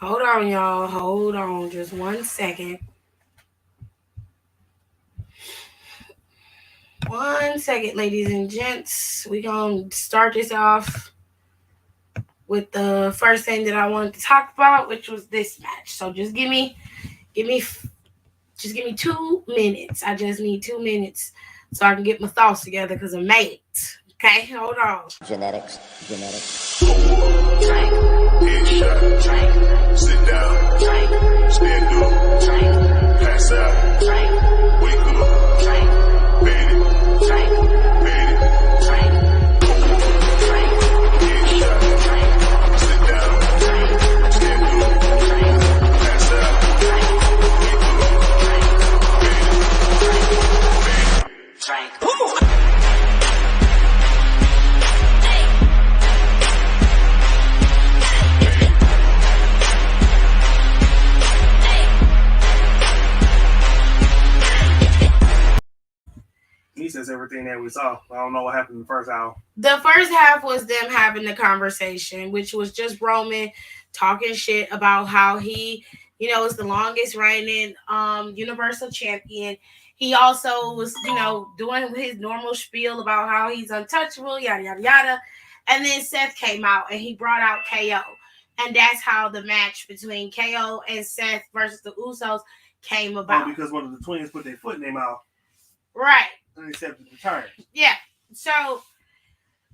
Hold on, y'all. Hold on. Just 1 second. 1 second, ladies and gents. We gonna start this off with the first thing that I wanted to talk about, which was this match. So give me, just give me 2 minutes. I just need 2 minutes so I can get my thoughts together because I'm made. Okay, hold on. Genetics. Drink. Headshot. Drink. Sit down. Drink. Stand up. Drink. Pass out. Drink. Wake up. Drink. Bed it. Drink. Bed it. Drink. Drink. Headshot. Drink. Sit down. Drink. Stand up. Drink. Pass out. Drink. Wake up. Drink. Bed it. Drink. Bed it. Drink. He says everything that we saw. I don't know what happened in the first hour. The first half was them having the conversation, which was just Roman talking shit about how he, is the longest reigning Universal Champion. He also was, doing his normal spiel about how he's untouchable, yada yada yada. And then Seth came out and he brought out KO. And that's how the match between KO and Seth versus the Usos came about. Because one of the twins put their foot in their mouth. Right. And accepted the turn. Yeah. So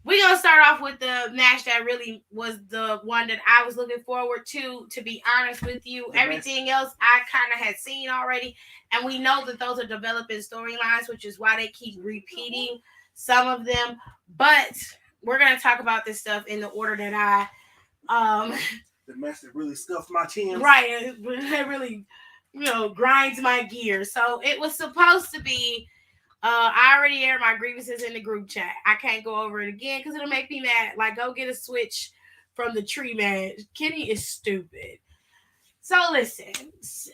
we're going to start off with the match that really was the one that I was looking forward to be honest with you. Everything else I kind of had seen already. And we know that those are developing storylines, which is why they keep repeating some of them. But we're going to talk about this stuff in the order that the match that really scuffed my chin. Right. It really, grinds my gears. So it was supposed to be... I already aired my grievances in the group chat. I can't go over it again because it'll make me mad. Like, go get a switch from the tree, man. Kenny is stupid. So, listen.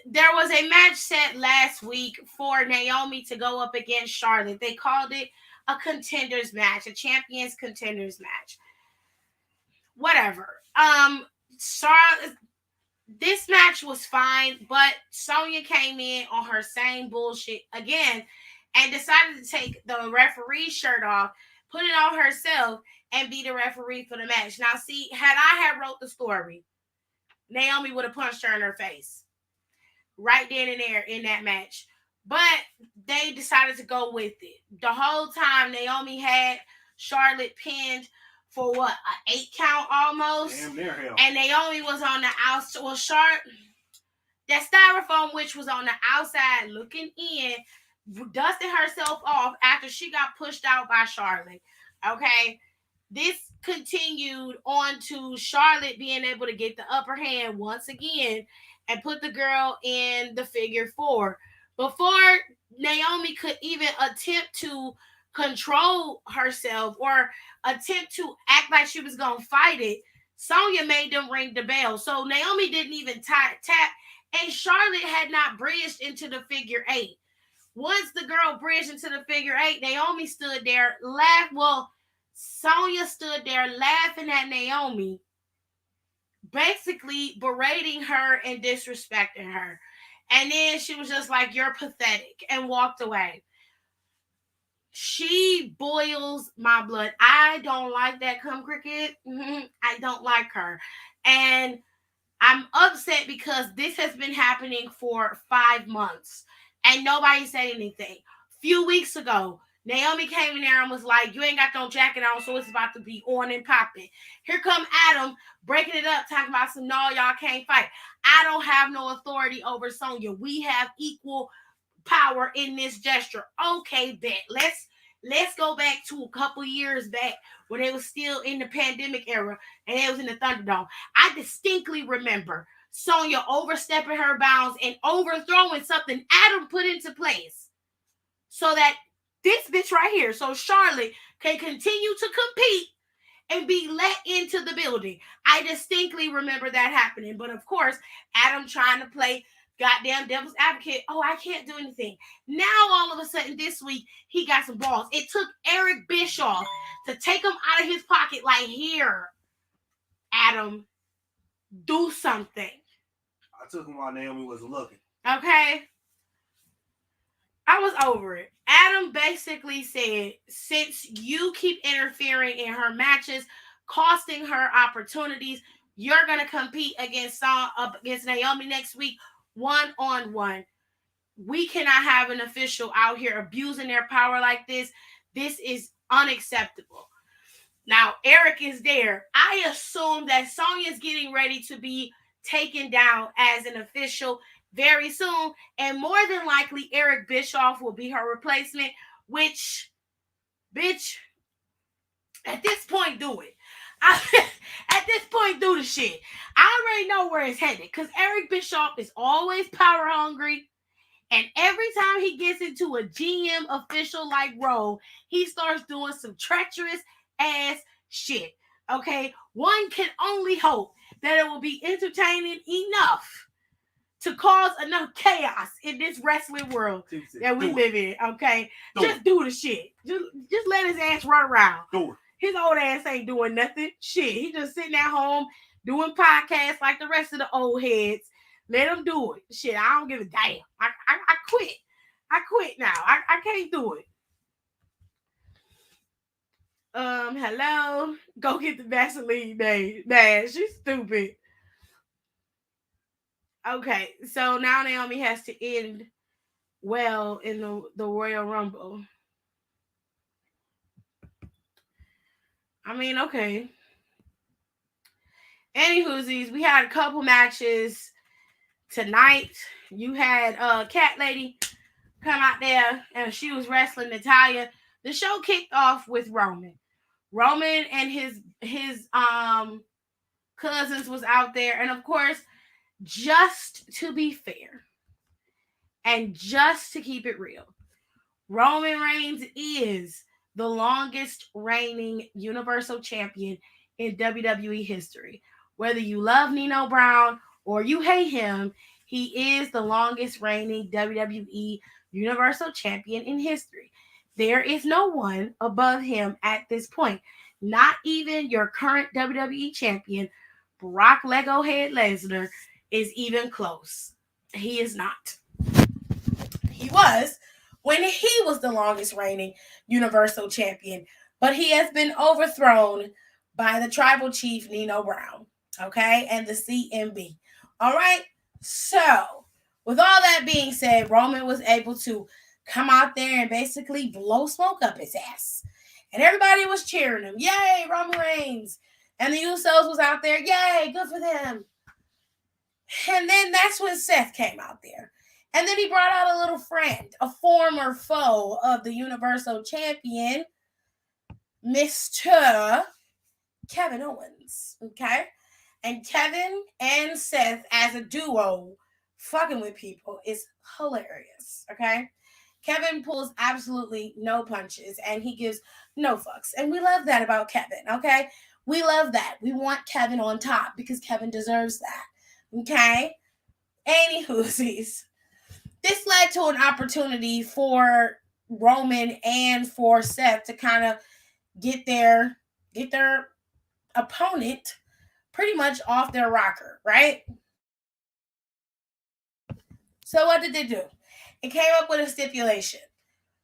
There was a match set last week for Naomi to go up against Charlotte. They called it a contenders match, a champions contenders match. Whatever. Charlotte... This match was fine, but Sonya came in on her same bullshit again and decided to take the referee's shirt off, put it on herself, and be the referee for the match. Now, see, had I had wrote the story, Naomi would have punched her in her face right then and there in that match. But they decided to go with it. The whole time, Naomi had Charlotte pinned for what, an 8 count almost? Damn near hell. And Naomi was on the outside. Well, Charlotte, that styrofoam witch was on the outside looking in, dusting herself off after she got pushed out by Charlotte. Okay? This continued on to Charlotte being able to get the upper hand once again and put the girl in the figure 4. Before Naomi could even attempt to control herself or attempt to act like she was going to fight it, Sonya made them ring the bell. So Naomi didn't even tap, and Charlotte had not bridged into the figure 8. Once the girl bridged into the figure 8, Naomi stood there, Sonya stood there laughing at Naomi, basically berating her and disrespecting her. And then she was just like, "You're pathetic," and walked away. She boils my blood. I don't like that cricket. I don't like her. And I'm upset because this has been happening for 5 months and nobody said anything. A few weeks ago, Naomi came in there and was like, "You ain't got no jacket on, so it's about to be on and popping." Here come Adam breaking it up, talking about some, "No, y'all can't fight. I don't have no authority over Sonya. We have equal power in this gesture." Okay, bet. Let's go back to a couple years back when they was still in the pandemic era and they was in the Thunderdome. I distinctly remember Sonya overstepping her bounds and overthrowing something Adam put into place so that this bitch right here, so Charlotte can continue to compete and be let into the building. I distinctly remember that happening. But of course, Adam trying to play goddamn devil's advocate. Oh, I can't do anything. Now, all of a sudden, this week, he got some balls. It took Eric Bischoff to take him out of his pocket like, "Here, Adam, do something." I took him while Naomi wasn't looking. Okay? I was over it. Adam basically said, since you keep interfering in her matches, costing her opportunities, you're gonna compete against Naomi next week, 1-on-1. We cannot have an official out here abusing their power like this. This is unacceptable. Now, Eric is there. I assume that Sonya's getting ready to be taken down as an official very soon. And more than likely, Eric Bischoff will be her replacement, which, bitch, at this point, do it. At this point, do the shit. I already know where it's headed because Eric Bischoff is always power hungry. And every time he gets into a GM official like role, he starts doing some treacherous ass shit. Okay? One can only hope that it will be entertaining enough to cause enough chaos in this wrestling world that we live in. Okay? Just do the shit. Just let his ass run around. Do it. His old ass ain't doing nothing. Shit. He just sitting at home doing podcasts like the rest of the old heads. Let him do it. Shit, I don't give a damn. I quit. I quit now. I can't do it. Hello? Go get the Vaseline dash. She's stupid. Okay, so now Naomi has to end well in the Royal Rumble. I mean, okay. Anywhoosies, we had a couple matches tonight. You had Cat Lady come out there and she was wrestling Natalya. The show kicked off with Roman. Roman and his cousins was out there, and of course, just to be fair and just to keep it real, Roman Reigns is the longest reigning Universal Champion in WWE history. Whether you love Nino Brown or you hate him, he is the longest reigning WWE Universal Champion in history. There is no one above him at this point. Not even your current WWE champion, Brock Lego Head Lesnar, is even close. He is not. He was when he was the longest reigning Universal Champion, but he has been overthrown by the Tribal Chief Nino Brown, okay, and the CMB. All right, so with all that being said, Roman was able to come out there and basically blow smoke up his ass. And everybody was cheering him. Yay, Roman Reigns. And the Usos was out there. Yay, good for them. And then that's when Seth came out there. And then he brought out a little friend, a former foe of the Universal Champion, Mr. Kevin Owens. Okay? And Kevin and Seth as a duo fucking with people is hilarious. Okay? Kevin pulls absolutely no punches and he gives no fucks. And we love that about Kevin, okay? We love that. We want Kevin on top because Kevin deserves that, okay? Anywhoosies, this led to an opportunity for Roman and for Seth to kind of get their opponent pretty much off their rocker, right? So what did they do? It came up with a stipulation.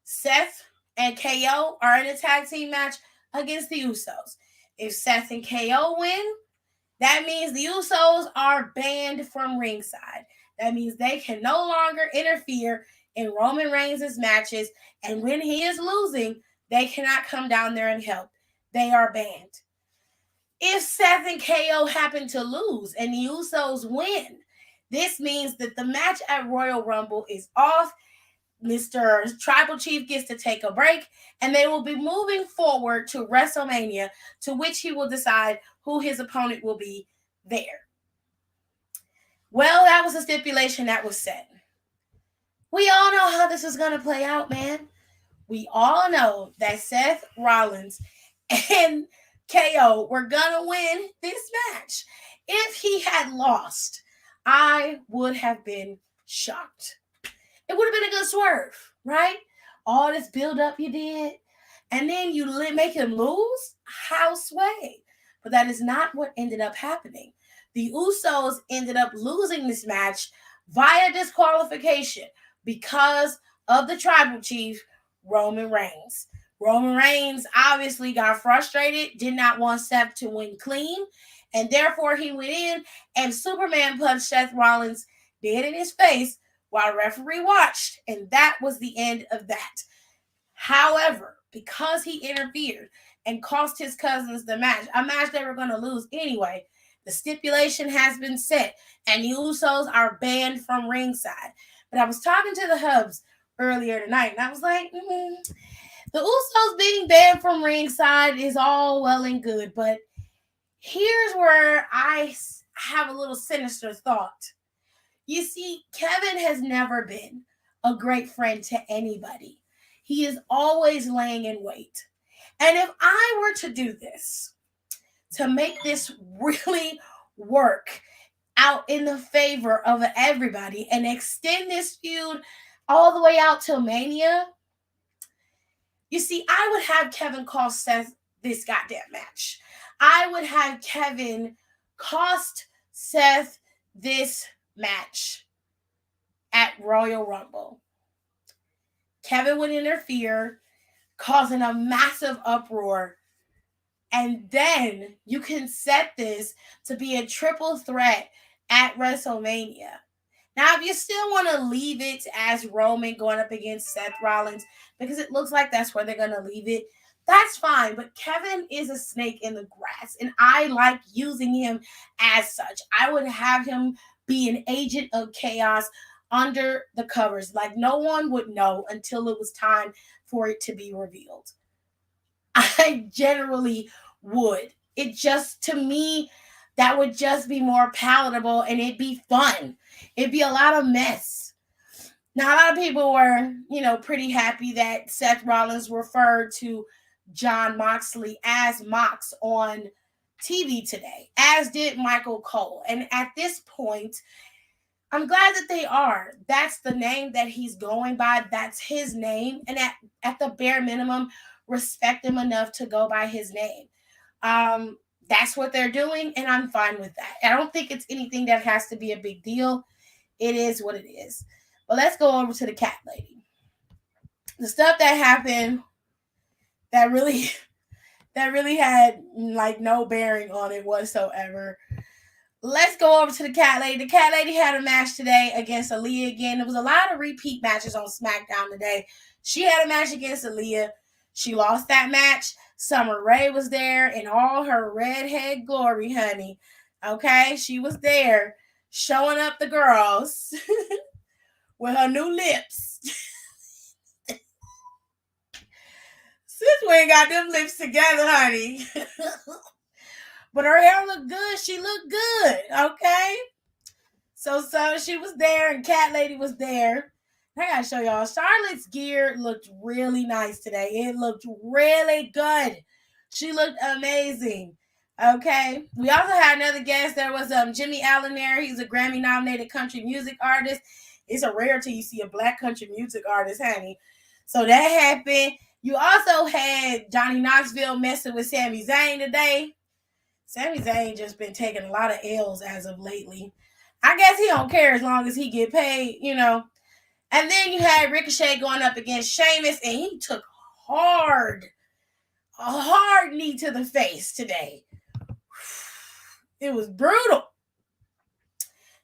Seth and KO are in a tag team match against the Usos. If Seth and KO win, that means the Usos are banned from ringside. That means they can no longer interfere in Roman Reigns' matches, and when he is losing, they cannot come down there and help. They are banned. If Seth and KO happen to lose and the Usos win, this means that the match at Royal Rumble is off. Mr. Tribal Chief gets to take a break, and they will be moving forward to WrestleMania, to which he will decide who his opponent will be there. Well, that was a stipulation that was set. We all know how this is going to play out, man. We all know that Seth Rollins and KO were going to win this match. If he had lost, I would have been shocked. It would have been a good swerve, right? All this build-up you did, and then you make him lose? How sway? But that is not what ended up happening. The Usos ended up losing this match via disqualification because of the tribal chief, Roman Reigns. Roman Reigns obviously got frustrated, did not want Seth to win clean, and therefore he went in and Superman punched Seth Rollins dead in his face while referee watched, and that was the end of that. However, because he interfered and cost his cousins the match, a match they were going to lose anyway, the stipulation has been set, and the Usos are banned from ringside. But I was talking to the Hubs earlier tonight, and I was like, the Usos being banned from ringside is all well and good, but here's where I have a little sinister thought. You see, Kevin has never been a great friend to anybody. He is always laying in wait. And if I were to do this, to make this really work out in the favor of everybody and extend this feud all the way out till Mania, you see, I would have Kevin cost Seth this goddamn match. I would have Kevin cost Seth this match at Royal Rumble. Kevin would interfere, causing a massive uproar. And then you can set this to be a triple threat at WrestleMania. Now, if you still want to leave it as Roman going up against Seth Rollins, because it looks like that's where they're going to leave it, that's fine. But Kevin is a snake in the grass, and I like using him as such. I would have him be an agent of chaos under the covers. Like, no one would know until it was time for it to be revealed. I generally would. It just, to me, that would just be more palatable and it'd be fun. It'd be a lot of mess. Now, a lot of people were, pretty happy that Seth Rollins referred to Jon Moxley as Mox on TV today, as did Michael Cole. And at this point, I'm glad that they are. That's the name that he's going by. That's his name. And at the bare minimum, respect him enough to go by his name. That's what they're doing, and I'm fine with that. I don't think it's anything that has to be a big deal. It is what it is. But let's go over to the cat lady. The stuff that happened that really had like no bearing on it whatsoever. Let's go over to the cat lady. The cat lady had a match today against Aaliyah again. There was a lot of repeat matches on SmackDown today. She had a match against Aaliyah. She lost that match. Summer Rae was there in all her redhead glory, honey. Okay, she was there showing up the girls with her new lips. Sis, we ain't got them lips together, honey. But her hair looked good. She looked good, okay? So she was there and Cat Lady was there. I gotta show y'all. Charlotte's gear looked really nice today. It looked really good. She looked amazing. Okay. We also had another guest. There was Jimmy Allen there. He's a Grammy-nominated country music artist. It's a rarity you see a black country music artist, honey. So that happened. You also had Johnny Knoxville messing with Sami Zayn today. Sami Zayn just been taking a lot of L's as of lately. I guess he don't care as long as he get paid, And then you had Ricochet going up against Sheamus, and he took a hard knee to the face today. It was brutal.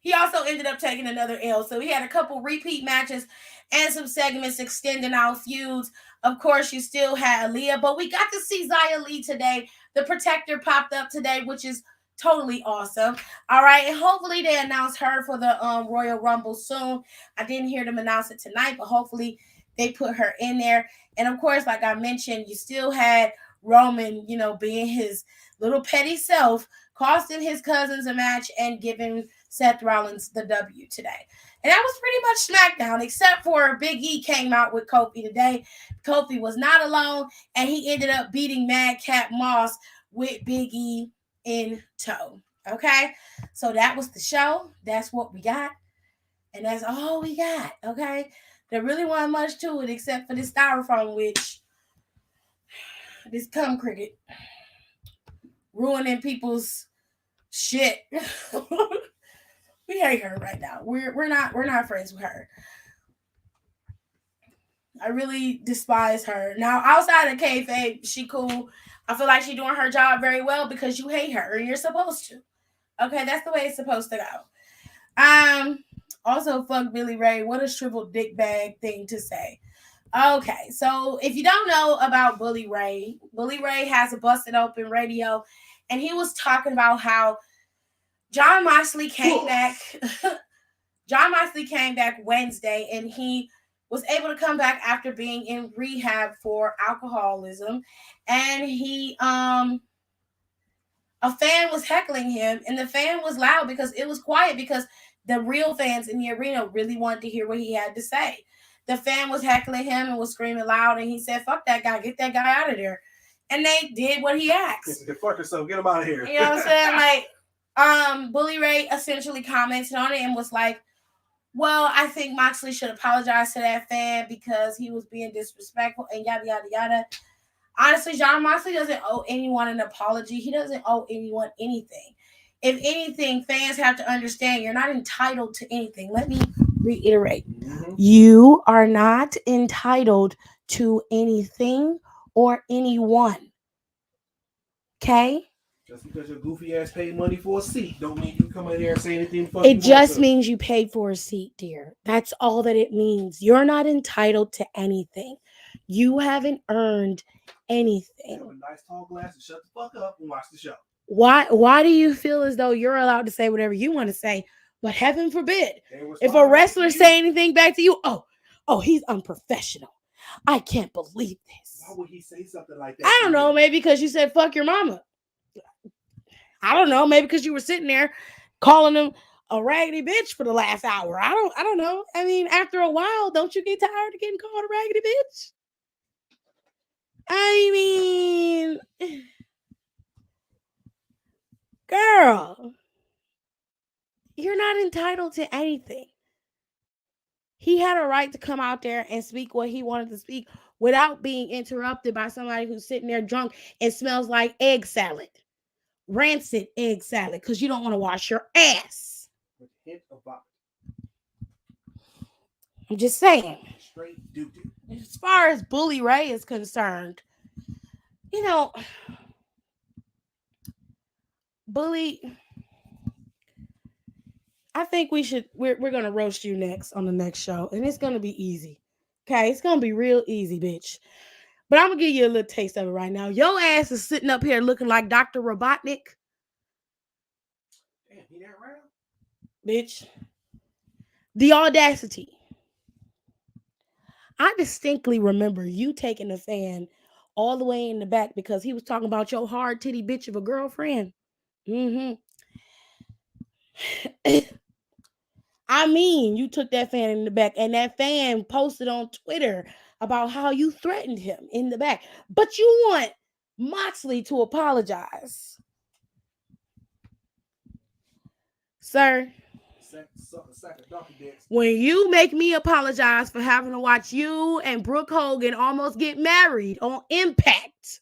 He also ended up taking another L. So he had a couple repeat matches and some segments extending out feuds. Of course, you still had Aaliyah, but we got to see Xia Li today. The Protector popped up today, which is totally awesome. All right, and hopefully they announce her for the Royal Rumble soon. I didn't hear them announce it tonight, but hopefully they put her in there. And of course, like I mentioned, you still had Roman, being his little petty self, costing his cousins a match and giving Seth Rollins the W today. And that was pretty much SmackDown, except for Big E came out with Kofi today. Kofi was not alone, and he ended up beating Madcap Moss with Big E in tow. Okay? So that was the show. That's what we got. And that's all we got. Okay? There really wasn't much to it except for this styrofoam, which this cum cricket ruining people's Shit. We hate her right now. We're not friends with her. I really despise her. Now, outside of kayfabe, she cool. I feel like she doing her job very well because you hate her and you're supposed to. Okay, that's the way it's supposed to go. Also, fuck Billy Ray. What a shriveled dick bag thing to say. Okay, so if you don't know about Bully Ray has a busted open radio, and he was talking about how John Moxley came back. John Moxley came back Wednesday, and he was able to come back after being in rehab for alcoholism, and a fan was heckling him, and the fan was loud because it was quiet because the real fans in the arena really wanted to hear what he had to say. The fan was heckling him and was screaming loud, and he said, "Fuck that guy, get that guy out of there." And they did what he asked. Fuck yourself, get him out of here. You know what I'm saying? Like, Bully Ray essentially commented on it and was like, "Well, I think Moxley should apologize to that fan because he was being disrespectful and yada yada yada." Honestly, John Moxley doesn't owe anyone an apology. He doesn't owe anyone anything. If anything, fans have to understand you're not entitled to anything. Let me reiterate. Mm-hmm. You are not entitled to anything or anyone. Okay? Just because your goofy ass paid money for a seat don't mean you come in here and say anything funny. It just means you paid for a seat, dear. That's all that it means. You're not entitled to anything. You haven't earned anything. Have a nice tall glass and shut the fuck up and watch the show. Why do you feel as though you're allowed to say whatever you want to say? But heaven forbid, if a wrestler say anything back to you, oh, he's unprofessional. I can't believe this. Why would he say something like that? I don't know. Maybe because you said fuck your mama. I don't know. Maybe because you were sitting there calling him a raggedy bitch for the last hour. I don't know. I mean, after a while, don't you get tired of getting called a raggedy bitch? I mean, girl, you're not entitled to anything. He had a right to come out there and speak what he wanted to speak without being interrupted by somebody who's sitting there drunk and smells like egg salad. Rancid egg salad, because you don't want to wash your ass. With a hint of vomit. I'm just saying. Straight doo-doo. As far as Bully Ray is concerned, you know, Bully, I think we're going to roast you next on the next show, and it's going to be easy. Okay, it's going to be real easy, bitch. But I'm going to give you a little taste of it right now. Your ass is sitting up here looking like Dr. Robotnik. Damn, he that round? Bitch. The audacity. I distinctly remember you taking the fan all the way in the back because he was talking about your hard titty bitch of a girlfriend. Mm-hmm. I mean, you took that fan in the back, and that fan posted on Twitter about how you threatened him in the back. But you want Moxley to apologize. Sir, when you make me apologize for having to watch you and Brooke Hogan almost get married on Impact,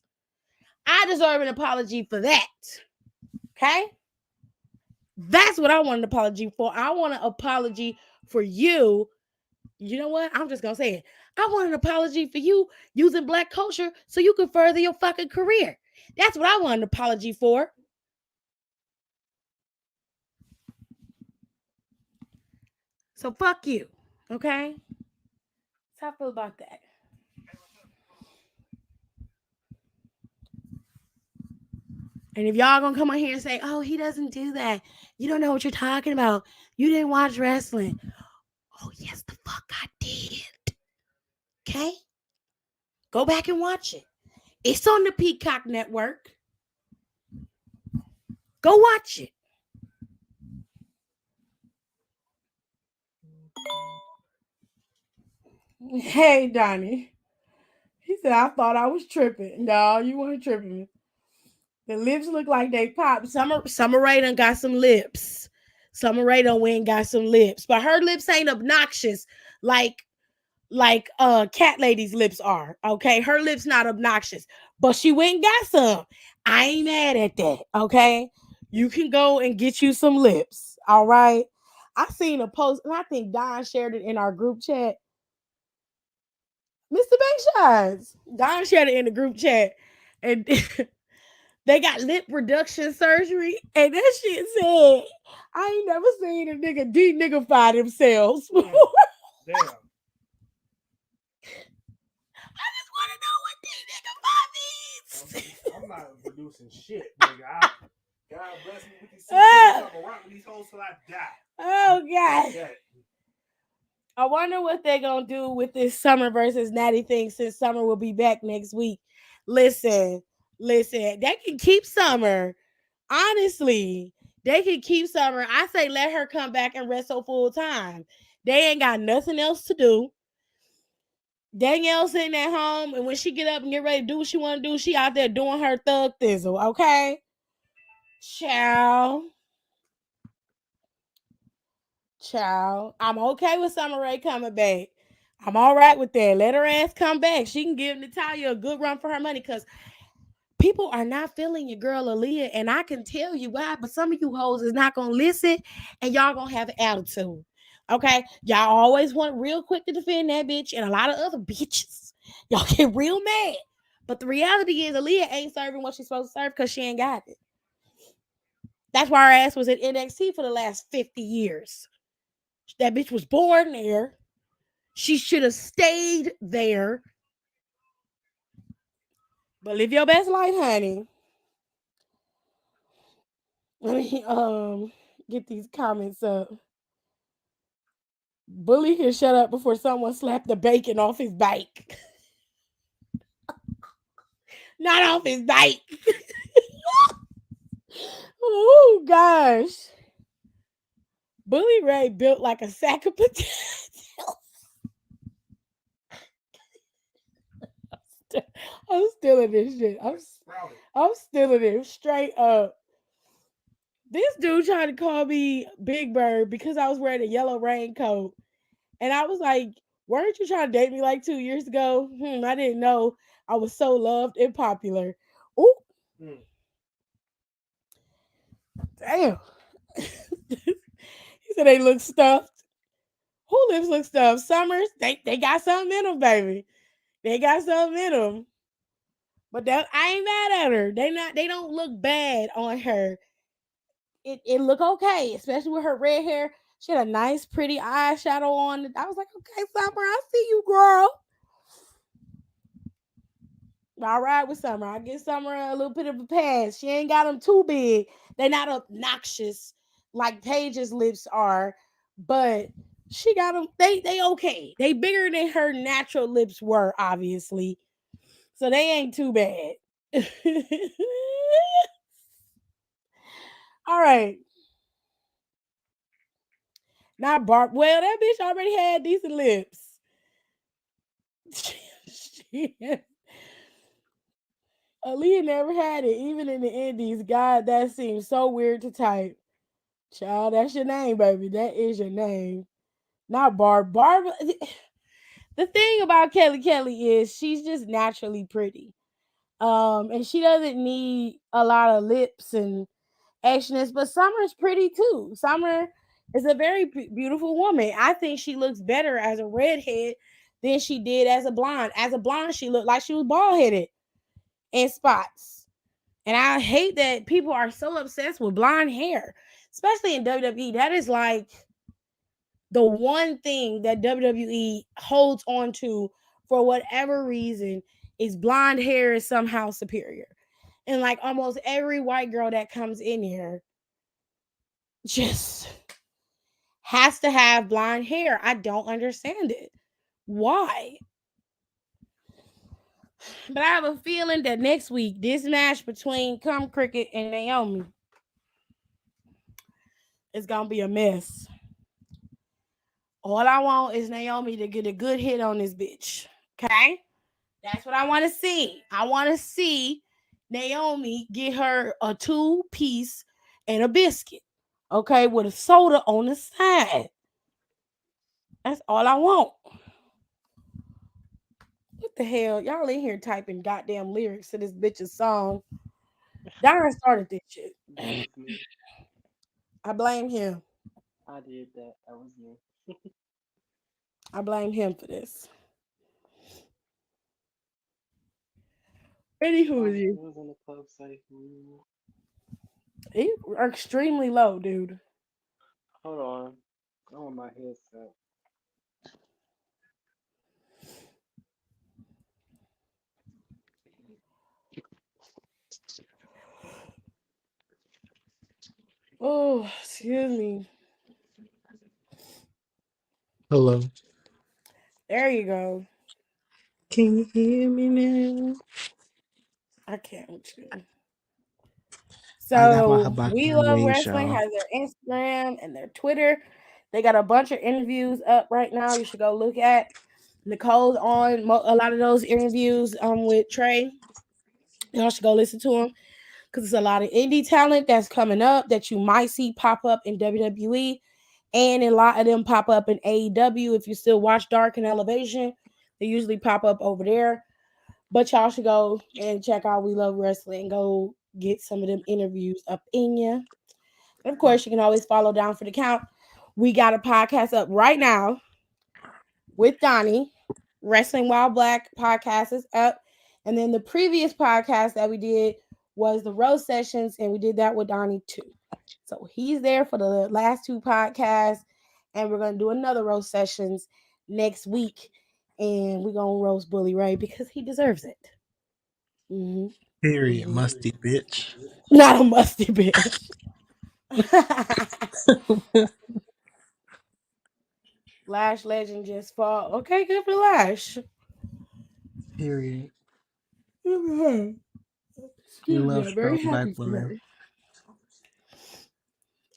I deserve an apology for that. Okay? That's what I want an apology for. I want an apology for you. You know what? I'm just going to say it. I want an apology for you using black culture so you can further your fucking career. That's what I want an apology for. So fuck you. Okay? That's how I feel about that. And if y'all gonna come on here and say, oh, he doesn't do that, you don't know what you're talking about. You didn't watch wrestling. Oh, yes, the fuck I did. Okay? Go back and watch it. It's on the Peacock Network. Go watch it. Hey, Donnie. He said, I thought I was tripping. No, you weren't tripping. The lips look like they popped. Summer Rae done got some lips. Summer Rae done went and got some lips. But her lips ain't obnoxious like Cat Lady's lips are. Okay? Her lips not obnoxious. But she went and got some. I ain't mad at that. Okay? You can go and get you some lips. All right. I seen a post, and I think Don shared it in our group chat. Mr. Bankshides. Don shared it in the group chat. And they got lip reduction surgery. And that shit said, I ain't never seen a nigga de-niggify themselves before. Damn. I just want to know what de-niggify means. I'm not producing shit, nigga. God bless me with these CCs. I'm gonna rock with these hoes till I die. Oh, God. That. I wonder what they're going to do with this Summer versus Natty thing since Summer will be back next week. Listen, they can keep Summer. Honestly, they can keep Summer. I say let her come back and wrestle full time. They ain't got nothing else to do. Danielle sitting at home, and when she get up and get ready to do what she want to do, she out there doing her thug thizzle, okay? Ciao. Child, I'm okay with Summer Rae coming back. I'm all right with that. Let her ass come back. She can give Natalia a good run for her money because people are not feeling your girl Aaliyah, and I can tell you why. But some of you hoes is not gonna listen, and y'all gonna have an attitude. Okay, y'all always want real quick to defend that bitch, and a lot of other bitches. Y'all get real mad. But the reality is, Aaliyah ain't serving what she's supposed to serve because she ain't got it. That's why her ass was at NXT for the last 50 years. That bitch was born there. She should have stayed there. But live your best life, honey. Let me get these comments up. Bully can shut up before someone slapped the bacon off his bike. Not off his bike. Oh gosh. Bully Ray built like a sack of potatoes. I'm stealing this shit. I'm stealing it straight up. This dude tried to call me Big Bird because I was wearing a yellow raincoat. And I was like, weren't you trying to date me like 2 years ago? I didn't know I was so loved and popular. Ooh. Damn. He said they look stuffed. Who lips look stuffed? Summers, they got something in them, baby. They got something in them. But that I ain't mad at her. They don't look bad on her. It look okay, especially with her red hair. She had a nice, pretty eyeshadow on. I was like, okay, Summer, I see you, girl. All right with Summer. I give Summer a little bit of a pass. She ain't got them too big. They're not obnoxious like Paige's lips are, but she got them. They okay. They bigger than her natural lips were, obviously. So they ain't too bad. All right. Not Barb. Well, that bitch already had decent lips. Aaliyah never had it, even in the Indies. God, that seems so weird to type. Child, that's your name, baby. That is your name. Not Barb. Barb. The thing about Kelly is she's just naturally pretty. And she doesn't need a lot of lips and actionness, but Summer's pretty too. Summer is a very beautiful woman. I think she looks better as a redhead than she did as a blonde. As a blonde, she looked like she was bald headed in spots. And I hate that people are so obsessed with blonde hair, especially in WWE. That is like the one thing that WWE holds on to for whatever reason is blonde hair is somehow superior. And like almost every white girl that comes in here just has to have blonde hair. I don't understand it. Why? But I have a feeling that next week, this match between Cum Cricket and Naomi is going to be a mess. All I want is Naomi to get a good hit on this bitch. Okay? That's what I want to see. I want to see Naomi get her a 2-piece and a biscuit. Okay? With a soda on the side. That's all I want. What the hell? Y'all in here typing goddamn lyrics to this bitch's song. Darren started this shit. That was me. I blame him. I did that. That was me. I blame him for this. Anywho, Oh, dude, it was in the club safe. Mm. you are extremely low, dude. Hold on. I want my headset. Oh, excuse me. Hello. There you go. Can you hear me now? I can't with you. I got my So We hibachi Love wings, Wrestling y'all. has their Instagram and their Twitter. They got a bunch of interviews up right now. You should go look at. Nicole's on a lot of those interviews with Trey. Y'all should go listen to them because it's a lot of indie talent that's coming up that you might see pop up in WWE, and a lot of them pop up in AEW. If you still watch Dark and Elevation, they usually pop up over there. But y'all should go and check out We Love Wrestling. Go get some of them interviews up in you. And of course, you can always follow Down for the Count. We got a podcast up right now with Donnie. Wrestling While Black podcast is up. And then the previous podcast that we did was the Rose Sessions, and we did that with Donnie too. So he's there for the last two podcasts, and we're gonna do another Rose Sessions next week, and we're gonna roast Bully Ray because he deserves it. Hmm. Period, Hmm. musty bitch. Not a musty bitch. Lash legend just fall. Okay, good for Lash. Period. Good for her. We Excuse me, love I'm very strong black happy for women.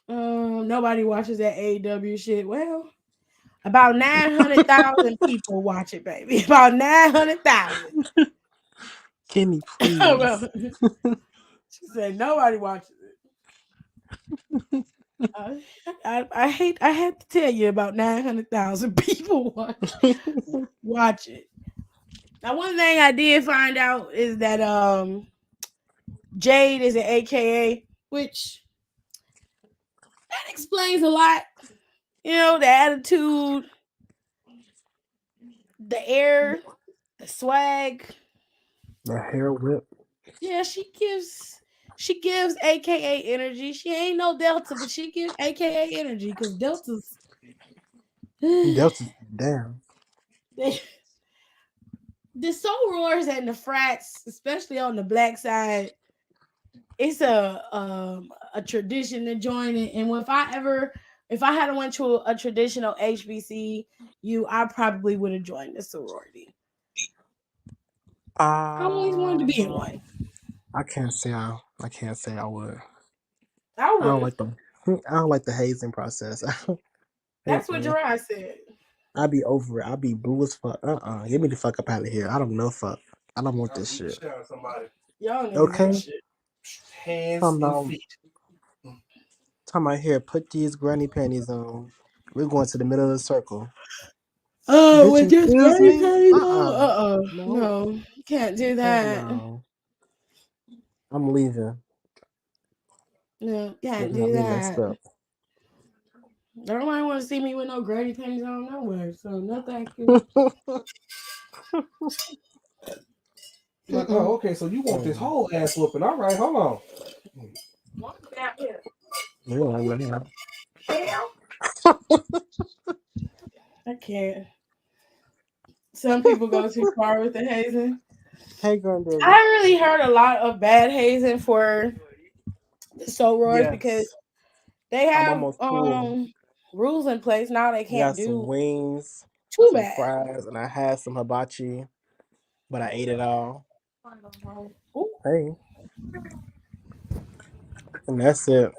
her. Nobody watches that AEW shit. Well, about 900,000 people watch it, baby. About 900,000. Kimmy, Well, please. she said nobody watches it. Uh, I had to tell you about 900,000 people watch it. Now, one thing I did find out is that Jade is an AKA, which that explains a lot. You know, the attitude, the air, the swag. The hair whip. Yeah, she gives AKA energy. She ain't no Delta, but she gives AKA energy because Deltas Delta, damn. they, the soul roars and the frats, especially on the black side, it's a tradition to join it. And if I had went to a traditional HBCU, I probably would have joined the sorority. I always wanted to be in Uh, one. I can't say I would. I I don't would. like the I don't like the hazing process. That's what Mm-mm. Gerard said. I be over it. I be blue as fuck. Get me the fuck up out of here. I don't know fuck. I don't want I'll this beat the shit. shit out of somebody. Y'all niggas ain't Okay? shit. Hands Talking and about feet. talking about here, put these granny panties on. We're going to the middle of the circle. Oh, Bitch, with just excuse granny me? panties on? No. No, can't do Hell that. no. I'm leaving. No, They can't got do me messed that. up. Nobody want to see me with no granny panties on nowhere. So no, thank you. Oh, Mm-mm. okay. So you want this Mm. whole ass whooping? All right, hold on. Yeah. I can't. Some people go too far with the hazing. Hey, granddaddy. I really heard a lot of bad hazing for the soul roars because Yes. they I'm have almost full. rules in place now. They I can't got some do wings, too some bad. fries, and I had some hibachi, but I ate it all. Ooh, Hey, and that's it.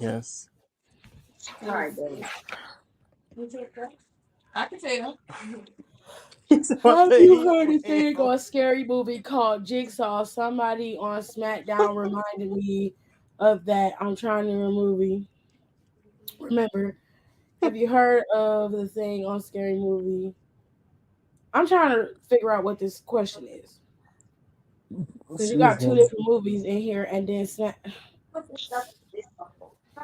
Yes. let me see. What Have the you heard a thing hell? on a scary movie called Jigsaw? Somebody on Smackdown reminded me of that. I'm trying to remember. Have you heard of the thing on Scary Movie? I'm trying to figure out what this question is. Because you Excuse got two me. different movies in here, and then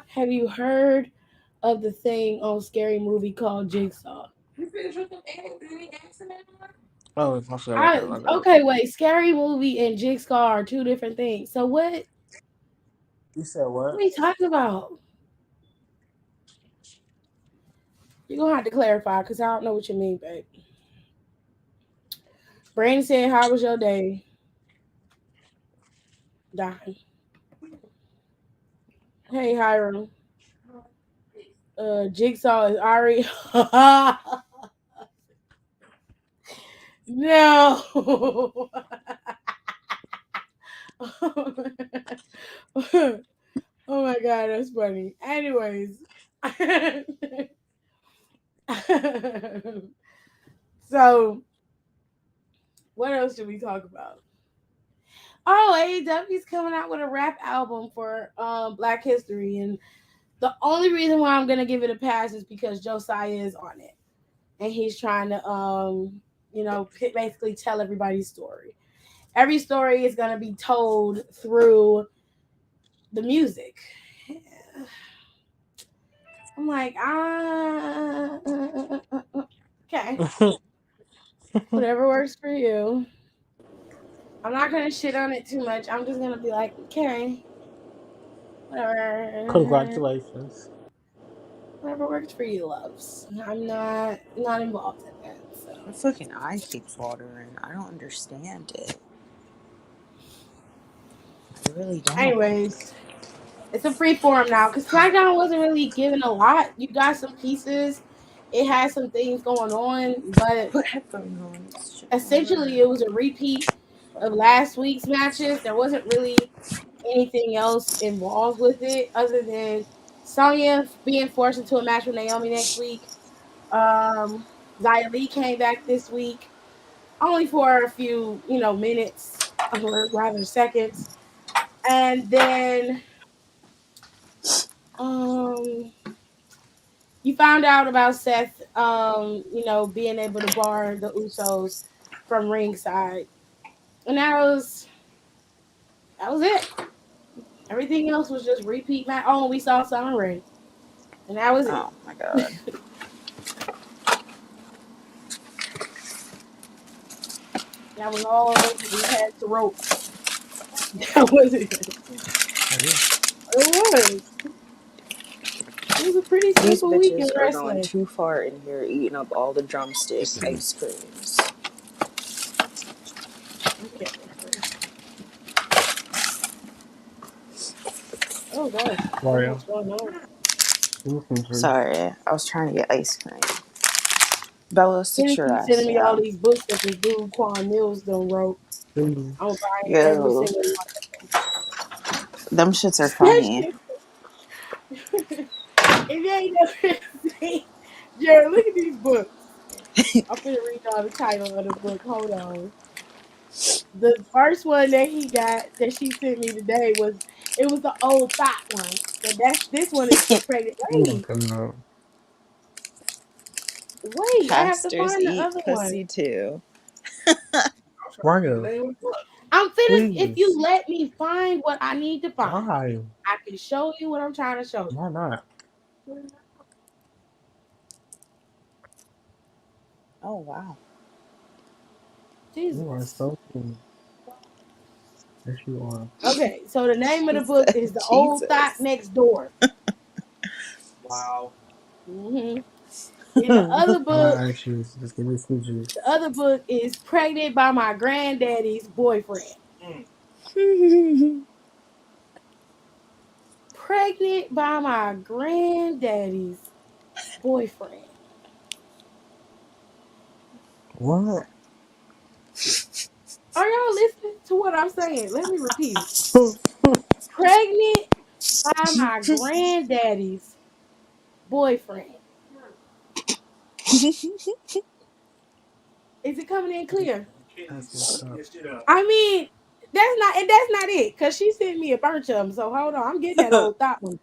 have you heard of the thing on Scary Movie called Jigsaw? Oh, I forgot about I that. My bad. okay, wait. Scary Movie and Jigsaw are two different things. So what? You said What what? are you talking about? You're gonna have to clarify because I don't know what you mean, babe. Brandon said, "How was your day?" Dying. Hey, Hiram. Jigsaw is Ari. No. Oh my god, that's funny. Anyways, so what else should we talk about? Oh, AEW's coming out with a rap album for Black History, and the only reason why I'm gonna give it a pass is because Josiah is on it, and he's trying to basically tell everybody's story. Every story is gonna be told through the music. I'm like, okay, whatever works for you. I'm not gonna shit on it too much. I'm just gonna be like, okay, whatever, Congratulations. whatever works for you, loves. I'm not involved in that. So, My fucking eye keeps watering. I don't understand it. I really don't. anyways, it's a free forum now because SmackDown wasn't really given a lot. You got some pieces. It had some things going on, but Put headphones on. This shit don't essentially work. it was a repeat of last week's matches. There wasn't really anything else involved with it other than Sonya being forced into a match with Naomi next week. Um, Xia Li came back this week, only for a few, minutes or rather seconds. And then um, you found out about Seth, being able to bar the Usos from ringside. And that was it. Everything else was just repeat match. Oh, and we saw Summer Rae. And that was it. Oh my god. That was all we had to rope. That was it. It was. It was a pretty These simple week in bitches are going wrestling. too far in here eating up all the drumstick ice creams. Okay. Oh gosh, so Mario. much going on. Listen to Sorry, I was trying to get ice cream. Bella, sit Dennis your keeps ass sending me all down. these books that this dude Quan Mills done wrote. you. I'm buying every Yo, single them shits are one. funny. If you ain't never seen, Jared, look at these books. I'm finna read y'all the title of the book. Hold on. The first one that he got that she sent me today was the old thought one. So this one is the pregnant. Oh my god. Wait, I have to Pastors find the eat other one. pussy too. Mario, I'm finished. If you please. let me find what I need to find, Why? I can show you what I'm trying to show you. Why not? Oh wow. You are Jesus. so cool. Yes, you are. Okay, so the name of He the book said is The Old Thought Jesus. Next Door. Wow. hmm And Just give me some the juice. other book is Pregnant by My Granddaddy's Boyfriend. Mm. Pregnant by My Granddaddy's Boyfriend. What? Are y'all listening to what I'm saying? Let me repeat it. Pregnant by My Granddaddy's Boyfriend. Is it coming in clear? Kidding That's you. what's Fuck up. this shit up. I mean, that's not it. Cause she sent me a bunch of them. So hold on, I'm getting that old thought one.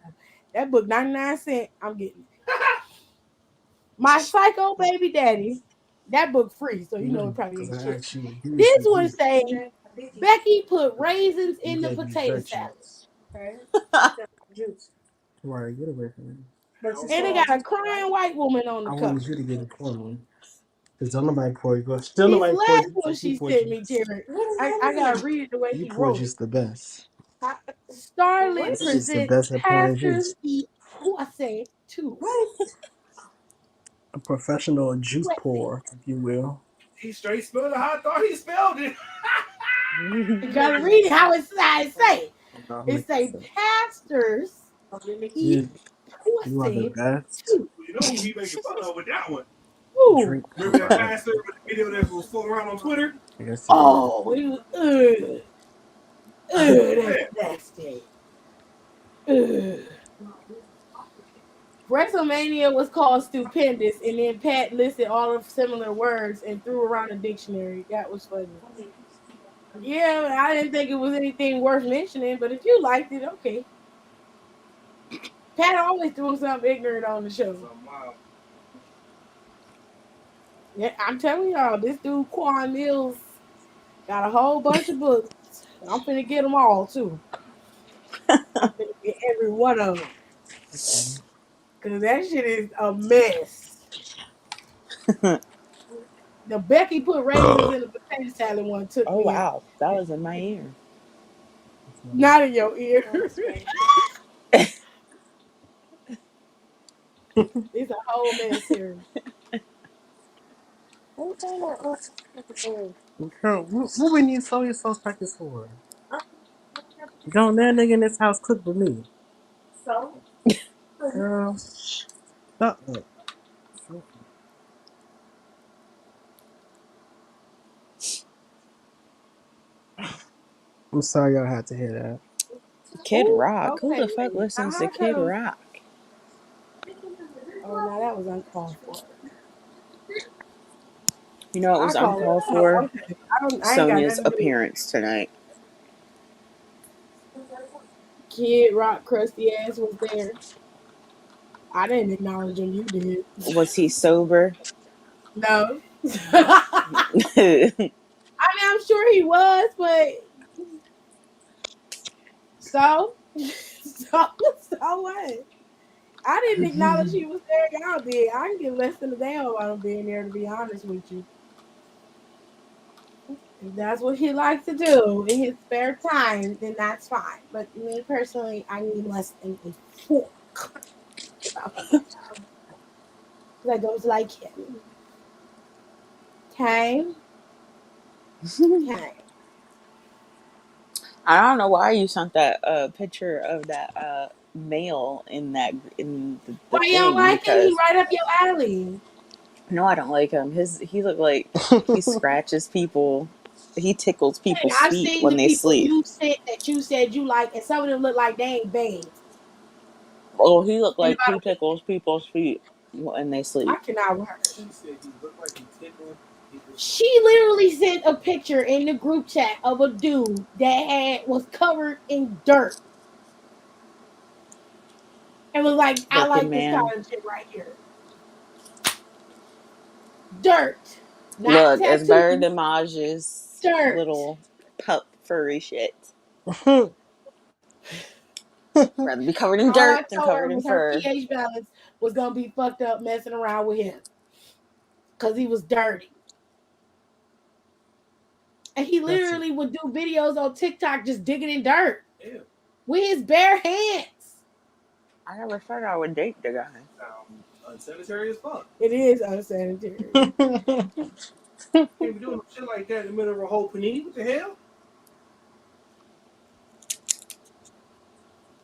That book 99¢. I'm getting it. My Psycho Baby Daddy. That book free, so you know it probably Because ain't I shit. asked you to give me This some one juice. say Becky put raisins You in the gave me potato salad. virtues. Right, get away from me. And they got a crying white woman on I the wanted cover. you to get the poor one. Because don't nobody pour you. Still This nobody pour last you one like you she poured sent you. me, Jared. I gotta read it the way You he pour wrote it. juice the best. Starlet You're just the presents best at pouring pastors juice. eat pussy too. A professional juice Pussy. pour, if you will. He straight spelled it how I thought he spelled it. You gotta read it how it say. No, It say pastors eat You, you are the pussy best. too. You know who he making fun of with that one. Ooh. Drink Remember that pour. pastor with the video that was floating around on Twitter? I guess it is. Oh, it was, Yeah. that's nasty. Ugh. WrestleMania was called stupendous, and then Pat listed all of similar words and threw around a dictionary. That was funny. Yeah, I didn't think it was anything worth mentioning, but if you liked it, okay. Pat always threw something ignorant on the show. Something wild. Yeah, I'm telling y'all, this dude Quan Mills got a whole bunch of books. I'm finna get them all too. I'm finna get every one of them because that shit is a mess. The Becky put raisins in the potato salad one took Oh me out. wow, that was in my ear. Not in your ear. It's a whole mess here. Girl, what we need soy sauce packets for? Don't that nigga in this house cook with me. Girl, stop it. I'm sorry y'all had to hear that. Kid Oh, Rock. Who okay, the fuck lady. Now listens to how Kid come? Rock? Oh, now that was uncalled for. You know it I was call it. uncalled Oh, for? okay. I don't. I ain't got Sonya's nothing to do with appearance tonight. it. Kid Rock, crusty ass was there. I didn't acknowledge him. You did. Was he sober? No. I mean, I'm sure he was, but so, so what? I didn't acknowledge he was there. Y'all did. I can get less than a damn about him being there. To be honest with you, if that's what he likes to do in his spare time, then that's fine. But me personally, I need less than a fork about him right now because I don't like him. Okay, okay. I don't know why you sent that picture of that male in that in the Why you don't thing like him? He because right up your alley. no, I don't like him. He looked like he scratches people. He tickles And people's I've feet seen when the they people sleep. you said you like, and some of them look like they ain't bathed Oh, he looked in like about he a week. tickles people's feet when they I sleep. cannot with her. She said he looked like he tickled people's She literally sent a picture in the group chat of a dude that was covered in dirt and was like, "I Looking like this kind man. of shit right here." Dirt, not Look, it's better tattoos. than Maj's Dirt. little pup furry shit. Rather be covered in All I dirt than told her covered in was her fur. pH balance was gonna be fucked up messing around with him because he was dirty. And he That's it. literally would do videos on TikTok just digging in dirt Ew. with his bare hands. I never thought I would date the guy. Sound unsanitary as fuck. It is unsanitary. Can't be doing no shit like that in the middle of a whole panini. What the hell?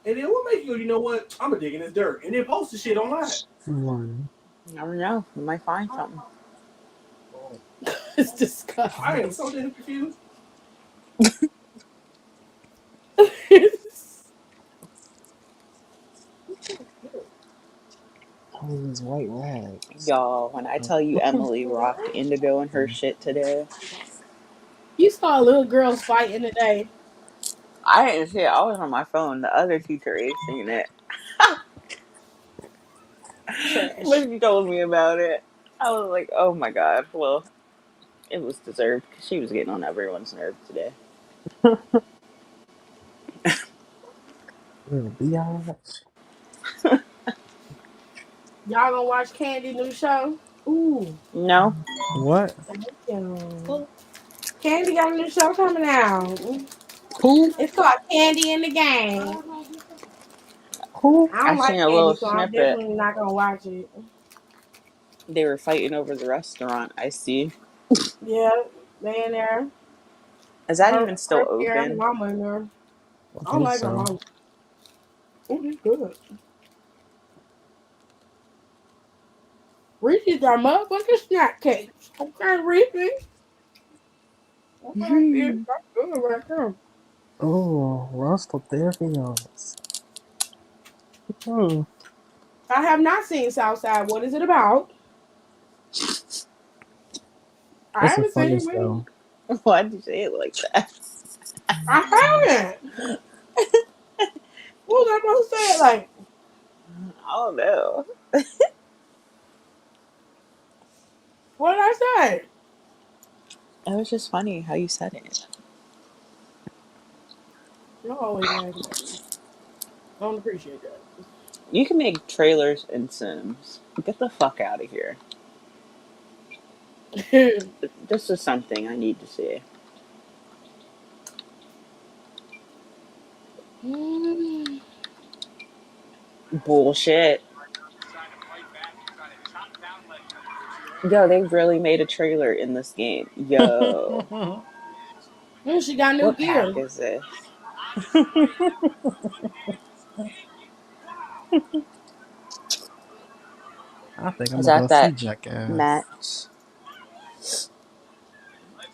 And then what make you know what? I'm a digging this dirt. And then post the shit online. One. You never know. You might find something. Oh, It's disgusting. I am so damn confused. Oh, these white rags. Y'all, when I tell you Emily rocked Indigo in her shit today, You saw little girls fighting today. I didn't see it. I was on my phone. The other teacher ain't seen it. Trash. When she told me about it, I was like, oh my god. Well, it was deserved because she was getting on everyone's nerves today. Little biatch. Y'all gonna watch Candy new show? Ooh, No. What? thank you. Candy got a new show coming out. Who? It's called Candy in the Game. Who? I I don't like seen a little Candy, so I'm snippet. definitely not gonna watch it. They were fighting over the restaurant. I see. Yeah, they in there. Is that Her even still Chris and her open? mama in there. I I don't think like her so. mama. Oh, it's good. Reese's got motherfucking snack cakes. Okay, Reese's. That's what I said. That's good right there. Oh, Rust Therians. Hmm. I have not seen Southside. What is it about? I It's a haven't funny seen it. show. Why'd you say it like that? I haven't. What was I supposed to say it like? I don't know. What did I say? It was just funny how you said it. You're always laughing at me. I don't appreciate You can make trailers in Sims. Get the fuck out of here. that. This is something I need to see. Mm. Bullshit. Yo, they really made a trailer in this game. Yo. She got new What pack gear. is this? I think I'm Is gonna go that see that Jackass. match?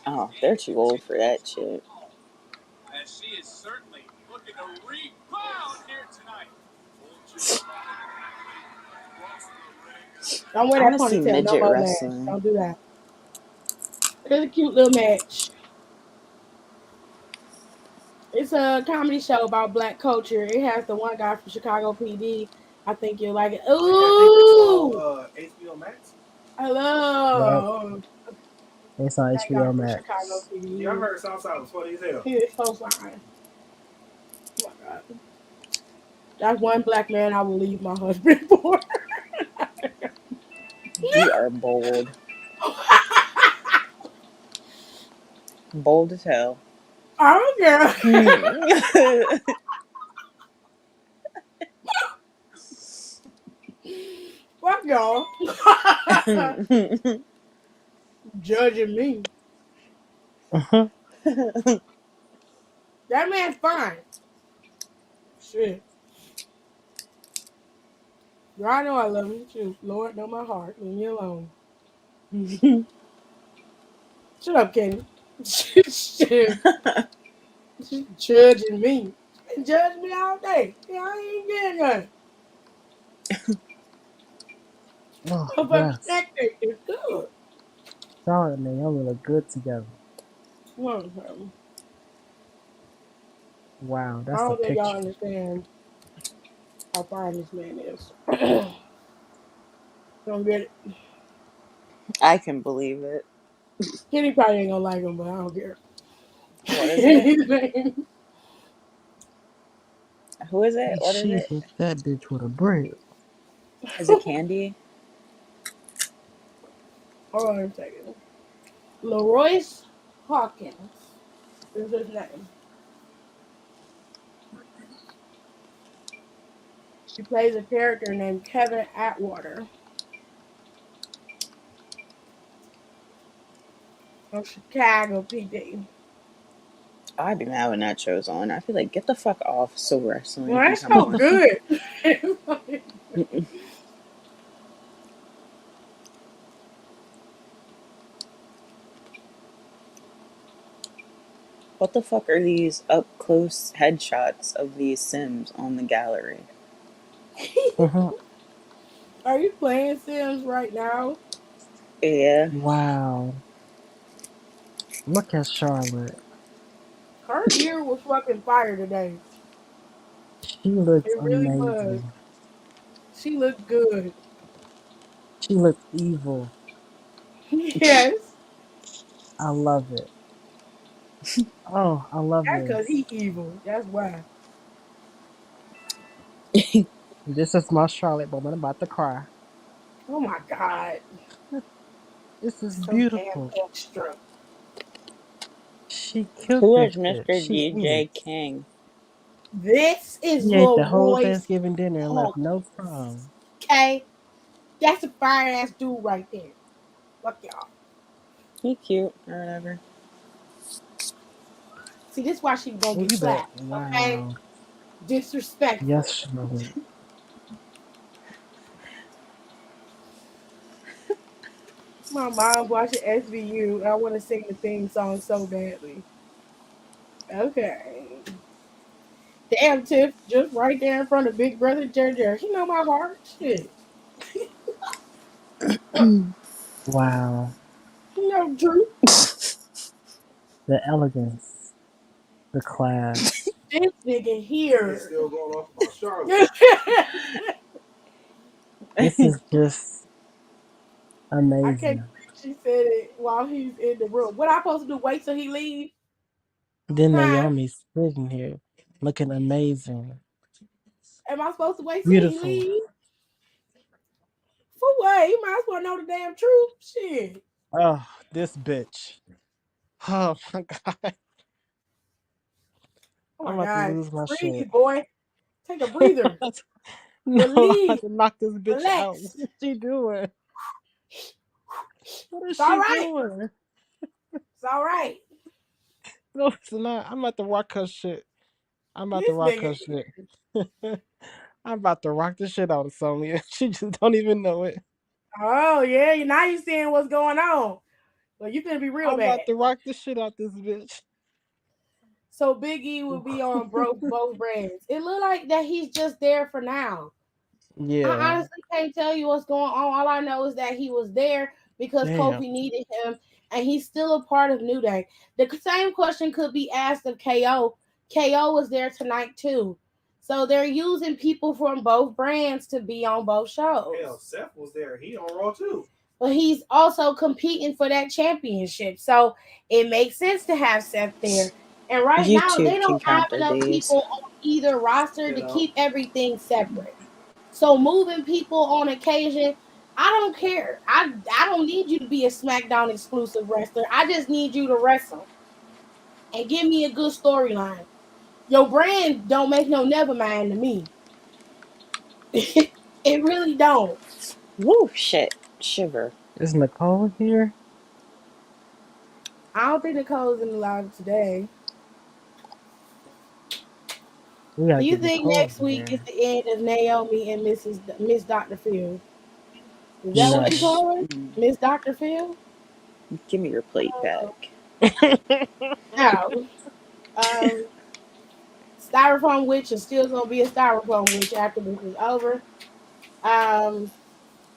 Oh, they're too old for that shit. Don't wear I want that to see ponytail no midget more, man. wrestling. Don't do that. It's a cute little match. It's a comedy show about black culture. It has the one guy from Chicago PD. I think you'll like it. Ain't that thing that's Ooh, on HBO Max? Yep, hello. it's on That guy HBO from Chicago Max. Yeah, I PD. heard Southside was funny as hell. He is so fine. Oh my god. That's one black man I will leave my husband for. You are bold. Bold as hell. I don't care. Fuck y'all. Judging me. That man's fine. Shit. Y'all know I love him too. Lord know my heart. Leave me alone. Shut up, Kenny. Shit. She's judging me. She been judging me all day. Yeah, I ain't getting nothing. Oh Motherfucking yes, snack cake is good. Charlotte and Naomi look good together. Well, Wow, I that's the don't think y'all picture. understand how fine this man is. Don't get it. I can believe it. Kenny probably ain't gonna like him, but I don't care. What is it? Who is it? And What is she it? hit that bitch with a brick. Is it Candy? Hold on a second. Leroyce Hawkins is his name. He plays a character named Kevin Atwater from Chicago PD. I'd be mad when that show's on. I feel like get the fuck off. So Well, wrestling. Do that's so something. good. What the fuck are these up close headshots of these Sims on the gallery? Mhm. Are you playing Sims right now? Yeah. Wow, look at Charlotte. Her gear was fucking fire today. She looks It really was. amazing. She looked good. She looks evil. Yes. I love it. Oh, I love That's because this. he evil. That's why. This is my Charlotte moment. I'm about to cry. Oh my God. This is So damn beautiful. extra. She killed Who this is Mr. bitch. She ate DJ it. King? This is He ate the Lil whole Roy's Thanksgiving dinner and left punk. no crumb. Okay? That's a fire ass dude right there. Fuck y'all. He cute or whatever. See, this is why she gonna Oh, get you bet. slapped. Okay? Wow. Yes, Disrespectful. Charlotte. My mom watching SVU. I want to sing the theme song so badly. Okay. Damn, Tiff, just right there in front of Big Brother Jerry. He know my heart. Shit. Wow. You know, Drew. The elegance, the class. This nigga It's here. still going off about Charlotte. I This is just can't believe amazing. she said it while he's in the room. What I supposed to do? Wait till he leave? Then Huh? Naomi's sitting here looking amazing. Am I supposed to wait till he Beautiful. leave? For what? You might as well know the damn truth. Shit. Oh, this bitch. Oh my god. Oh I'm my about to God. lose my shit. Breathe, boy. Take a breather. No, I'm Release. about to knock this bitch out. What Relax. is she doing? What is It's all she right. doing? It's all right. No, it's not. I'm about to rock her shit. I'm about to This rock nigga. her shit. I'm about to rock the shit out of Sonya. She just don't even know it. Oh yeah, now you seeing what's going on. Well, you finna be real I'm bad. about to rock the shit out this bitch. So Big E will be on both brands. It look like that he's just there for now. I Yeah. honestly can't tell you what's going on. All I know is that he was there because Damn. Kofi needed him, and he's still a part of New Day. The same question could be asked of KO. KO was there tonight too. So they're using people from both brands to be on both shows. Hell, Seth was there. He on Raw too. But he's also competing for that championship. So it makes sense to have Seth there. And right now, they YouTube can don't have count their enough days. people on either roster You to know. keep everything separate. So moving people on occasion, I don't care. I don't need you to be a SmackDown exclusive wrestler. I just need you to wrestle and give me a good storyline. Your brand don't make no never mind to me. It really don't. Woo, shit. Shiver. Is Nicole here? I don't think Nicole's in the live today. We gotta Do you get think Nicole next in week is here. the end of Naomi and Miss Dr. Phil? Is that what you No. Shush. call her? Miss Dr. Phil? Give me your plate back. No. Um, Styrofoam witch is still gonna be a styrofoam witch after this is over. Um,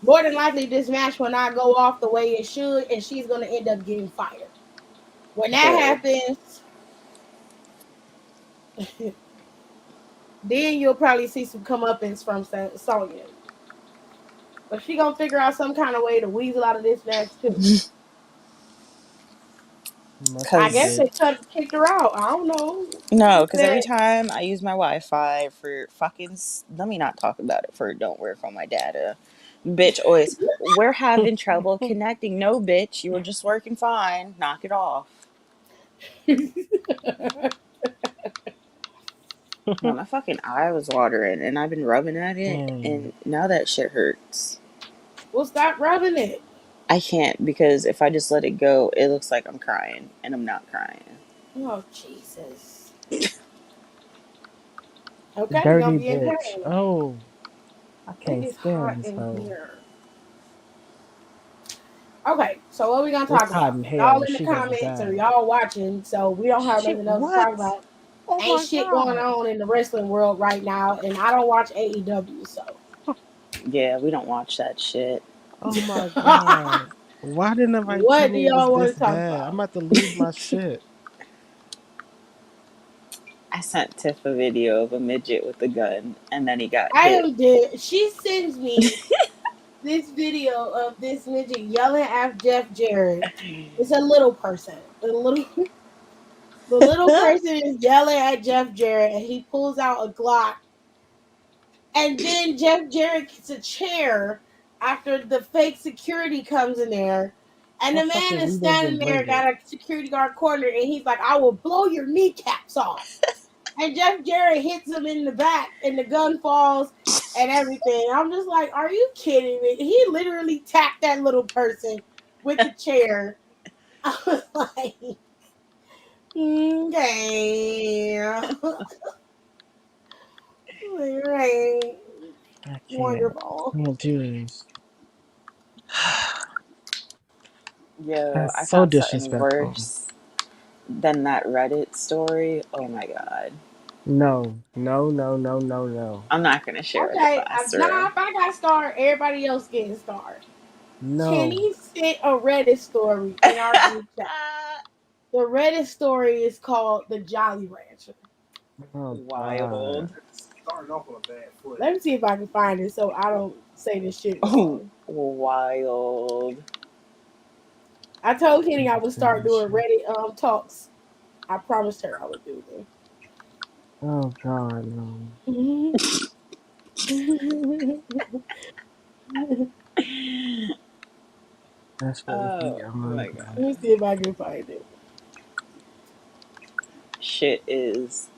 More than likely this match will not go off the way it should, and she's gonna end up getting fired. When that Good. happens, then you'll probably see some comeuppance from Sonya. But she gonna figure out some kind of way to weasel out of this match too. Must I be guess Because, they bitch. kicked her out. I don't know. no, Who because every said time I use my Wi Fi for fucking. Let me not talk about it for don't work on my data. Bitch, always, we're having trouble connecting. No, bitch, you were just working fine. Knock it off. No, my fucking eye was watering and I've been rubbing at it Dang. and now that shit hurts. well, stop rubbing it. I can't because if I just let it go, it looks like I'm crying and I'm not crying. Oh Jesus. Okay, you're gonna Dirty be in bitch. pain. Oh, I It can't is stand hot this in hoe. here. Okay, so what are we gonna It's talk hot about? in hell Y'all and in the she goes comments or bad. y'all watching, so we don't have Shit, nothing else to what? talk about. Oh Ain't my shit going god. on in the wrestling world right now, and I don't watch AEW, so Yeah, we don't watch that shit. Oh my god. Why didn't nobody tell what do me it was y'all want this to talk bad? I'm about? about to lose my shit. I sent Tiff a video of a midget with a gun and then he got I hit. am dead. She sends me this video of this midget yelling at Jeff Jarrett. It's a little person, a little. The little person is yelling at Jeff Jarrett, and he pulls out a Glock. And then Jeff Jarrett gets a chair after the fake security comes in there. And the That man fucking is window standing didn't there, break it. got a security guard cornered, and he's like, I will blow your kneecaps off. And Jeff Jarrett hits him in the back, and the gun falls and everything. I'm just like, are you kidding me? He literally tapped that little person with the chair. I was like, okay. All right. I Wonderful. can't do this. Yo, That's I so found something disrespectful. worse than that Reddit story. Oh my god. No, no, no, no, no, no, I'm not gonna share it in the Okay, now classroom. if I got starred, everybody else getting starred. no. Kenny sent a Reddit story in our group chat. The Reddit story is called The Jolly Rancher. Oh God. Wild. Starting off on a bad foot. Let me see if I can find it so I don't say this shit Oh, wrong. wild. I told Kenny I would start doing Reddit talks. I promised her I would do Oh God, no. them. That's what we Oh get. Oh my my God. Let me god. see if I can find it. Shit is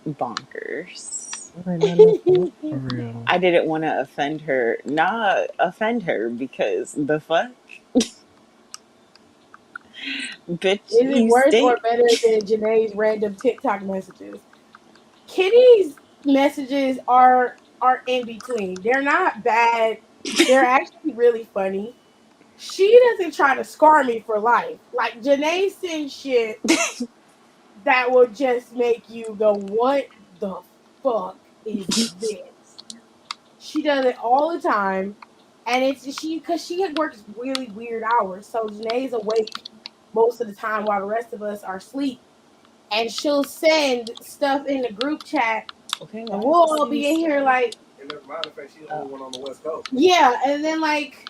bonkers. That ain't not no fun for real. I didn't want to offend her. Not offend her because the fuck? Bitch, Is it you worse or stink. better than Janae's random TikTok messages? Kitty's messages are in between. They're not bad. They're actually really funny. She doesn't try to scar me for life. Like Janae sends shit that will just make you go, "What the fuck is this?" She does it all the time, and it's she because she works really weird hours. So Janae's awake most of the time while the rest of us are asleep, and she'll send stuff in the group chat, Okay, and why we'll does it all say be in here like, And as a matter of fact, she's the oh. only one on the West Coast. yeah, and then like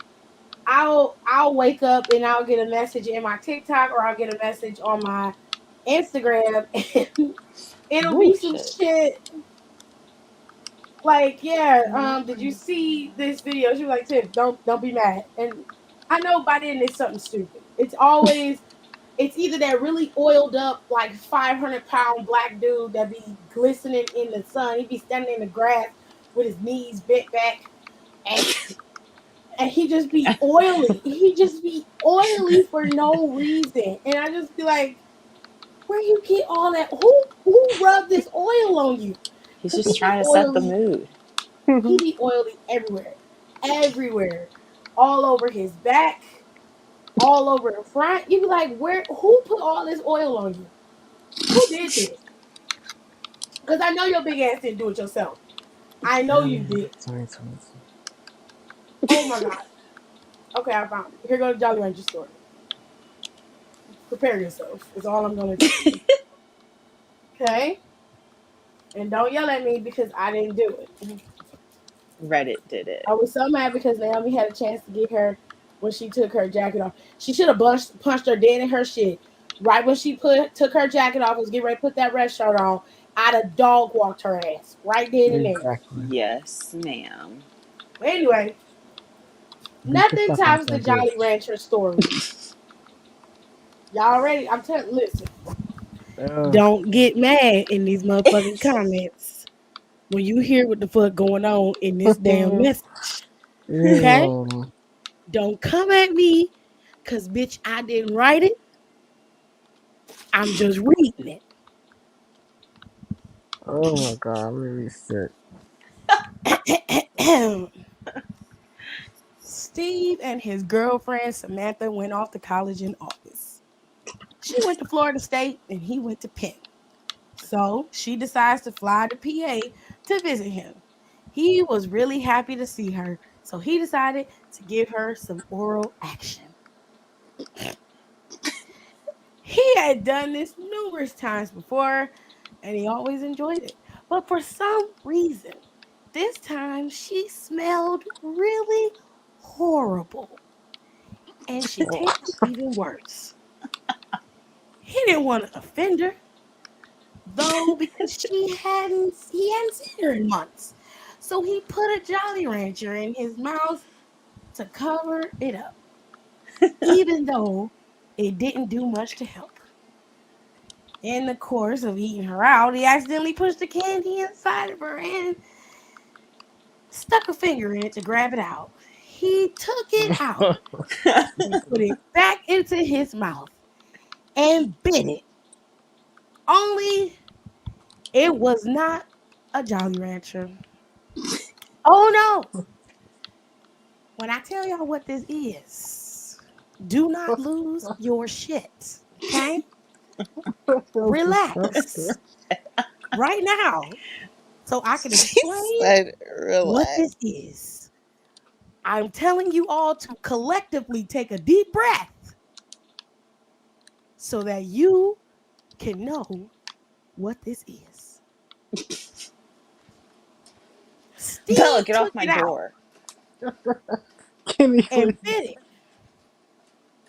I'll wake up and I'll get a message in my TikTok or I'll get a message on my Instagram, and it'll be some Bullshit. shit like, yeah, did you Mm-mm. see this video? She was like, Tiff, don't be mad. And I know by then it's something stupid. It's either that really oiled up like 500-pound black dude that be glistening in the sun. He be standing in the grass with his knees bent back, and he just be oily. He just be oily for no reason. And I just be like, where you get all that? Who rubbed this oil on you? He's Cause just he be trying to set the oily. mood. He be oily everywhere, everywhere, all over his back, all over the front. You be like, where? Who put all this oil on you? Who did this? Because I know your big ass didn't do it yourself. I know you did. Sorry, sorry, sorry. Oh my god. Okay, I found it. Here goes the Jolly Rancher story. Prepare yourself. Is all I'm gonna tell you. Okay, and don't yell at me because I didn't do it. Reddit did it. I was so mad because Naomi had a chance to get her when she took her jacket off. She should have punched her dead in her shit. Right when she took her jacket off, was getting ready to put that red shirt on. I'd have dog walked her ass right then and there. Exactly. Yes, ma'am. But anyway, Beat the nothing fuck out tops the that Jolly bitch. Rancher story. Y'all ready? I'm telling. Listen, Oh, don't get mad in these motherfucking comments when you hear what the fuck going on in this damn message. Okay? ew. Don't come at me, cause bitch, I didn't write it. I'm just reading Oh my God, I'm really sick. it. Steve and his girlfriend Samantha went off to college in August. She went to Florida State and he went to Penn. So she decides to fly to PA to visit him. He was really happy to see her, so he decided to give her some oral action. He had done this numerous times before and he always enjoyed it. But for some reason, this time she smelled really horrible and she tasted even worse. He didn't want to offend her, though, because he hadn't seen her in months. So he put a Jolly Rancher in his mouth to cover it up, even though it didn't do much to help. In the course of eating her out, he accidentally pushed the candy inside of her and stuck a finger in it to grab it out. He took it out and put it back into his mouth and bit it. Only it was not a Jolly Rancher. Oh no! When I tell y'all what this is, do not lose your shit. Okay? Relax. Right now. So I can explain Said, what relax. this is. I'm telling you all to collectively take a deep breath so that you can know what this is. Steve Bella, get off took my it out door. Kenny, and please. bit it.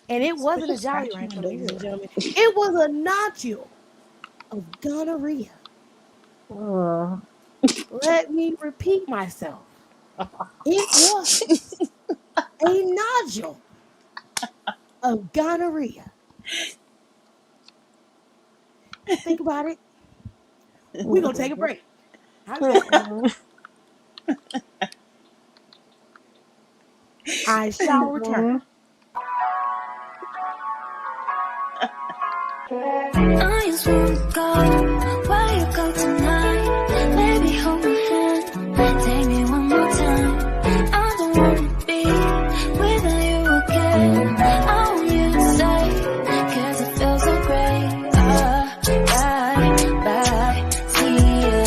And it wasn't a Just Jolly scratching Rancher, my ladies and door. gentlemen. It was a nodule of gonorrhea. Let me repeat myself. It was a nodule of gonorrhea. Think about it. We're going to take a break. I'll be back. I shall return. I just wanna go where you go tonight. Baby, hold my hand, take me one more time. I don't wanna be without you again. I want you to stay, 'cause it feels so great. Bye, see you,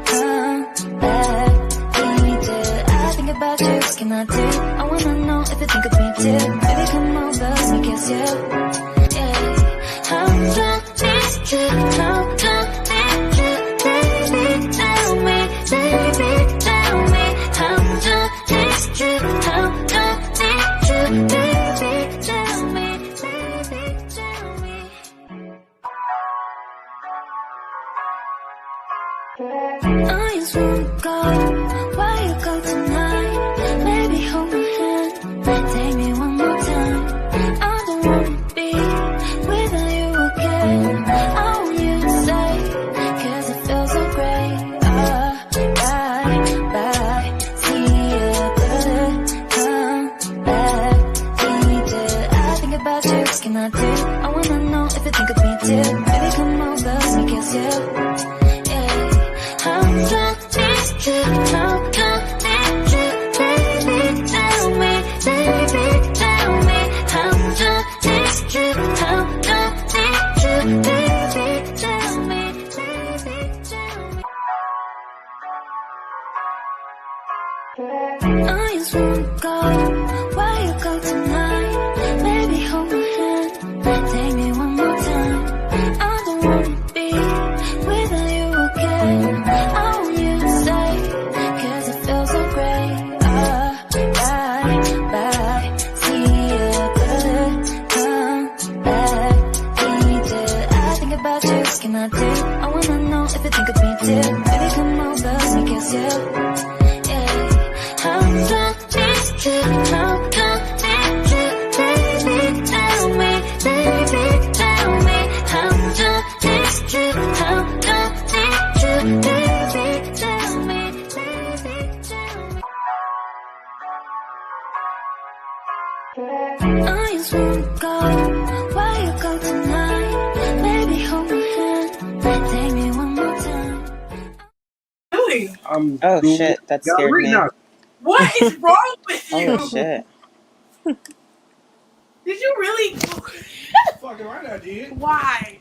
come back, we did. I think about you, what can I do? I wanna know if you think of me too. Baby, come over, let me kiss you. How come did you, how come did you, baby, tell me, baby, tell me, how come did you, how come did you, baby, tell me, baby, tell me. I just wanna go where you go tonight. Baby, hold my hand, take me one more time. I don't wanna be without you again. I want you to stay, 'cause it feels so great. Bye, see you, come back, we did. I think about you, what can I do? I wanna know if you think of me too. Baby, come over, let me kiss you. How come did you, how come did you, baby, tell me, baby, tell me, how come did you, how come did you, baby, tell me, baby, tell me. I just wanna go where you go tonight. Baby, hold my hand, take me one more time. I don't wanna be without you again. I want you to stay, 'cause it feels so great. Bye, see you, come back, we did. I think about you, what can I do? I wanna know if you think of me too. Baby, come over, let me kiss you. How come did you, how come did you, baby, tell me, baby, tell me, how come did you, how come did you, baby, tell me, baby, tell me. I just wanna go where you go tonight. Baby, hold my hand, take me one more time. Really? Oh shit, that scared me. What is wrong with you? Oh shit. Did you really? Fucking right, I did. Why?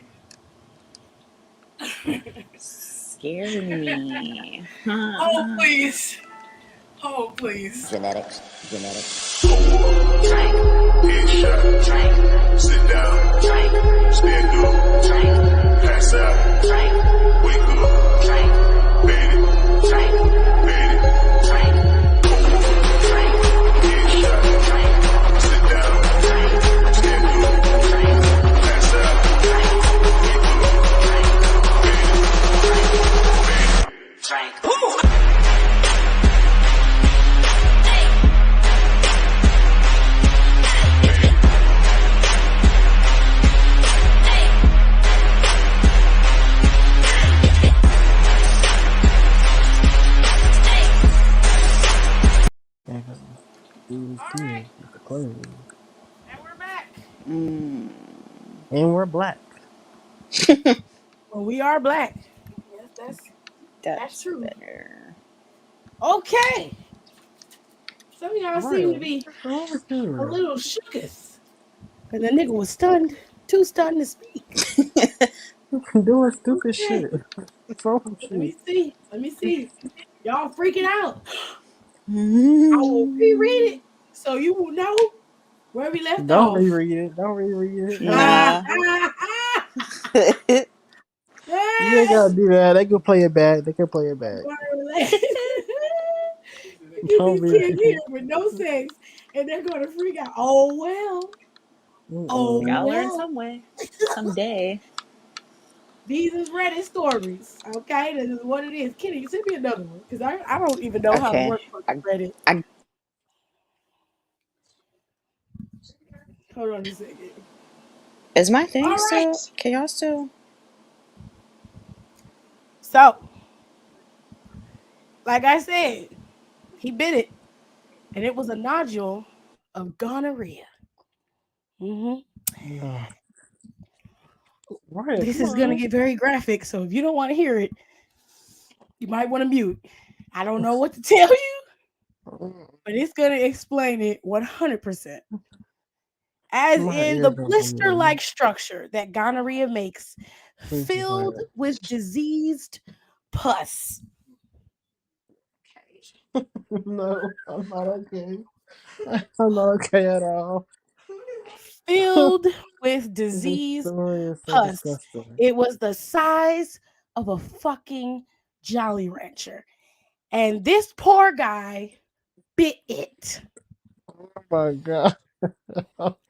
Scared me. Oh, please. Oh, please. Genetics. Headshot. Sit down. Stand up. Pass out. Wake up. Bed it. Headshot. Sit down. Stand up. Pass out. Wake up. Mm, And we're black. Well, we are black. Yes, that's that's true. better. Okay. Some of y'all seem to Right. be What's wrong with a you? little shooketh. Cause the nigga was stunned, too stunned to speak. Doing stupid Okay. shit. What's wrong with Let you? me see. Let me see. Y'all freaking out. I will reread Mm, it so you will know where we left Don't off. reread it. Don't reread it. Ah, nah. ah, ah, You ain't ah. gotta do that. They can play it back. They can play it I'm back. going to relax. Get Don't these reread kids here it. with no sex, and they're gonna freak out. Oh well. Oh We Mm-mm. gotta learn well. some way, someday. These is Reddit stories. Okay, this is what it is. Kenny, send me another one because I don't even know how to Okay. work fucking I, Reddit. I, Hold on a second. is my All thing right. still? Can y'all still? So, like I said, he bit it, and it was a nodule of gonorrhea. hmm No. Right. This Come is gonna on. get very graphic, so if you don't want to hear it, you might want to mute. I don't know what to tell you, but it's gonna explain it 100%. As My in ear the don't blister bleeding. like structure that gonorrhea makes, Please be filled quiet. with diseased pus. No, I'm not okay. I'm not okay at all. Filled with This diseased story is so pus. disgusting. It was the size of a fucking Jolly Rancher. And this poor guy bit it. Oh my god.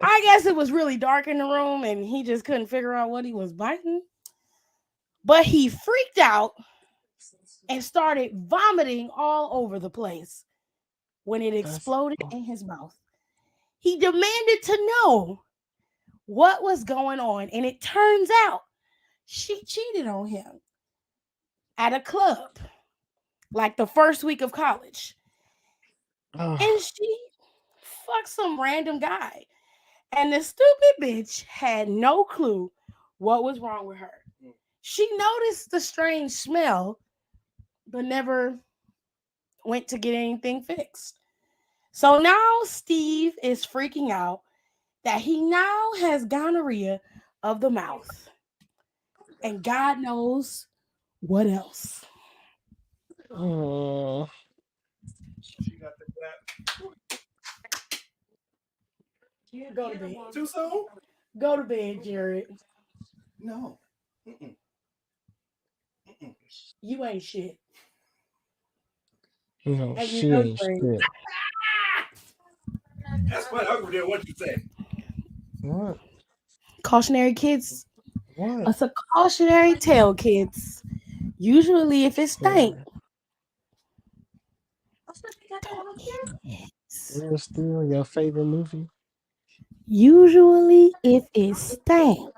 I guess it was really dark in the room and he just couldn't figure out what he was biting. But he freaked out and started vomiting all over the place when it That's exploded in his mouth. He demanded to know what was going on, and it turns out she cheated on him at a club, like the first week of college. And oh, she fucked some random guy. And the stupid bitch had no clue what was wrong with her. She noticed the strange smell, but never went to get anything fixed. So now Steve is freaking out that he now has gonorrhea of the mouth. And God knows what else. oh. She got that Go to bed. too soon? Go to bed, Jared. No. Mm-mm. Mm-mm. You ain't shit. No, And you she know ain't you ain't. shit. That's funny. I agree with what you said. What? Cautionary kids. What? It's a cautionary tale, kids. Usually, if it stank, Yeah. don't eat it. Real Steel, your favorite movie? Usually, if it stank,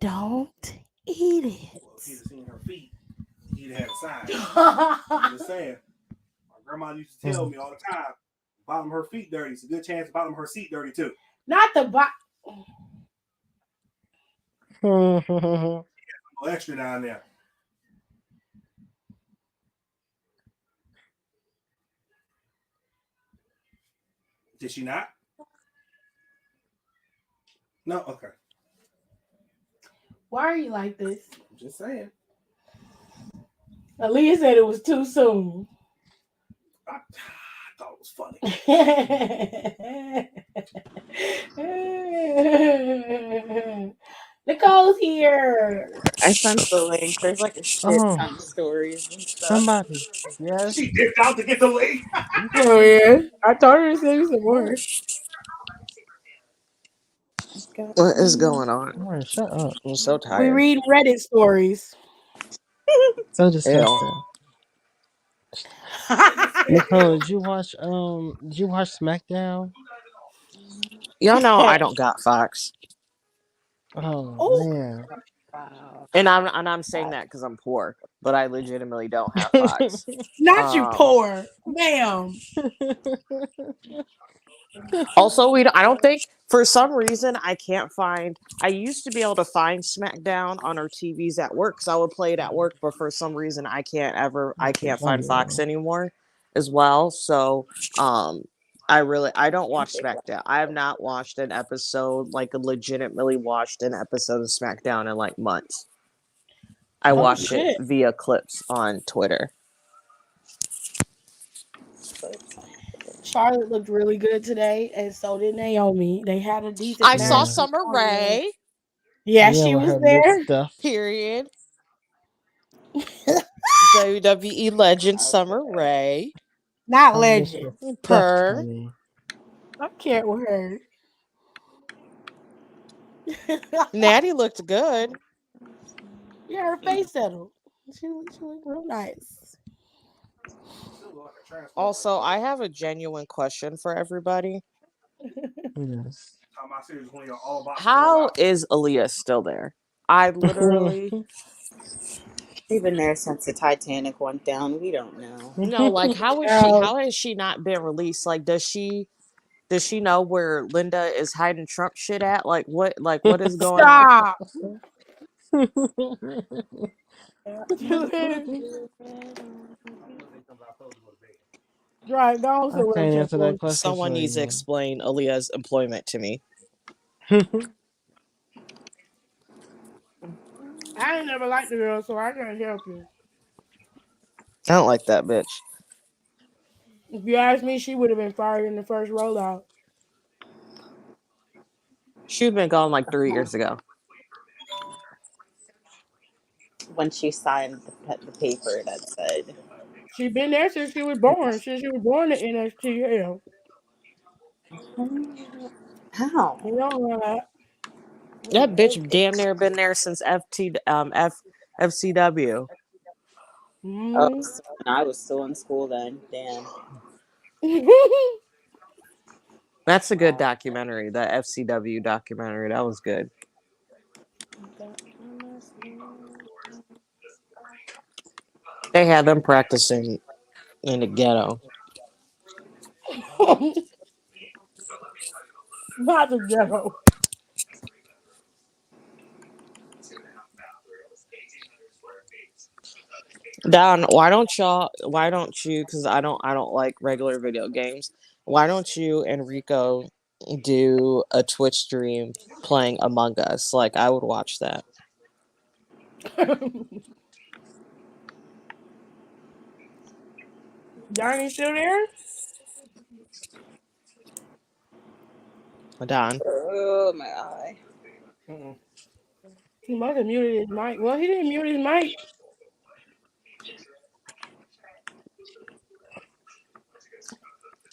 don't eat Well, if he'd it. have seen her feet, he'd have had a sign. I'm just saying. My grandma used to tell Mm. me all the time, bottom of her feet dirty. It's a good chance the bottom of her seat dirty too. Not the bo- A little extra down there. Did she not? No? Okay. Why are you like this? I'm just saying. Aaliyah said it was too soon. I thought it was funny. Nicole's here. I sent the link. There's like a shit Oh, ton of stories and stuff. somebody. Yes. She dipped out to get the link. Oh yeah, I told her to send me some more. What is going on? Alright, shut up. I'm so We tired. read Reddit stories. So Ew. disgusting. Nigga said, Nicole, did you watch SmackDown? Y'all know I don't got Fox, Oh Oh, man. and I'm saying that because I'm poor, but I legitimately don't have Fox. not you Um, poor, ma'am. Also, I don't think for some reason I can't find. I used to be able to find SmackDown on our TVs at work because I would play it at work, but for some reason I can't find Fox anymore as well. So I don't watch SmackDown. I have not watched an episode, like legitimately watched an episode of SmackDown in like months. I Oh watch it shit. via clips on Twitter. Charlotte looked really good today, and so did Naomi. They had a decent I match saw Yeah. Summer beforehand. Rae. Yeah, Yeah, she with was her lip there. stuff. Period. WWE legend Summer Rae. Not Her lips legend. were stuffed, Per. honey. I can't with her. Natty looked good. Yeah, her face settled. She looked real nice. Still look like a transformer. Also, I have a genuine question for everybody. Yes. Time I serious when you're all about to roll How out. is Aaliyah still there? I literally They've been there since the Titanic went down. We don't know. no, like Child, how has she not been released? Like does she know where Linda is hiding Trump shit at? Like what is going on? stop. Wednesday comes out, told to go to bed. Right, go on I somewhere can't with your answer that food. question Someone for needs to you. explain Aaliyah's employment to me. I ain't never liked the girl, so I can't help you. I don't like that bitch. If you ask me, she would have been fired in the first rollout. She'd been gone like 3 years ago. When she signed the paper that said, She been there since she was born. Since she was born in NXT. Hell, how? you don't know that. That bitch damn near been there since FCW. Oh, Mm. so when I was still in school then. Damn. That's a good documentary. The FCW documentary. That was good. They had them practicing in the ghetto. Not the ghetto. Don, why don't you because I don't like regular video games. Why don't you and Rico do a Twitch stream playing Among Us? Like I would watch that. Donnie still there? Don. Oh my eye. Mm-mm. He must have muted his mic. Well, he didn't mute his mic.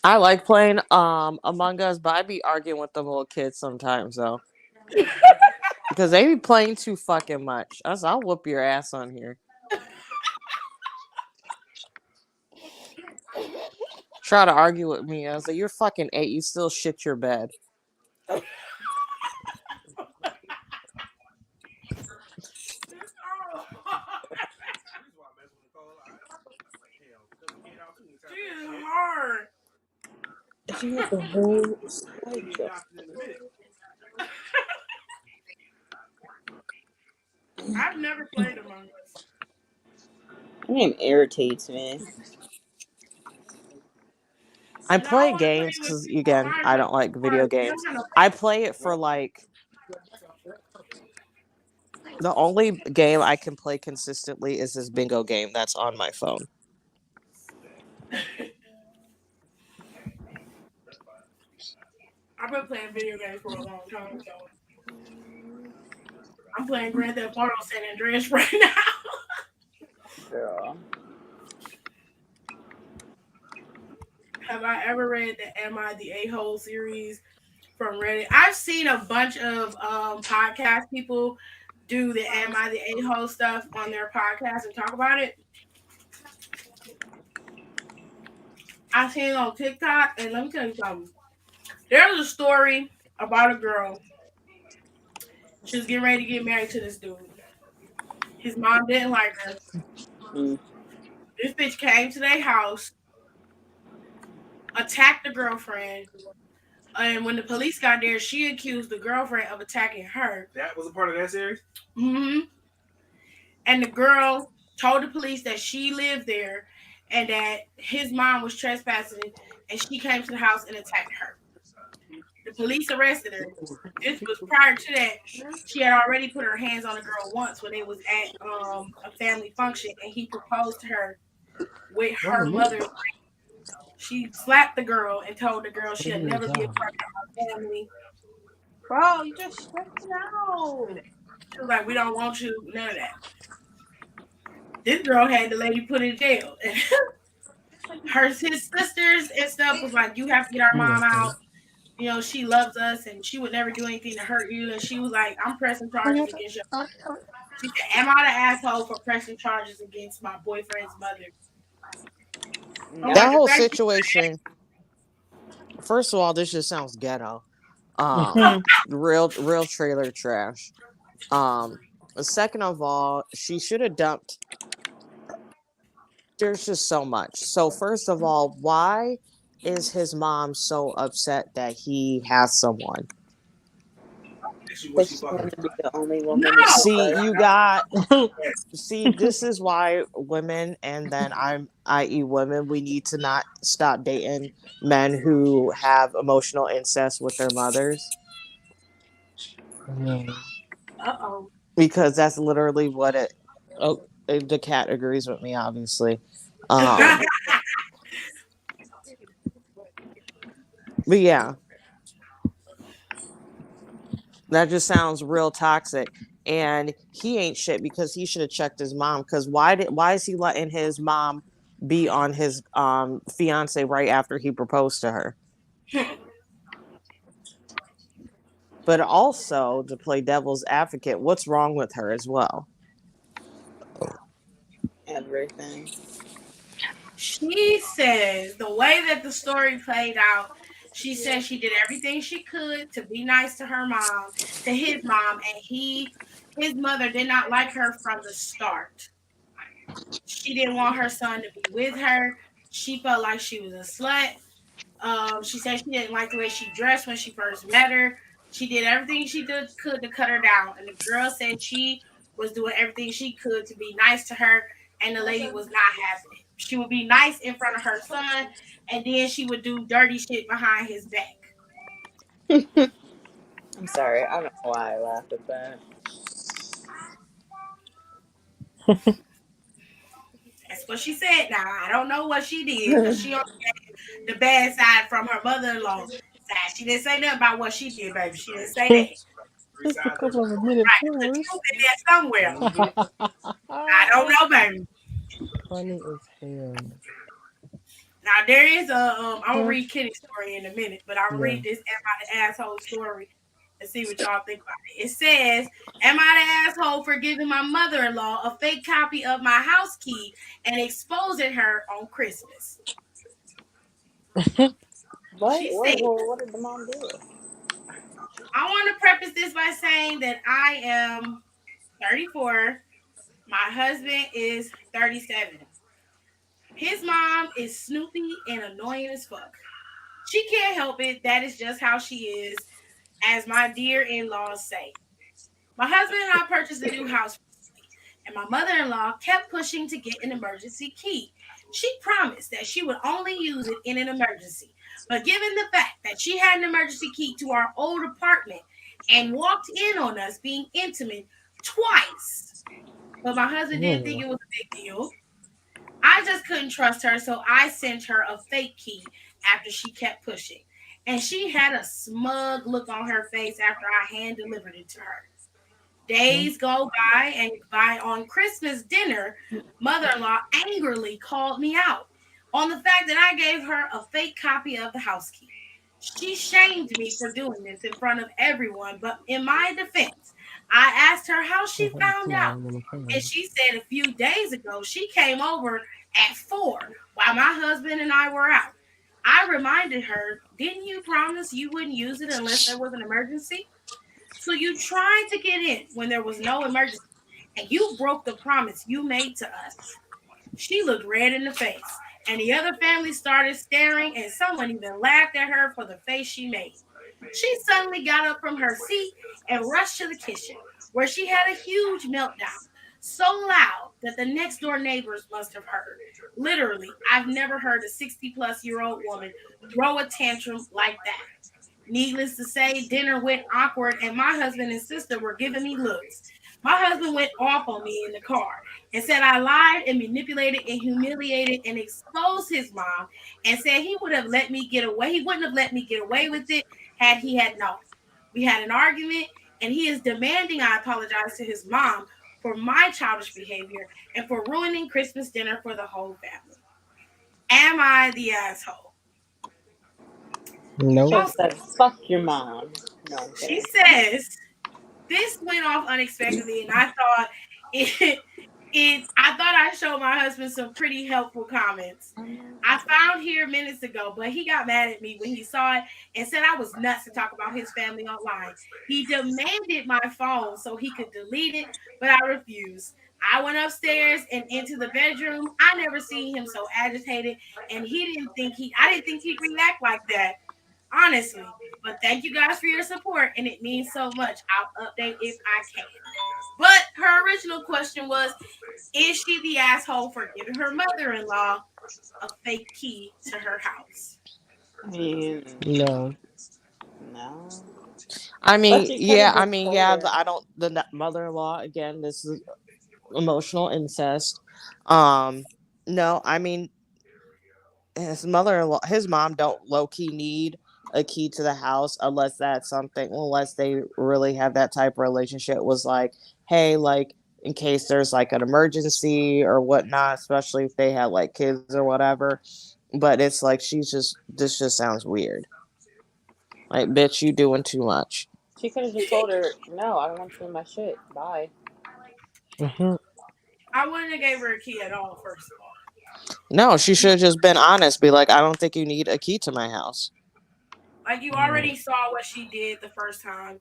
I like playing Among Us, but I be arguing with them little kids sometimes though. Because they be playing too fucking much. I'll whoop your ass on here. Try to argue with me. I was like, you're fucking 8. You still shit your bed. This is why I mess with Nicole. Hell, cut the kid out too anytime She that is shit. hard. She had the whole She gonna be slideshow. adopted in a minute. I've never played Among Us. That name irritates me. I And I don't play want to play games with because people again, my I don't age like video because we don't games. have no I patience. play it for like the only game I can play consistently is this bingo game that's on my phone. I've been playing video games for a long time, so I'm playing Grand Theft Auto San Andreas right now. Girl. Have I ever read the Am I the A-hole series from Reddit? I've seen a bunch of podcast people do the Am I the A-hole stuff on their podcast and talk about it. I seen it on TikTok, and let me tell you something. There's a story about a girl. She was getting ready to get married to this dude. His mom didn't like her. Mm. This bitch came to their house, attacked the girlfriend, And when the police got there, she accused the girlfriend of attacking her. That was a part of that series. Hmm. And the girl told the police that she lived there and that his mom was trespassing, and she came to the house and attacked her. The police arrested her. This was prior to that. She had already put her hands on the girl once when they was at a family function, and he proposed to her with What her the movie? mother's. She slapped the girl and told the girl What she'll is never be a that? part of our family. Bro, you just stressing out. She was like, "We don't want you, none of that." This girl had the lady put in jail. His sisters and stuff was like, "You have to get our You mom okay? out. You know, she loves us and she would never do anything to hurt you." And she was like, "I'm pressing charges against you." She said, "Am I the asshole for pressing charges against my boyfriend's mother?" I'm That like, No. "The whole fact situation, first of all, this just sounds ghetto. you Real trailer trash. Um, Second of all, she should have dumped. There's just so much. So first of all, why is his mom so upset that he has someone? Actually, was Because she she fucking? wanted to be the only woman in his no, See, life. you got Yes. see, this is why women, and then i.e. women, we need to not stop dating men who have emotional incest with their mothers, Mm. uh-oh. because that's literally what it. Oh, the cat agrees with me, obviously. Um, but yeah, that just sounds real toxic. And he ain't shit because he should have checked his mom. Because why is he letting his mom be on his fiance right after he proposed to her? But also, to play devil's advocate, what's wrong with her as well? Everything. She says the way that the story played out, she said she did everything she could to be nice to her mom, to his mom, and his mother did not like her from the start. She didn't want her son to be with her. She felt like she was a slut. She said she didn't like the way she dressed when she first met her. She did everything she could to cut her down, and the girl said she was doing everything she could to be nice to her, and the lady was not having it. She would be nice in front of her son, and then she would do dirty shit behind his back. I'm sorry. I don't know why I laughed at that. That's what she said. Now I don't know what she did because she only the bad side from her mother-in-law side. She didn't say nothing about what she did, baby. She didn't say that. Three Just a sides of the couple of story. admitted Right? There's a killers. truth in there somewhere. Mm-hmm. I don't know, baby. Funny as hell. Now there is a I'm gonna Huh? read Kenny's story in a minute, but I'm gonna Yeah. read this Am I the Asshole story and see what y'all think about it. It says, "Am I the asshole for giving my mother-in-law a fake copy of my house key and exposing her on Christmas?" What? She said, What did the mom do? "I want to preface this by saying that I am 34. My husband is 37. His mom is snoopy and annoying as fuck. She can't help it. That is just how she is, as my dear in laws say. My husband and I purchased a new house recently, and my mother in law kept pushing to get an emergency key. She promised that she would only use it in an emergency, but given the fact that she had an emergency key to our old apartment and walked in on us being intimate twice, but my husband didn't think Mm. it was a big deal, I just couldn't trust her, so I sent her a fake key after she kept pushing. And she had a smug look on her face after I hand delivered it to her. Mm. Days go by, and by on Christmas dinner, mother in law angrily called me out on the fact that I gave her a fake copy of the house key. She shamed me for doing this in front of everyone, but in my defense, I asked her how I she had to found see out. all in the And car. she said a few days ago she came over at 4 while my husband and I were out. I reminded her, didn't you promise you wouldn't use it unless there was an emergency? So you tried to get in when there was no emergency, and you broke the promise you made to us. She looked red in the face And the other family started staring, and someone even laughed at her for the face she made. She suddenly got up from her seat and rushed to the kitchen, where she had a huge meltdown, so loud that the next door neighbors must have heard. Literally, I've never heard a 60-plus-year-old woman throw a tantrum like that. Needless to say, dinner went awkward, and my husband and sister were giving me looks. My husband went off on me in the car and said I lied and manipulated and humiliated and exposed his mom, and said he would have let me get away. He wouldn't have let me get away with it had he had known. We had an argument, and he is demanding I apologize to his mom for my childish behavior and for ruining Christmas dinner for the whole family. Am I the asshole? No. Should have Also, said, fuck your mom. No, I'm she kidding. says this went off unexpectedly, and I thought it. I thought I showed my husband some pretty helpful comments. I found here minutes ago, but he got mad at me when he saw it and said I was nuts to talk about his family online. He demanded my phone so he could delete it, but I refused. I went upstairs and into the bedroom. I never seen him so agitated, and I didn't think he'd react like that, honestly. But thank you guys for your support, and it means so much. I'll update if I can. But her original question was, is she the asshole for giving her mother-in-law a fake key to her house? I mean, No. no. I But mean, she could yeah, have I just mean, told yeah. her. I don't. The mother-in-law again. This is emotional incest. Um, no, I mean, his mother-in-law, his mom don't low key need a key to the house unless that's something, unless they really have that type of relationship. Was like, hey, like in case there's like an emergency or whatnot, especially if they have like kids or whatever. But it's like she's just this just sounds weird. Like, bitch, you doing too much. She could have just told her, no, I don't want you in my shit. Bye. Hmm. I wouldn't have gave her a key at all, first of all. No, she should have just been honest. Be like, I don't think you need a key to my house. Like, you already saw what she did the first time.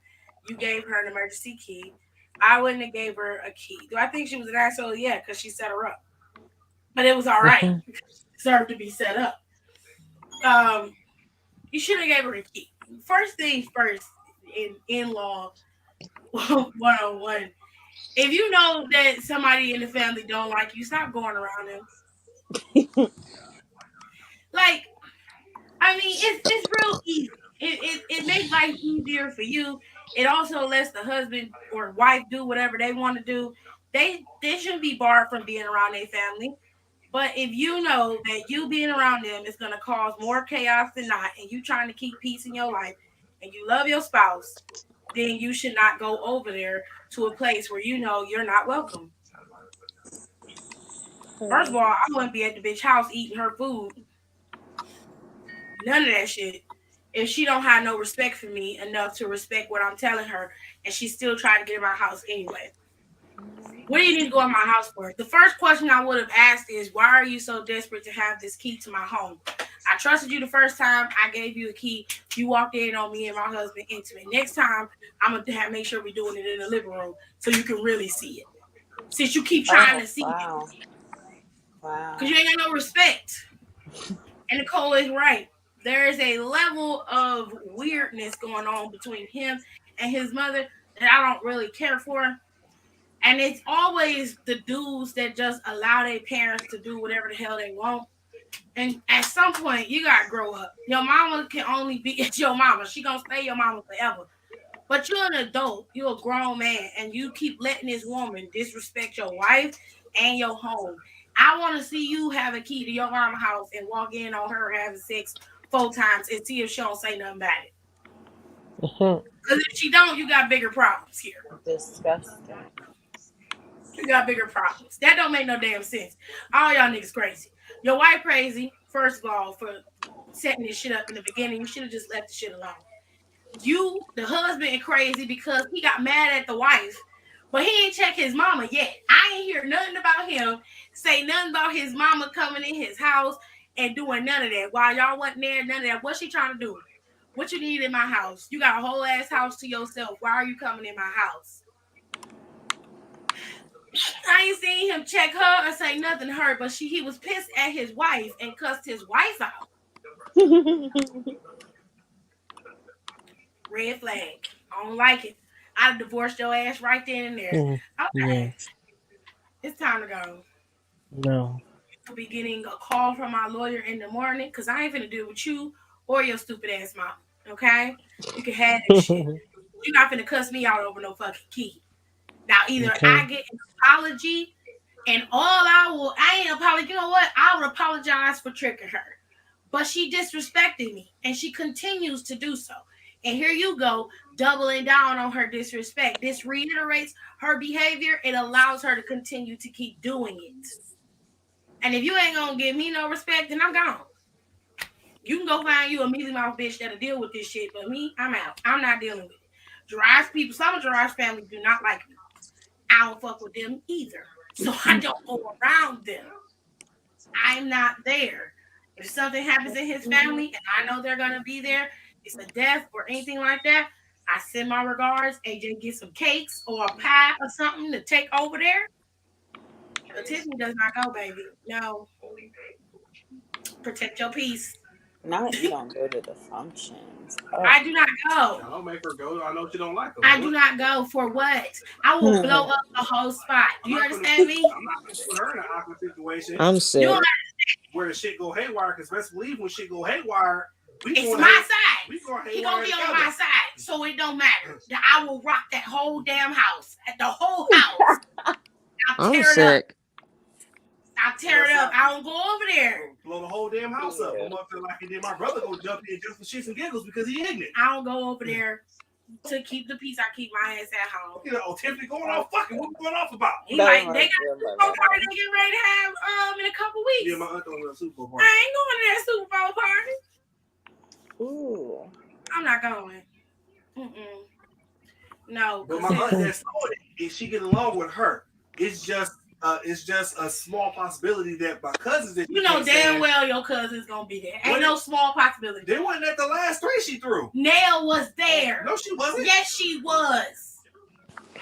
You gave her an emergency key. I wouldn't have gave her a key. Do I think she was an asshole? Yeah, because she set her up. But it was all right. Hmm. She deserved to be set up. Um, you should have gave her a key. First things first, in-law 101. If you know that somebody in the family don't like you, stop going around them. Like, I mean, it's real easy. It makes life easier for you. It also lets the husband or wife do whatever they want to do. They shouldn't be barred from being around their family. But if you know that you being around them is gonna cause more chaos than not, and you trying to keep peace in your life, and you love your spouse, then you should not go over there to a place where you know you're not welcome. First of all, I wouldn't be at the bitch house eating her food. None of that shit. If she don't have no respect for me enough to respect what I'm telling her, and she still trying to get in my house anyway. What do you need to go in my house for? The first question I would have asked is, why are you so desperate to have this key to my home? I trusted you the first time. I gave you a key. You walked in on me and my husband intimate. Next time, I'm gonna have make sure we're doing it in the living room so you can really see it. Since you keep trying Oh, to see it, wow. because Wow. you ain't got no respect. And Nicole is right. There is a level of weirdness going on between him and his mother that I don't really care for. And it's always the dudes that just allow their parents to do whatever the hell they want. And at some point, you gotta grow up. Your mama can only be your mama. She gonna stay your mama forever. But you're an adult. You're a grown man, and you keep letting this woman disrespect your wife and your home. I want to see you have a key to your mama house and walk in on her having sex 4 times and see if she don't say nothing about it. Hmm. Because if she don't, you got bigger problems here. Disgusting. You got bigger problems. That don't make no damn sense. All y'all niggas crazy. Your wife crazy, first of all, for setting this shit up in the beginning. You should have just left the shit alone. You, the husband, crazy because he got mad at the wife, but he ain't check his mama yet. I ain't hear nothing about him say nothing about his mama coming in his house and doing none of that. While y'all wasn't there, none of that. What's she trying to do? What you need in my house? You got a whole ass house to yourself. Why are you coming in my house? I ain't seen him check her or say nothing to her, but he was pissed at his wife and cussed his wife out. Red flag. I don't like it. I'd divorced your ass right then and there. Okay, Yes. it's time to go. No. I'll be getting a call from my lawyer in the morning because I ain't finna deal with you or your stupid ass mom. Okay? You can have that shit. You're not finna cuss me out over no fucking key. Now, either I Okay. get an apology and I ain't apologize. You know what? I would apologize for tricking her. But she disrespected me and she continues to do so. And here you go, doubling down on her disrespect. This reiterates her behavior. It allows her to continue to keep doing it. And if you ain't gonna give me no respect, then I'm gone. You can go find you a mealy mouth bitch that'll deal with this shit, but me, I'm out. I'm not dealing with it. Jiraiya's people, some of Jiraiya's family do not like me. I don't fuck with them either. So I don't go around them. I'm not there. If something happens in his family and I know they're gonna be there, it's a death or anything like that, I send my regards. AJ get some cakes or a pie or something to take over there. But Tiffany does not go, baby. No. Protect your peace. Not you don't go to the functions. Oh. I do not I go. don't make her go. I know she don't like them. I do not go for what? I will blow up the whole spot. Do you understand me? I'm not going to put her in an awkward situation I'm You sick. don't, where the shit go haywire. Because best believe when shit go haywire, we it's going my hay- side. we going He haywire gonna be on together. my side, so it don't matter. I will rock that whole damn house, the whole house. I'll I'm tear it up. sick. I'll tear it up. I don't go over there. Blow the whole damn house up. I'm up there like he did. My brother go jump in just for shits and giggles because he ignorant. I don't go over there to keep the peace. I keep my ass at home. You know, oh, Tiffany going off fucking. What we going off about? He like they got a Super Bowl party they get ready to have in a couple weeks. Yeah, my aunt on the Super Bowl party. I ain't going to that Super Bowl party. Ooh. I'm not going. No. But my aunt that stole it, if she get along with her, it's just a small possibility that my cousins that you know damn well your cousin's gonna be there. Ain't no small possibility. They wasn't at the last three she threw. Nell was there. No, she wasn't. Yes, she was.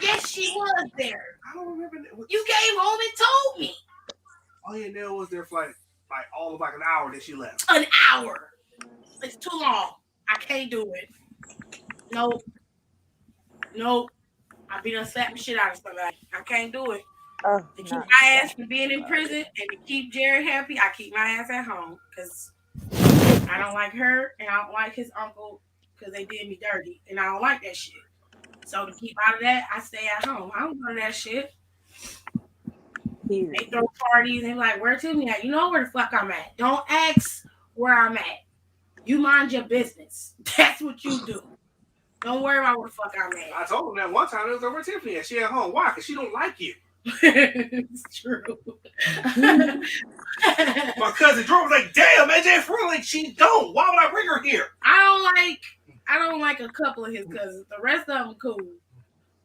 Yes, she was there. I don't remember. You came home and told me. Oh yeah, Nell was there for like all of like an hour. Then she left. An hour. It's too long. I can't do it. Nope. I be done slap the shit out of somebody. I can't do it. To keep my ass from being in prison and to keep Jared happy, I keep my ass at home because I don't like her and I don't like his uncle because they did me dirty and I don't like that shit. So to keep out of that, I stay at home. I don't go to that shit. They throw parties and like, where Tiffany at? You know where the fuck I'm at. Don't ask where I'm at. You mind your business. That's what you do. Don't worry about where the fuck I'm at. I told him that one time it was over Tiffany and she at home. Why? Because she don't like you. It's true. My cousin Drew was like, damn, AJ for like she don't. Why would I bring her here? I don't like a couple of his cousins. The rest of them cool.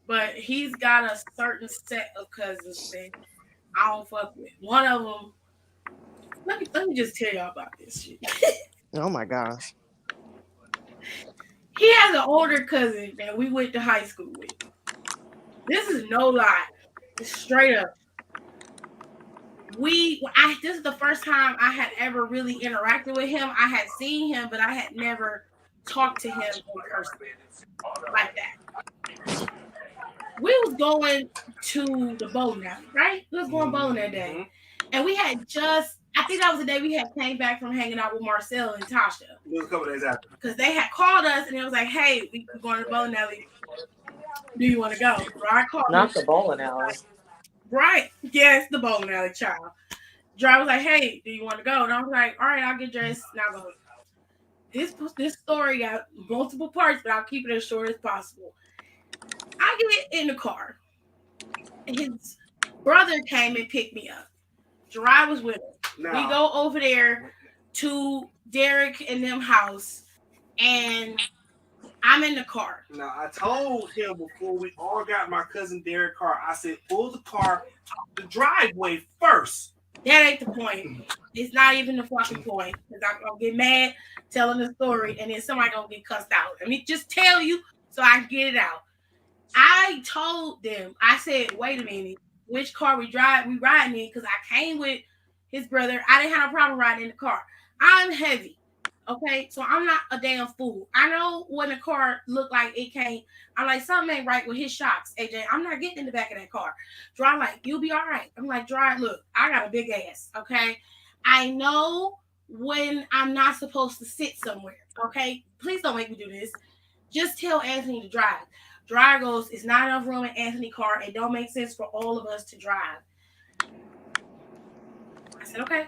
But he's got a certain set of cousins that I don't fuck with. One of them, let me just tell y'all about this shit. Oh my gosh. He has an older cousin that we went to high school with. This is no lie. It's straight up. This is the first time I had ever really interacted with him. I had seen him, but I had never talked to him in person like that. We was going to the bowling alley, right? We was going bowling that day. And we had I think that was the day we had came back from hanging out with Marcel and Tasha. It was a couple days after. Because they had called us and it was like, hey, we're going to the bowling alley. Do you want to go? Dry called Not the bowling alley. Right. Yes, the bowling alley child. Dry was like, hey, do you want to go? And I was like, all right, I'll get dressed and I'll go. This story got multiple parts, but I'll keep it as short as possible. I get in the car. His brother came and picked me up. Gerard was with him. We go over there to Derek and them house, and I'm in the car. Now, I told him before we all got my cousin Derek's car, I said, pull the car out the driveway first. That ain't the point. It's not even the fucking point. Because I'm going to get mad telling the story, and then somebody going to get cussed out. Let me just tell you so I can get it out. I told them, I said, wait a minute. which car we riding in, because I came with his brother. I didn't have a problem riding in the car. I'm heavy. Okay, so I'm not a damn fool. I know when a car look like it can't. I'm like, something ain't right with his shocks, AJ. I'm not getting in the back of that car. Dry like, you'll be all right. I'm like, Dry, look, I got a big ass. Okay, I know when I'm not supposed to sit somewhere. Okay, please don't make me do this. Just tell Anthony to drive. Dry goes, it's not enough room in Anthony's car. It don't make sense for all of us to drive. I said, okay.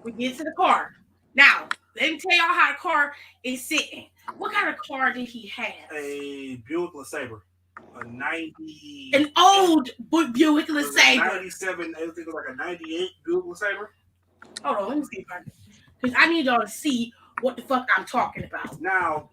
We get to the car. Now, let me tell y'all how the car is sitting. What kind of car did he have? A Buick LeSabre. A 90. An old Buick LeSabre. 97, I think it was like a 98 Buick LeSabre. Hold on, let me see if I can. Because I need y'all to see what the fuck I'm talking about. Now,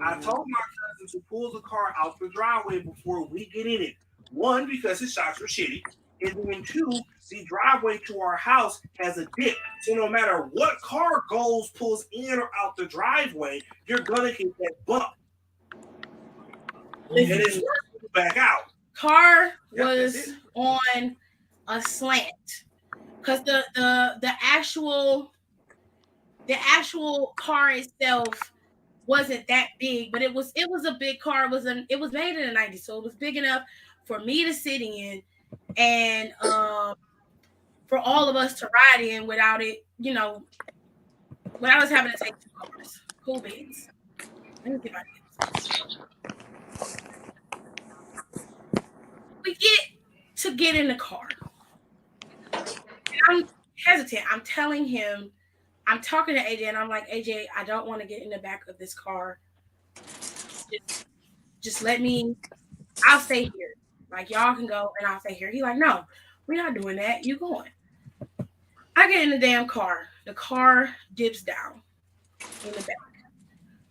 I told my cousin to pull the car out the driveway before we get in it. One, because his shocks were shitty. And then two, the driveway to our house has a dip. So no matter what car pulls in or out the driveway, you're gonna hit that bump. And it's back out. Car was on a slant. Because the actual car itself wasn't that big, but it was a big car. It was made in the 90s, so it was big enough for me to sit in and for all of us to ride in without it, without us having to take two cars. Cool beans. Let me see if I can get this. We get in the car. And I'm hesitant. I'm telling him, I'm talking to AJ, and I'm like, AJ, I don't want to get in the back of this car. Just let me. I'll stay here. Like, y'all can go, and I'll stay here. He's like, no, we're not doing that. You going. I get in the damn car. The car dips down in the back.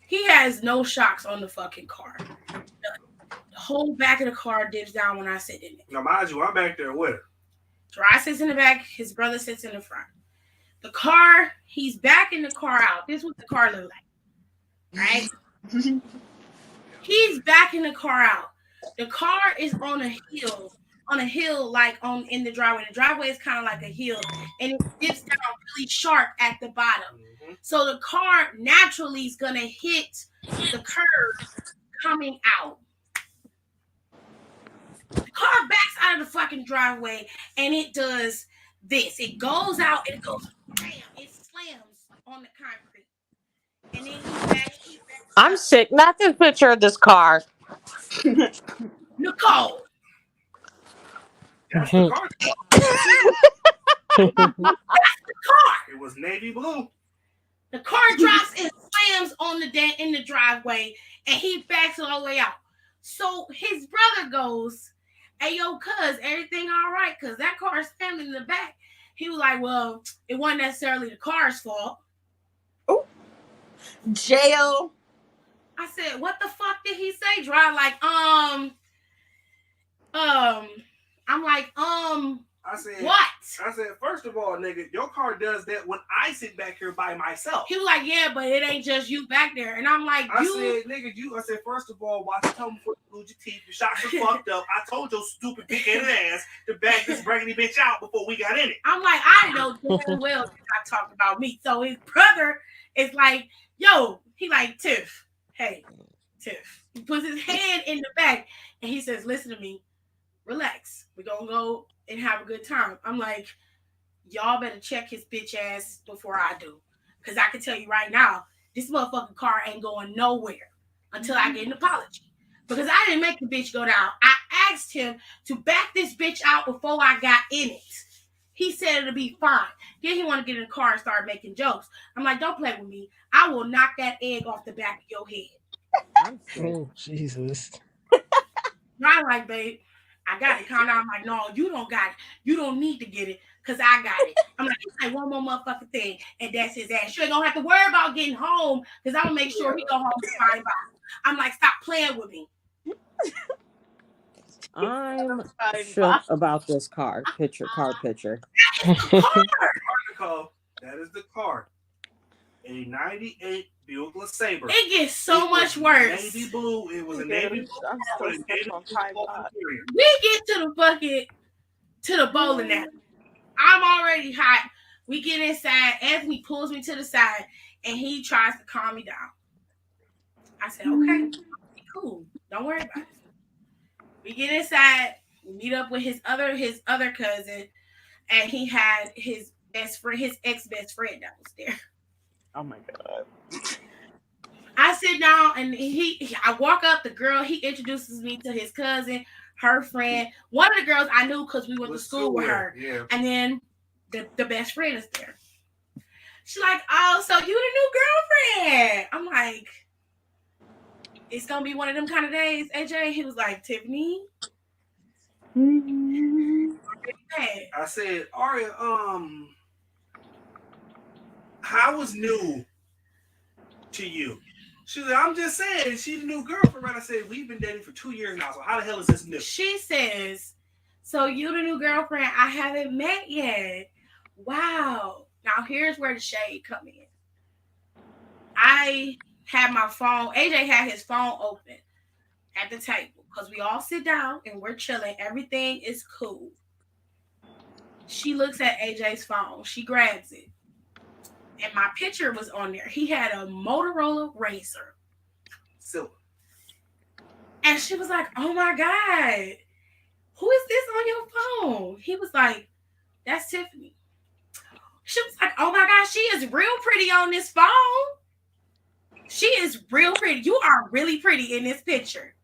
He has no shocks on the fucking car. The whole back of the car dips down when I sit in it. Now, mind you, I'm back there with her. Dry sits in the back. His brother sits in the front. The car, he's backing the car out. This is what the car looked like. Right? He's backing the car out. The car is on a hill like in the driveway. The driveway is kind of like a hill, and it dips down really sharp at the bottom. Mm-hmm. So the car naturally is gonna hit the curb coming out. The car backs out of the fucking driveway, and it does this. It goes out, and it goes, bam, it slams on the concrete. And then he backs I'm sick. Not this picture of this car. Nicole. That's the car. That's the car. It was navy blue. The car drops and slams on in the driveway, and he backs all the way out. So his brother goes, hey, yo, cuz, everything all right? Because that car slammed in the back. He was like, well, it wasn't necessarily the car's fault. Oh, jail. I said, what the fuck did he say? Dry, like, I'm like, I said, what? I said, first of all, nigga, your car does that when I sit back here by myself. He was like, yeah, but it ain't just you back there. And I'm like, I said, nigga, I said, first of all, watch your tongue before you lose your teeth. Your shots are fucked up. I told your stupid big-headed ass to back this braggedy bitch out before we got in it. I'm like, I know damn well I talked about me. So his brother is like, yo, he like, Tiff, hey, Tiff. He puts his hand in the back and he says, listen to me, relax. We're going to go and have a good time. I'm like, y'all better check his bitch ass before I do. Because I can tell you right now, this motherfucking car ain't going nowhere until I get an apology. Because I didn't make the bitch go down. I asked him to back this bitch out before I got in it. He said it'll be fine. Then he want to get in the car and start making jokes. I'm like, don't play with me. I will knock that egg off the back of your head. Oh, Jesus. I'm like, babe, I got it. Calm down. I'm like, no, you don't got it. You don't need to get it because I got it. I'm like, it's like one more motherfucking thing, and that's his ass. You ain't going to have to worry about getting home because I'm going to make sure he go home fine by. I'm like, stop playing with me. I'm shook about this car picture. That is the car. A 98 Buick LeSabre. It gets so much worse. Navy blue. It was a navy blue. We get to the fucking to the bowling alley. I'm already hot. We get inside. Anthony pulls me to the side and he tries to calm me down. I said, okay, cool. Don't worry about it. We get inside, we meet up with his other cousin, and he had his best friend, his ex-best friend that was there. Oh my god. I sit down and I walk up. The girl, he introduces me to his cousin, her friend. One of the girls I knew because we went to school with her. Yeah. And then the best friend is there. She's like, oh, so you the new girlfriend? I'm like, it's gonna be one of them kind of days, AJ. He was like, Tiffany. I said, Aria, how was new to you? She said, I'm just saying, she's the new girlfriend. Right? I said, we've been dating for 2 years now, so how the hell is this new? She says, so you the new girlfriend I haven't met yet. Wow. Now here's where the shade come in. I had my phone, AJ had his phone open at the table because we all sit down and we're chilling. Everything is cool. She looks at AJ's phone. She grabs it. And my picture was on there. He had a Motorola Razr. Silver. And she was like, oh my God, who is this on your phone? He was like, that's Tiffany. She was like, oh my God, she is real pretty on this phone. She is real pretty. You are really pretty in this picture.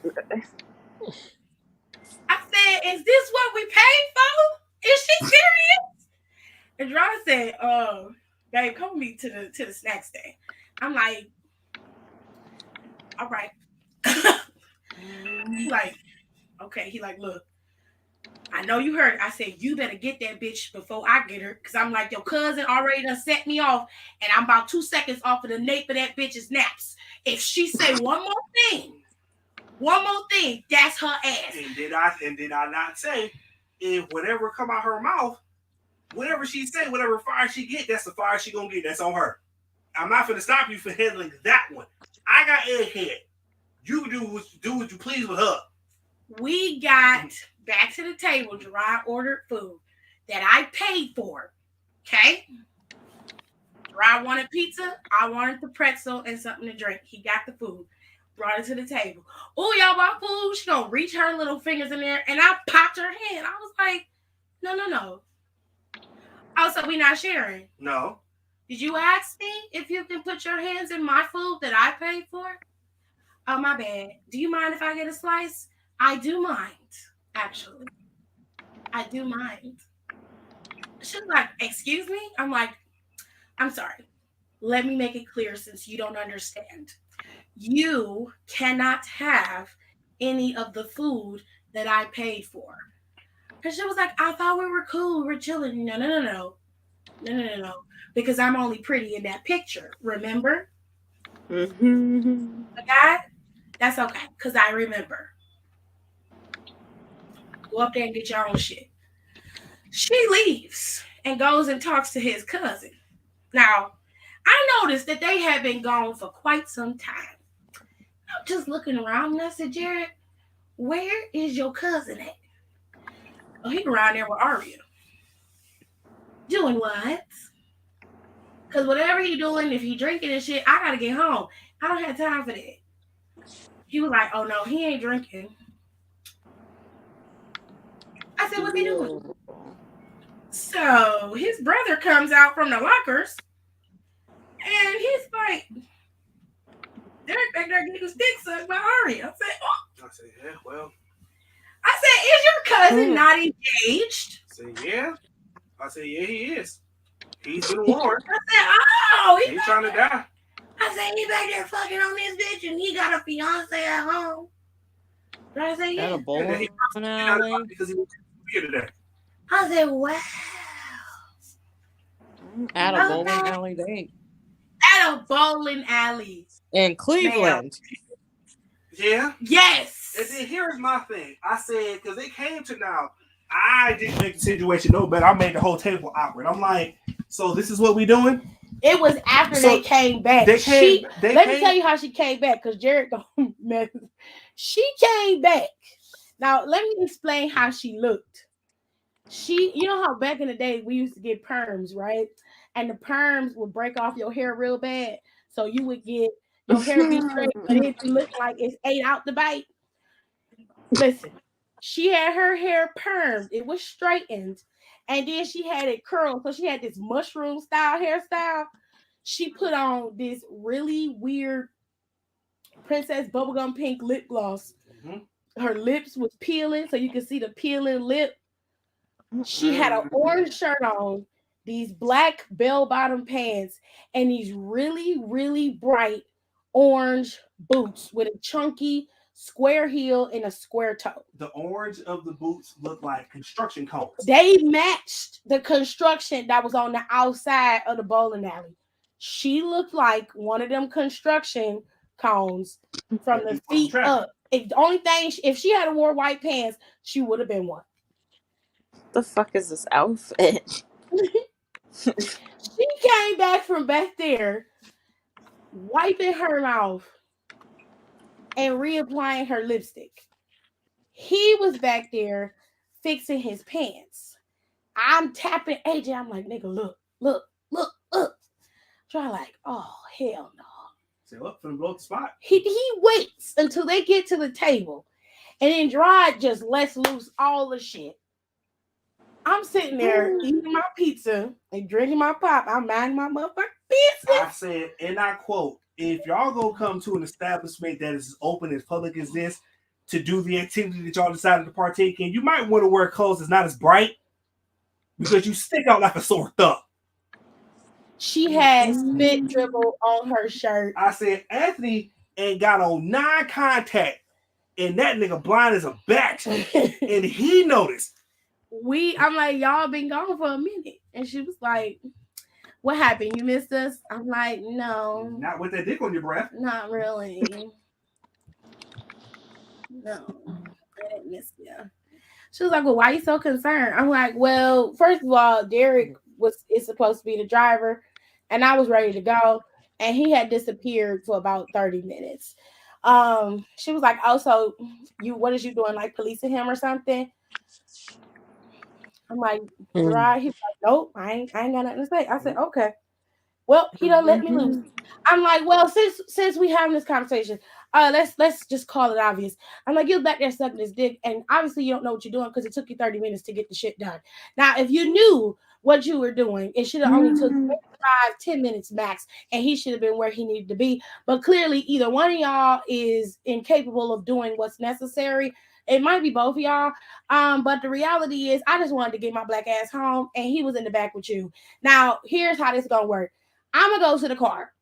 I said, is this what we paid for? Is she serious? And Dra said, babe, come with me to the snack stand. I'm like, all right. He like, okay. He like, look, I know you heard. I said, you better get that bitch before I get her. Because I'm like, your cousin already done set me off. And I'm about 2 seconds off of the nape of that bitch's naps. If she say one more thing, that's her ass. And did I not say, if whatever come out her mouth, whatever she say, whatever fire she get, that's the fire she gonna get. That's on her. I'm not gonna stop you from handling that one. I got egghead. You do what you please with her. We got back to the table. Gerard ordered food that I paid for. Okay? Gerard wanted pizza. I wanted the pretzel and something to drink. He got the food. Brought it to the table. Oh, y'all bought food? She gonna reach her little fingers in there, and I popped her hand. I was like, no. Oh, so we not sharing? No. Did you ask me if you can put your hands in my food that I paid for? Oh, my bad. Do you mind if I get a slice? I do mind, actually. I do mind. She was like, excuse me? I'm like, I'm sorry. Let me make it clear since you don't understand. You cannot have any of the food that I paid for. And she was like, I thought we were cool. We're chilling. No. Because I'm only pretty in that picture. Remember? Mm-hmm. That? That's okay. Because I remember. Go up there and get your own shit. She leaves and goes and talks to his cousin. Now, I noticed that they had been gone for quite some time. I'm just looking around and I said, Jared, where is your cousin at? Oh, he around there with Aria. Doing what? Because whatever he doing, if he drinking and shit, I got to get home. I don't have time for that. He was like, oh, no, he ain't drinking. I said, what's he doing? So his brother comes out from the lockers and he's like, Derek back there getting his dick sucked by Aria. I said, oh. I said, yeah, well. I said, is your cousin not engaged? I said, yeah. I said, yeah, he is. He's been warned. I said, oh, he's trying to die. I said, he back there fucking on this bitch and he got a fiance at home. But I said, yeah. At a bowling alley? Because he was here today. I said, wow. At a bowling alley date. At a bowling alley. In Cleveland. Yeah. Yes. And then here's my thing. I said, because they came to now, I didn't make the situation no better. I made the whole table awkward. I'm like, so this is what we doing? It was after they came back. Let me tell you how she came back, because Jared don't mess. She came back Now, let me explain how she looked. You know how back in the day we used to get perms, right? And the perms would break off your hair real bad. So you would get your hair be straight, but it be looking like it's ate out the bite. Listen, she had her hair permed, it was straightened, and then she had it curled. So she had this mushroom style hairstyle. She put on this really weird princess bubblegum pink lip gloss. Her lips was peeling, so you could see the peeling lip. She had an orange shirt on, these black bell bottom pants, and these really, really bright orange boots with a chunky square heel and a square toe. The orange of the boots looked like construction cones. They matched the construction that was on the outside of the bowling alley. She looked like one of them construction cones from the feet up. If the only thing, if she had wore white pants, she would have been one. The fuck is this outfit? She came back from back there, wiping her mouth and reapplying her lipstick. He was back there fixing his pants. I'm tapping AJ. I'm like, nigga, look, look, look, look. Try like, oh hell no. Say, look, finna blow up the spot. He waits until they get to the table, and then Dry just lets loose all the shit. I'm sitting there eating my pizza and drinking my pop. I'm minding my motherfucking business. I said, and I quote, if y'all gonna come to an establishment that is as open as public as this to do the activity that y'all decided to partake in, you might want to wear clothes that's not as bright because you stick out like a sore thumb. She had spit dribble on her shirt. I said, Anthony ain't got on non-contact, and that nigga blind as a bat, and he noticed. I'm like, y'all been gone for a minute. And she was like, what happened? You missed us? I'm like, no. Not with that dick on your breath. Not really. No, I didn't miss you. She was like, well, why are you so concerned? I'm like, well, first of all, Derek is supposed to be the driver, and I was ready to go, and he had disappeared for about 30 minutes. She was like, oh, so what is you doing, like policing him or something? I'm like, Gerard. He was like, nope, I ain't got nothing to say. I said, okay. Well, he don't let me loose. I'm like, well, since we having this conversation, let's just call it obvious. I'm like, you're back there sucking his dick, and obviously you don't know what you're doing because it took you 30 minutes to get the shit done. Now, if you knew what you were doing, it should have only took 5-10 minutes max, and he should have been where he needed to be. But clearly, either one of y'all is incapable of doing what's necessary. It might be both of y'all. But the reality is, I just wanted to get my black ass home, and he was in the back with you. Now, here's how this is gonna work. I'm gonna go to the car,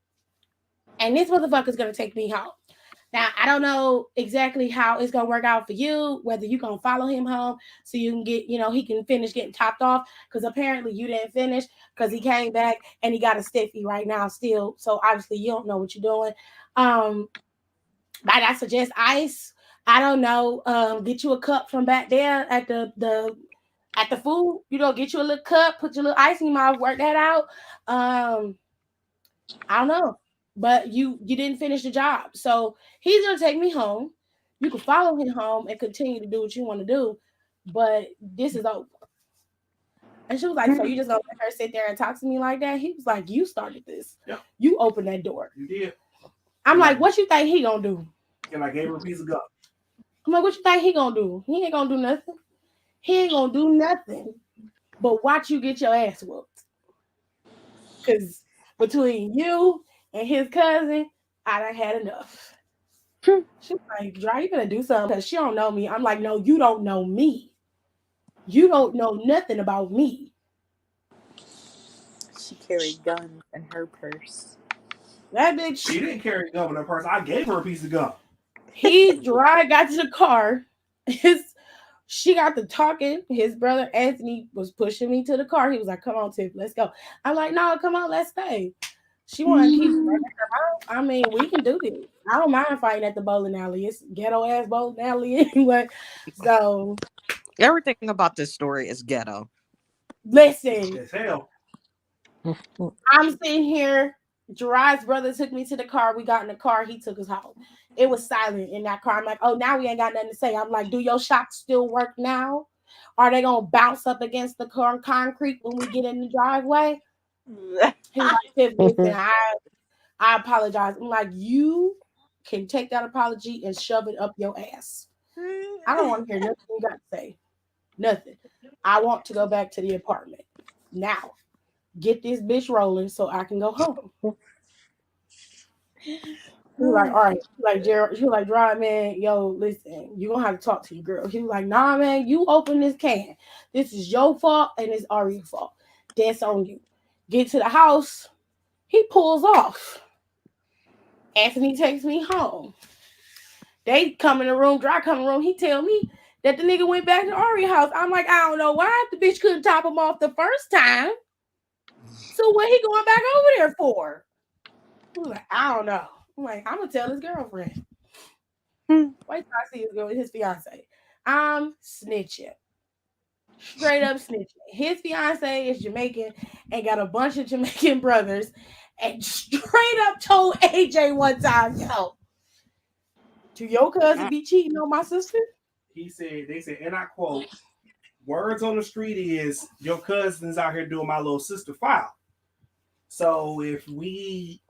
and this motherfucker's gonna take me home. Now, I don't know exactly how it's gonna work out for you, whether you're gonna follow him home so you can get, he can finish getting topped off, because apparently you didn't finish because he came back and he got a stiffy right now still. So obviously you don't know what you're doing. But I suggest ice. I don't know. Get you a cup from back there at the food. Get you a little cup, put your little ice in your mouth, work that out. I don't know, but you didn't finish the job, so he's gonna take me home. You can follow him home and continue to do what you want to do, but this is over. And she was like, so you just gonna let her sit there and talk to me like that? He was like, you started this. Yep. You opened that door. You did. I'm like, what you think he gonna do? And I gave her a piece of gum. I'm like, what you think he gonna do? He ain't gonna do nothing. He ain't gonna do nothing but watch you get your ass whooped. Because between you and his cousin, I done had enough. She was like, Dry, you better do something because she don't know me. I'm like, no, you don't know me. You don't know nothing about me. She carried guns in her purse. That bitch. She didn't carry a gun in her purse. I gave her a piece of gum. Dry got to the car. She got to talking. His brother Anthony was pushing me to the car. He was like, come on, Tiff, let's go. I'm like, no, come on, let's stay. She wanted to keep running her mouth. I mean, we can do this. I don't mind fighting at the bowling alley. It's ghetto ass bowling alley anyway. So everything about this story is ghetto. Listen. As hell. I'm sitting here Gerard's brother took me to the car. We got in the car. He took us home. It was silent in that car. I'm like, oh, now we ain't got nothing to say. I'm like, do your shocks still work now? Are they gonna bounce up against the concrete when we get in the driveway? He was like, Tiff, listen, I apologize. I'm like, you can take that apology and shove it up your ass. I don't want to hear nothing you got to say. Nothing. I want to go back to the apartment. Now, get this bitch rolling so I can go home. He was like, all right. He like, Gerald, he was like, Dry, man, yo, listen, you gonna have to talk to your girl. He was like, nah, man, you open this can. This is your fault and it's Ari's fault. That's on you. Get to the house. He pulls off. Anthony takes me home. They come in the room, Dry come in the room. He tell me that the nigga went back to Ari's house. I'm like, I don't know why the bitch couldn't top him off the first time. So what he going back over there for? He was like, I don't know. I'm like, I'm gonna tell his girlfriend. Wait till I see his fiance. I'm snitching. Straight up snitching. His fiance is Jamaican and got a bunch of Jamaican brothers, and straight up told AJ one time, yo, do your cousin be cheating on my sister? They said, and I quote, words on the street is your cousin's out here doing my little sister file. So if we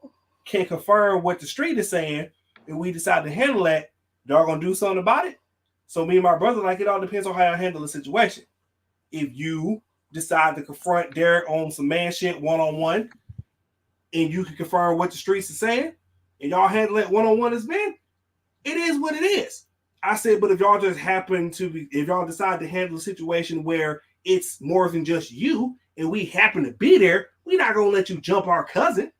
can confirm what the street is saying and we decide to handle that, y'all gonna do something about it? So me and my brother, like, it all depends on how I handle the situation. If you decide to confront Derek on some man shit one-on-one and you can confirm what the streets are saying and y'all handle it one-on-one as men, it is what it is. I said, but if y'all just happen to be, if y'all decide to handle a situation where it's more than just you and we happen to be there, we're not gonna let you jump our cousin.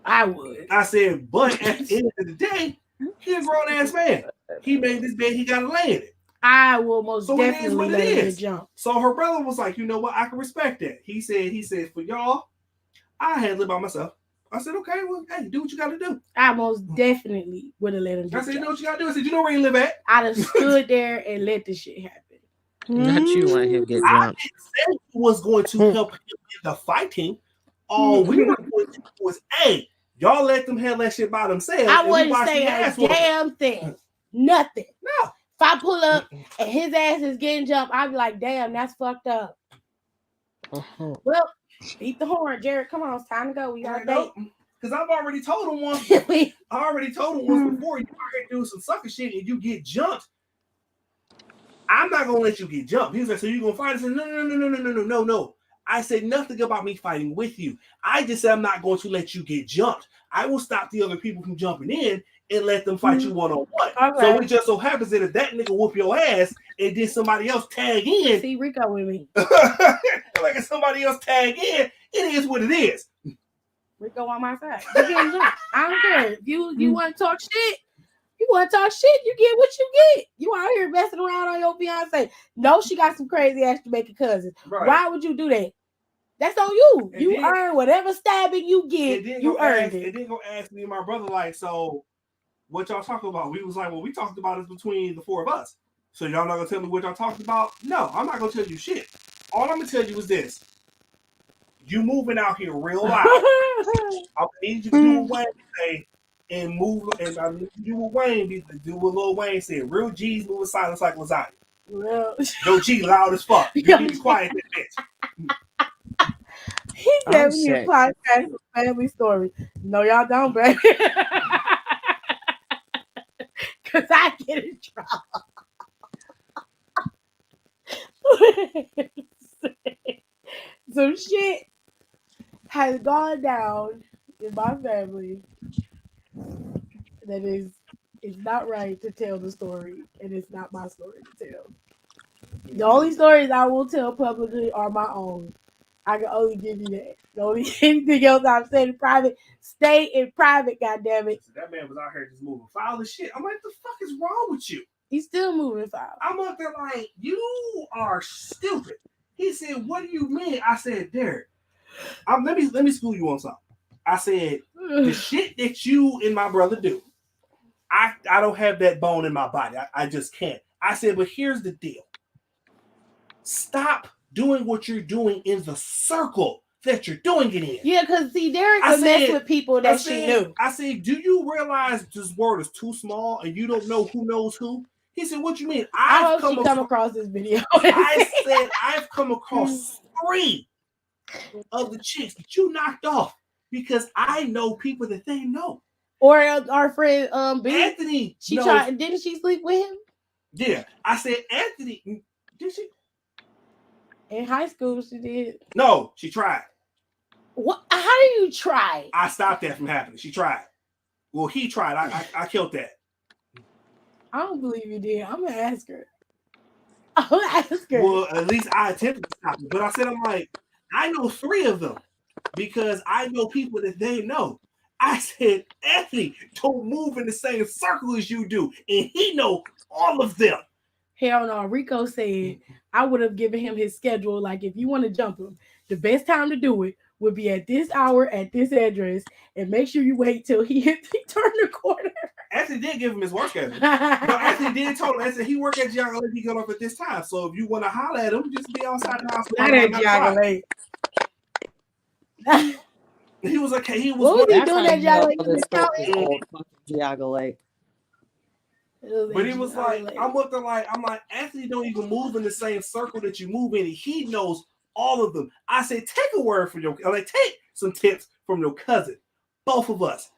I would. I said, but at the end of the day, he's a grown ass man. He made this bed, he gotta lay in it. I will most definitely let him jump. So her brother was like, you know what, I can respect that. He said, for y'all, I handle it by myself. I said, okay, well, hey, do what you gotta do. I most definitely would have let him I said, you know what you gotta do? I said, you know where you live at? I'd have stood there and let the shit happen. Not you let him get jumped. I didn't say he was going to help him in the fighting. All we were going to do was, hey, y'all let them handle that shit by themselves. I wouldn't say a damn thing. Nothing. No. If I pull up and his ass is getting jumped, I'd be like, damn, that's fucked up. Well, beat the horn, Jared. Come on, it's time to go. We got to date. Because I've already told him once. I already told him once before. You out here doing some sucker shit and you get jumped. I'm not gonna let you get jumped. He was like, so you gonna fight? I said, no. I said nothing about me fighting with you. I just said I'm not going to let you get jumped. I will stop the other people from jumping in and let them fight you one-on-one. Okay. So it just so happens that if that nigga whoop your ass and then somebody else tag in. See Rico with me. Like if somebody else tag in, it is what it is. Rico on my side. You getting jumped. I don't care. If you want to talk shit, you get what you get. You out here messing around on your fiance. No, she got some crazy ass Jamaican cousins. Right. Why would you do that? That's on you. And you earn whatever stabbing you get. You earned it. And then go ask me and my brother, like, so what y'all talking about? We was like, well, we talked about it between the four of us. So y'all not gonna tell me what y'all talked about? No, I'm not gonna tell you shit. All I'm gonna tell you is this. You moving out here real loud. I need you to do what Wayne say and move, and I need you to do what Wayne do what Lil Wayne said. Real G's move in silence like lasagna. Well, Yo G loud as fuck. You need to be quiet, that bitch. He said we need a podcast for family story. No, y'all don't, baby. Cause I get in trouble. Some shit has gone down in my family that is it's not right to tell the story, and it's not my story to tell. The only stories I will tell publicly are my own. I can only give you that. The only anything else I've said in private, stay in private, goddammit. So that man was out here just moving foul as shit. I'm like, the fuck is wrong with you? He's still moving foul. I'm up there like, you are stupid. He said, what do you mean? I said, Derek, let me school you on something. I said, the shit that you and my brother do, I don't have that bone in my body. I just can't. I said, but here's the deal. Stop doing what you're doing in the circle. that you're doing it in. Yeah, because see, Derek would mess with people that she knew. I said, do you realize this world is too small and you don't know who knows who? He said, what you mean? I hope she come across this video. I said, I've come across 3 of the chicks that you knocked off because I know people that they know. Or our friend B. Anthony. She tried. Didn't she sleep with him? Yeah. I said, Anthony. Did she? In high school, she did. No, she tried. What? How do you try? I stopped that from happening. She tried. Well, he tried. I killed that. I don't believe you did. I'm gonna ask her. I'm gonna ask her. Well, at least I attempted to stop it. But I said, I'm like, I know 3 of them because I know people that they know. I said, Anthony, don't move in the same circle as you do. And he know all of them. Hell no. Rico said I would have given him his schedule. Like, if you want to jump him, the best time to do it would be at this hour at this address, and make sure you wait till he turn the corner. Anthony did give him his work schedule. No, Anthony did tell him. I said he work at Giaga Lake, he get off at this time. So if you want to holler at him, just be outside the house. Not at Giaga Lake. He was okay. He was. What was he doing at Giaga Lake? But he was like, I'm up there like, I'm like, Anthony don't even move in the same circle that you move in. And he knows all of them. I say, take a word from your, like, take some tips from your cousin. Both of us.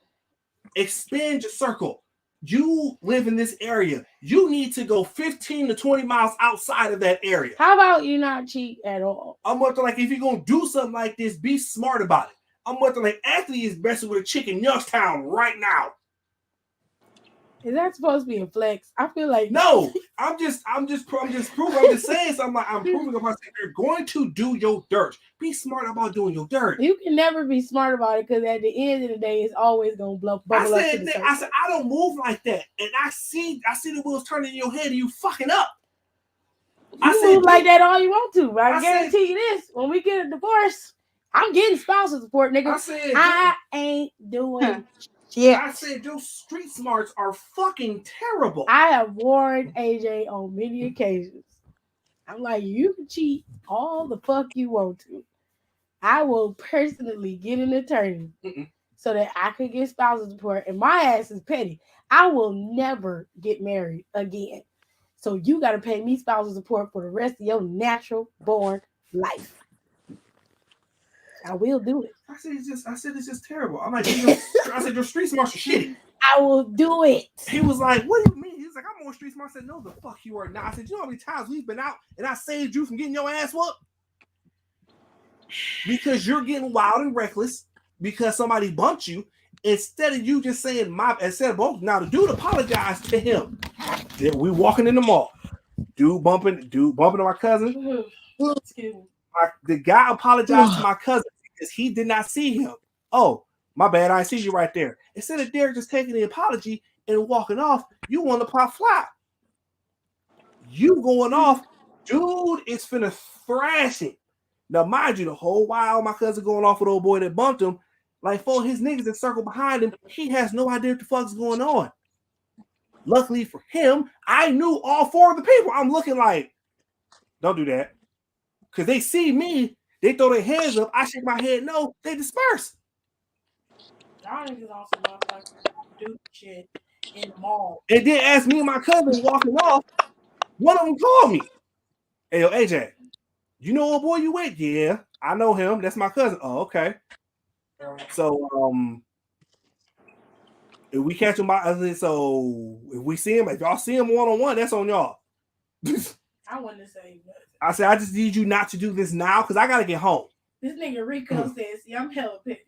Expand your circle. You live in this area. You need to go 15 to 20 miles outside of that area. How about you not cheat at all? I'm up there like, if you're going to do something like this, be smart about it. I'm up there like, Anthony is messing with a chick in Youngstown right now. Is that supposed to be a flex? I feel like no. I'm just proving. I'm just saying something. Like I'm proving about saying you're going to do your dirt. Be smart about doing your dirt. You can never be smart about it because at the end of the day, it's always gonna bubble up to the surface. I said I don't move like that, and I see the wheels turning in your head, and you fucking up. You move like that all you want to. I guarantee you this: when we get a divorce, I'm getting spousal support, nigga. I ain't doing. Yeah, I said those street smarts are fucking terrible. I have warned AJ on many occasions. I'm like, you can cheat all the fuck you want to. I will personally get an attorney so that I can get spousal support. And my ass is petty. I will never get married again. So you got to pay me spousal support for the rest of your natural born life. I will do it. I said it's just terrible. I'm like, I said your street smarts are shitty. I will do it. He was like, what do you mean? He was like, I'm on street smart. I said, no, the fuck you are not. I said, you know how many times we've been out and I saved you from getting your ass whooped? Because you're getting wild and reckless because somebody bumped you. Instead of you just saying now the dude apologized to him. We walking in the mall. Dude bumping to my cousin. The guy apologized to my cousin because he did not see him. Oh, my bad. I see you right there. Instead of Derek just taking the apology and walking off, you want to pop fly. You going off, dude, is finna thrash it. Now, mind you, the whole while my cousin going off with old boy that bumped him, like 4 of his niggas that circle behind him, he has no idea what the fuck's going on. Luckily for him, I knew all 4 of the people. I'm looking like, don't do that. Because they see me, they throw their hands up, I shake my head, no, they disperse. Y'all niggas also motherfuckers do shit in the mall. And then as me and my cousin walking off, one of them called me. Hey, yo, AJ, you know what boy you with? Yeah, I know him. That's my cousin. Oh, okay. So, if we catch him so if we see him, if y'all see him one-on-one, that's on y'all. I wouldn't say nothing. I said, I just need you not to do this now because I got to get home. This nigga Rico says, see, I'm hella petty.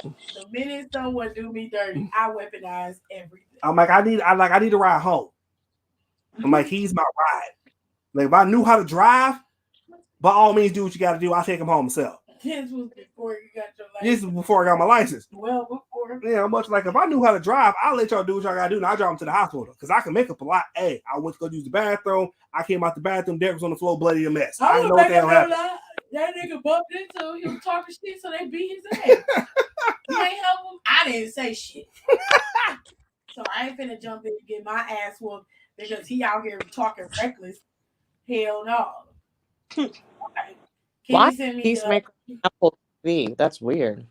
The minute someone do me dirty, I weaponize everything. I'm like, I need to ride home. I'm like, he's my ride. Like, if I knew how to drive, by all means, do what you got to do. I'll take him home myself. This was before you got your license. This was before I got my license. Well, before. Yeah, much like if I knew how to drive, I'll let y'all do what y'all got to do, and I'll drive them to the hospital because I can make up a lot. Hey, I went to go use the bathroom. I came out the bathroom. Derek was on the floor, bloody a mess. I didn't know what the hell happened. That nigga bumped into him. He was talking shit, so they beat his ass. You ain't help him. I didn't say shit. So I ain't finna jump in and get my ass whooped because he out here talking reckless. Hell no. Okay. Why peacemaker V. That's weird.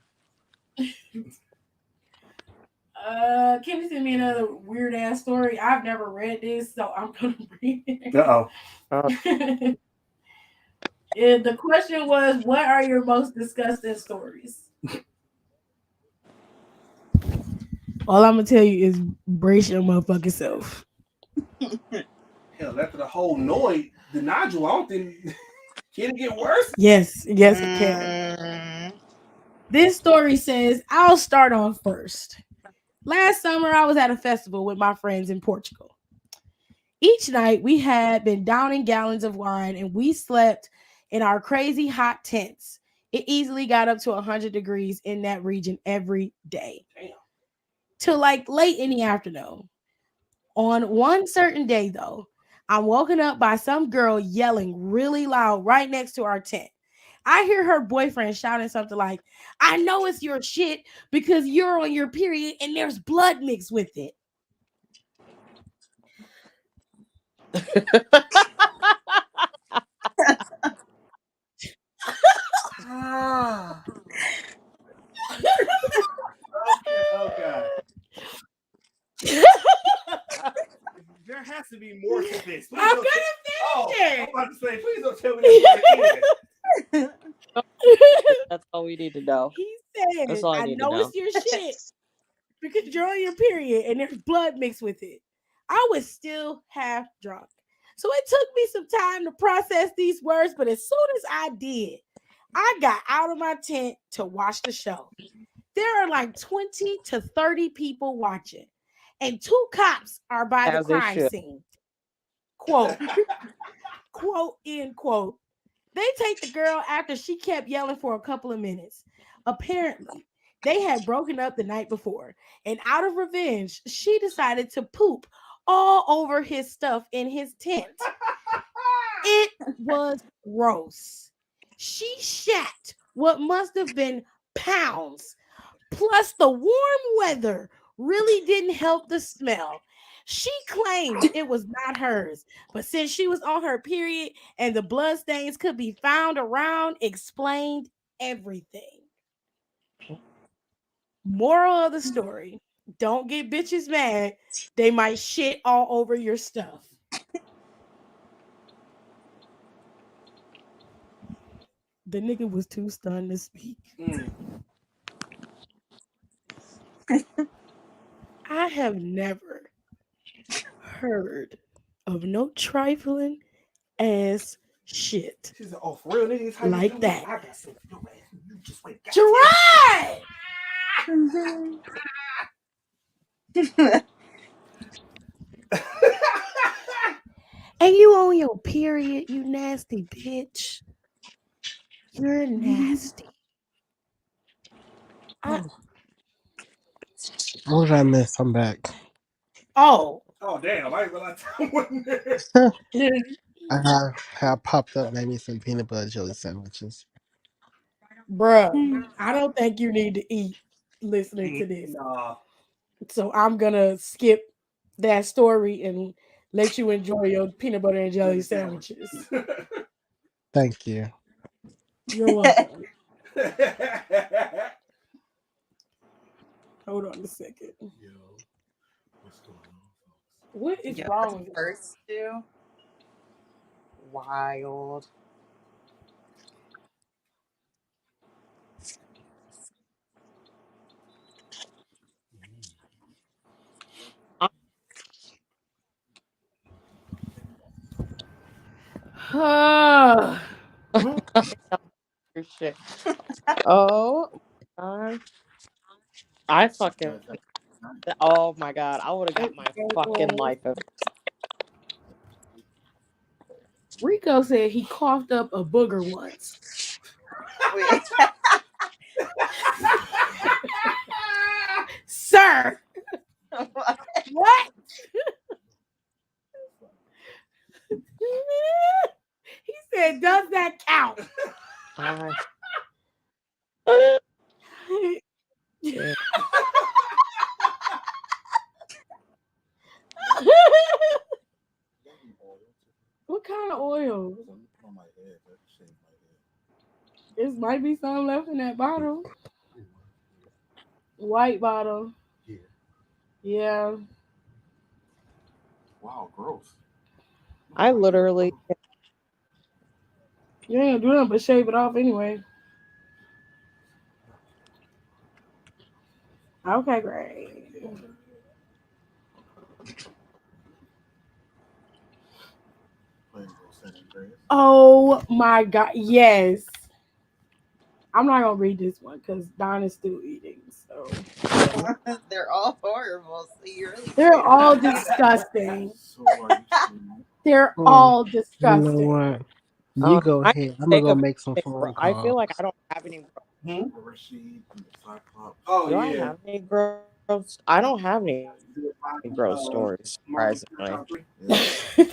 Can you send me another weird ass story? I've never read this, so I'm gonna read Uh-oh. it. And the question was, what are your most disgusting stories? All I'm gonna tell you is brace your motherfucking self. Hell, after the whole the nodule, I don't think can it get worse? Yes, yes, it can. This story says, I'll start off first. Last summer, I was at a festival with my friends in Portugal. Each night, we had been downing gallons of wine and we slept in our crazy hot tents. It easily got up to 100 degrees in that region every day. Damn. Till like late in the afternoon. On one certain day, though, I'm woken up by some girl yelling really loud right next to our tent. I hear her boyfriend shouting something like, I know it's your shit because you're on your period and there's blood mixed with it. Ah. Okay. Oh God. There has to be more to this. I'm gonna finish I'm it. about to say, please don't tell me this part again. That's all we need to know. He That's said, all I I need to know know. it's your shit because you're on your period and there's blood mixed with it. I was still half drunk. So it took me some time to process these words, but as soon as I did, I got out of my tent to watch the show. There are like 20 to 30 people watching, and two cops are by the As they crime should. scene. Quote, quote, end quote. They take the girl after she kept yelling for a couple of minutes. Apparently, they had broken up the night before, and out of revenge, she decided to poop all over his stuff in his tent. It was gross. She shat what must have been pounds. Plus, the warm weather really didn't help the smell. She claimed it was not hers, but since she was on her period and the bloodstains could be found around, explained everything. Moral of the story, don't get bitches mad. They might shit all over your stuff. The nigga was too stunned to speak. I have never heard of no trifling ass shit She said, "Oh, for real, niggas, how you like do that. it? I got something for your ass. You just wait. Gerard! And you on your period, you nasty bitch. You're nasty. I, What did I miss? I'm back. oh, Oh, damn, I didn't realize I wasn't there. I popped up, made me some peanut butter jelly sandwiches. bruh, I don't think you need to eat listening to this. Nah. So I'm gonna skip that story and let you enjoy your peanut butter and jelly sandwiches. Thank you. You're welcome. Hold on a second. What is Yeah, wrong with you? first two. Wild. Shit. Oh my god. I fucking oh my god. I would have got my fucking life if Rico said he coughed up a booger once. Wait. Sir, what? He said, does that count? I shit. What kind of oil? It might be something left in that bottle. White bottle. Yeah. Wow, gross. I literally You ain't gonna do nothing but shave it off anyway. Okay, great. Oh my god, yes. I'm not gonna read this one because Don is still eating. So They're all horrible. So you really they're care all about me. disgusting. So are you saying They're Mm, all you know disgusting. what? You go I ahead. I'm gonna think go of make some anything, phone I feel calls. like I don't have any. hmm? Rashid and the Cyclops? Oh Do I yeah. have any gross? I don't have any You did gross stories. Marvel Surprisingly, top three? Yeah.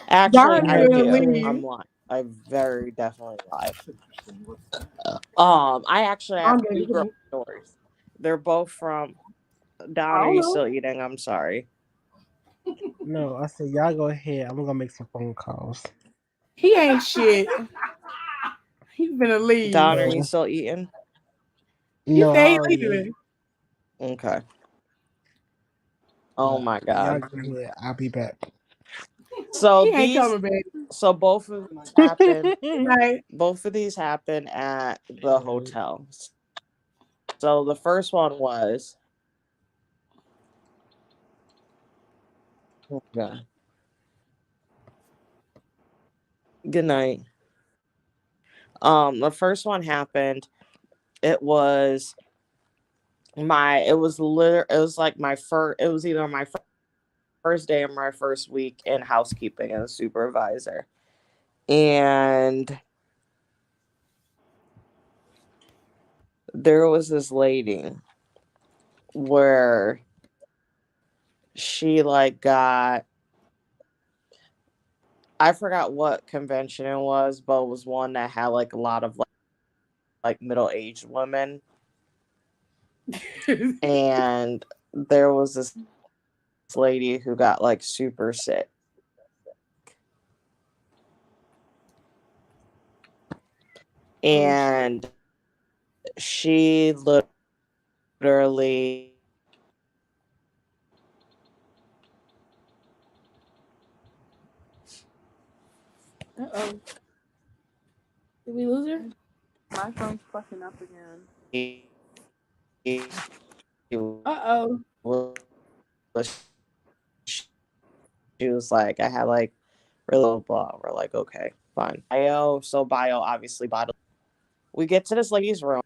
actually, Don's I Yeah, gonna do. leave. I'm lying. I very definitely lie. That's interesting. What's that? I actually I'm have gonna two get gross him. stories. They're both from I Don. Are don't you know. still eating? I'm sorry. no, I said y'all go ahead. I'm gonna make some phone calls. He ain't shit. He's gonna leave. Don, are you No, still eating? He no, I said he already ate. leaving. Okay. Oh But my y'all god. go ahead. I'll be back. So He ain't these, coming back. so both of these happened. Right. Both of these happened at the hotel. So the first one was. Oh god. Good night. The first one happened. It was my. It was liter. It was like my first. It was either my first day or my first week in housekeeping as a supervisor, and there was this lady where she like got. I forgot what convention it was, but it was one that had like a lot of like middle aged women, and there was this lady who got like super sick, Oh and shit. she literally Uh oh. Did we lose her? My phone's fucking up again. Uh oh. she was like, I had like really low blah. We're like, okay, fine. Bio obviously bottled. We get to this lady's room.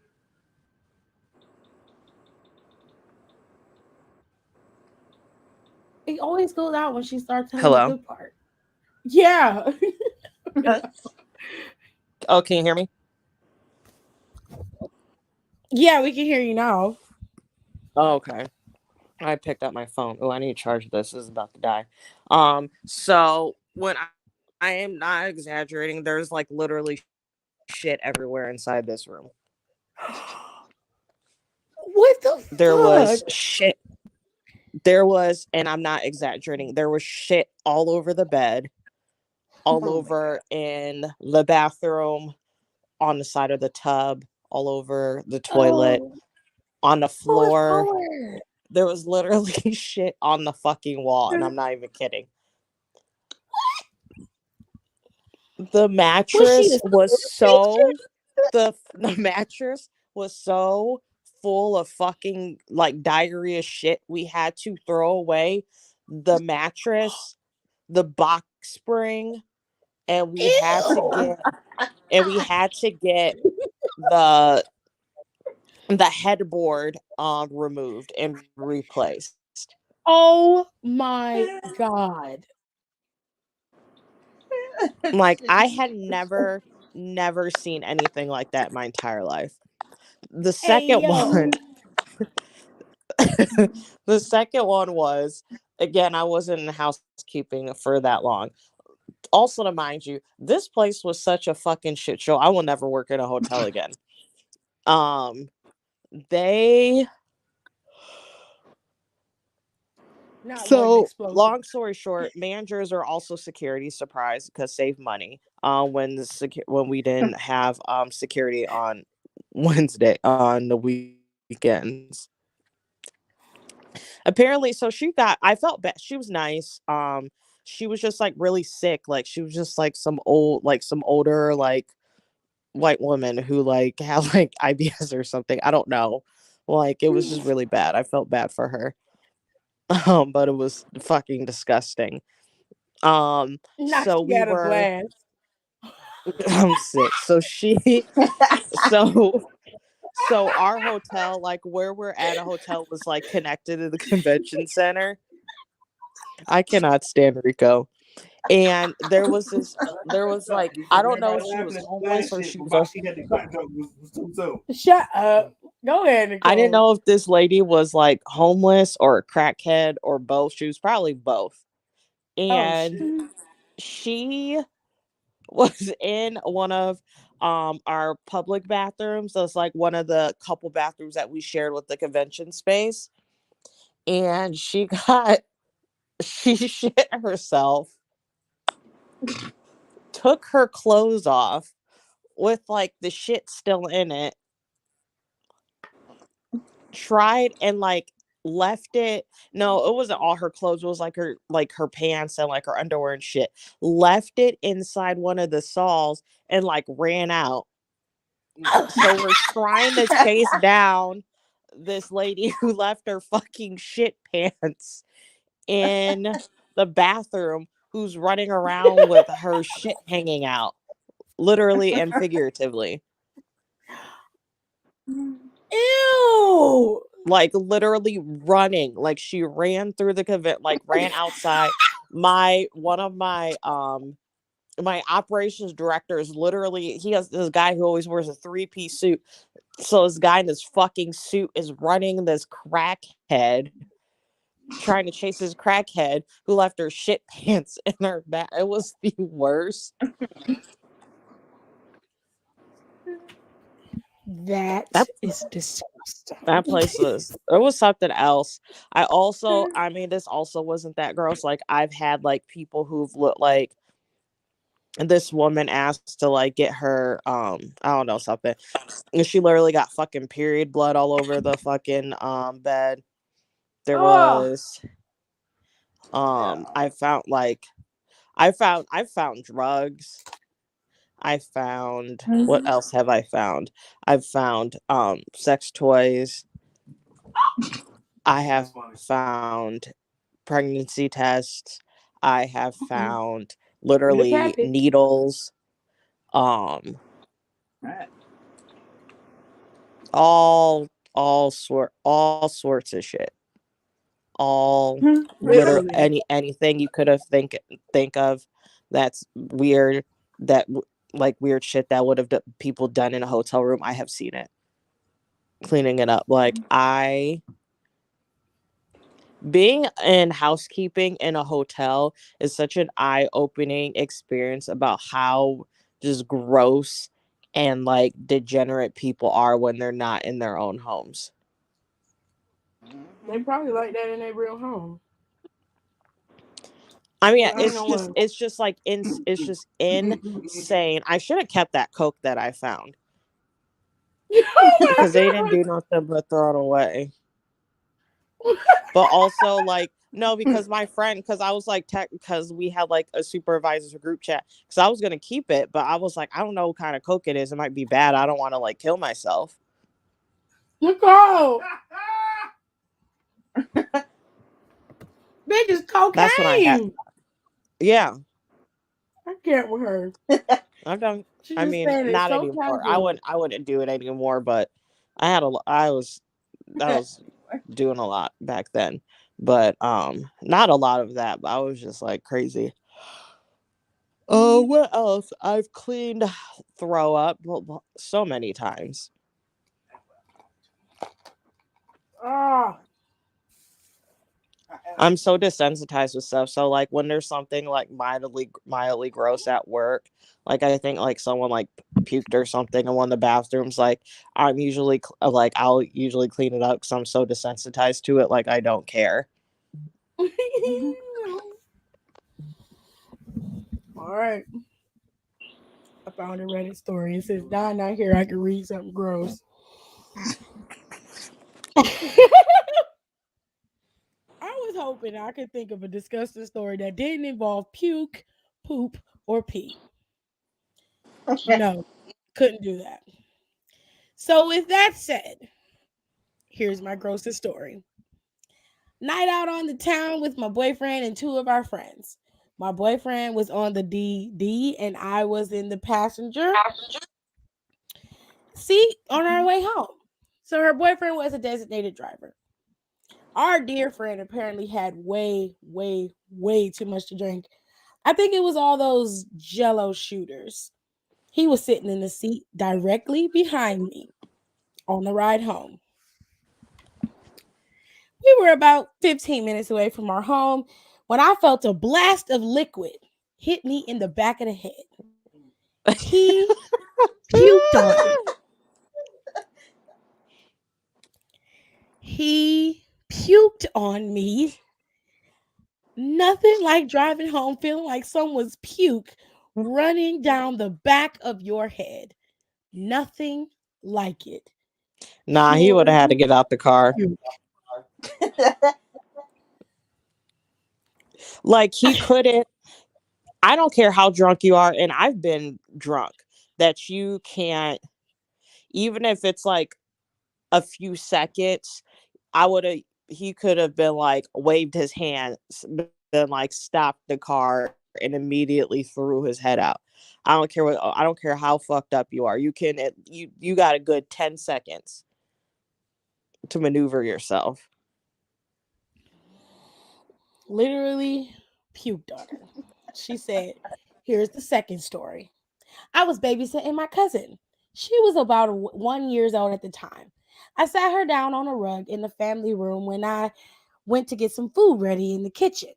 It always goes out when she starts telling the Hello. good part. Yeah. Oh, can you hear me? Yeah, we can hear you now. Oh, okay. I picked up my phone. Oh, I need to charge this. This is about to die. So when I am not exaggerating, there's like literally shit everywhere inside this room. What the There fuck? was shit. There was, and I'm not exaggerating. There was shit all over the bed, all Oh my over in the bathroom, on the side of the tub, all over the god. toilet, Oh, on the Lord floor. Howard. There was literally shit on the fucking wall, and I'm not even kidding. The Was she a mattress was slave patron? the mattress was so full of fucking like diarrhea shit we had to throw away the mattress, the box spring, and Ew. we had to get the the headboard removed and replaced. Oh my god. Like I had never seen anything like that in my entire life. The Hey second yo. one the second one was, again, I wasn't in housekeeping for that long. Also, to mind you, this place was such a fucking shit show. I will never work in a hotel again. Um, they Not one So, explosive. long story short, managers are also security surprised because save money. When when we didn't have security on Wednesday on the weekends. Apparently, so I felt bad. She was nice. She was just like really sick. Like she was just like some older like white woman who like had like IBS or something. I don't know. Like it was just really bad. I felt bad for her. But it was fucking disgusting. Not So she we had a were blast. I'm sick. So so our hotel, like where we're at a hotel was like connected to the convention center. I cannot stand Rico. And there was like I don't know if Everybody she was laughing at the last homeless or shit, she but was why a she had the crack joke was too soon. Shut up. Go ahead, I didn't Nicole. know if this lady was like homeless or a crackhead or both. She was probably both. Oh And shit. she was in one of our public bathrooms. So it's like one of the couple bathrooms that we shared with the convention space. And she got she shit herself, took her clothes off with like the shit still in it, tried and like left it. No, it wasn't all her clothes. It was like her pants and like her underwear and shit. Left it inside one of the stalls and like ran out. So we're trying to chase down this lady who left her fucking shit pants in the bathroom who's running around with her shit hanging out, literally and figuratively. Ew. Like literally running. Like she ran through the convent, like ran outside. My one of my operations director is literally he has this guy who always wears a three-piece suit. So this guy in this fucking suit is running this crackhead, trying to chase his crackhead who left her shit pants in her back. It was the worst. That That is disgusting. that place was it was something else. I mean this also wasn't that gross. Like I've had like people who've looked like this woman asked to like get her I don't know something. And she literally got fucking period blood all over the fucking bed. There Oh, was I found like I found drugs. I found what else have I found? I've found sex toys. I have That's funny. found pregnancy tests. I have found it literally happened. needles. Um all sorts of shit. All literally Literally. anything you could have think of that's weird like weird shit that would have people done in a hotel room. I have seen it cleaning it up. Like I being in housekeeping in a hotel is such an eye-opening experience about how just gross and like degenerate people are when they're not in their own homes. They probably like that in their real home. I mean, But I know what. it's just like it's just insane. I should have kept that Coke that I found because they didn't Oh do nothing but throw it away. But also like no, because my friend, because I was like tech, because we had like a supervisor's group chat, because I was gonna keep it, but I was like, I don't know what kind of Coke it is. It might be bad. I don't want to like kill myself. my god. Nicole. Bitch is That's when I had. cocaine. Yeah, I can't with her. I've done. She I just mean, saying it not so anymore. casual. I wouldn't do it anymore. But I was doing a lot back then. But not a lot of that. But I was just like crazy. Oh, what else? I've cleaned throw up so many times. Ah, I'm so desensitized with stuff. So like when there's something like mildly gross at work, like I think like someone like puked or something in one of the bathrooms, like I'll usually clean it up because I'm so desensitized to it. Like I don't care. All right. I found a Reddit story. It says, Don not here. I can read something gross. I was hoping I could think of a disgusting story that didn't involve puke, poop, or pee. No, couldn't do that. So, with that said, here's my grossest story. Night out on the town with my boyfriend and two of our friends. My boyfriend was on the DD and I was in the passenger seat on our way home. So her boyfriend was a designated driver. Our dear friend apparently had way, way, way too much to drink. I think it was all those jello shooters. He was sitting in the seat directly behind me on the ride home. We were about 15 minutes away from our home when I felt a blast of liquid hit me in the back of the head. He puked on me. He puked on me. Nothing like driving home feeling like someone's puke running down the back of your head. Nothing like it. Nah, he would Pure have had to get out the car. puke. Like he couldn't. I don't care how drunk you are, and I've been drunk. That you can't, even if it's like a few seconds. I would have. He could have been like waved his hands, been like stopped the car, and immediately threw his head out. I don't care what. I don't care how fucked up you are. You can. You got a good 10 seconds to maneuver yourself. Literally puked on her. She said, here's the second story. I was babysitting my cousin. She was about 1 year old at the time. I sat her down on a rug in the family room when I went to get some food ready in the kitchen.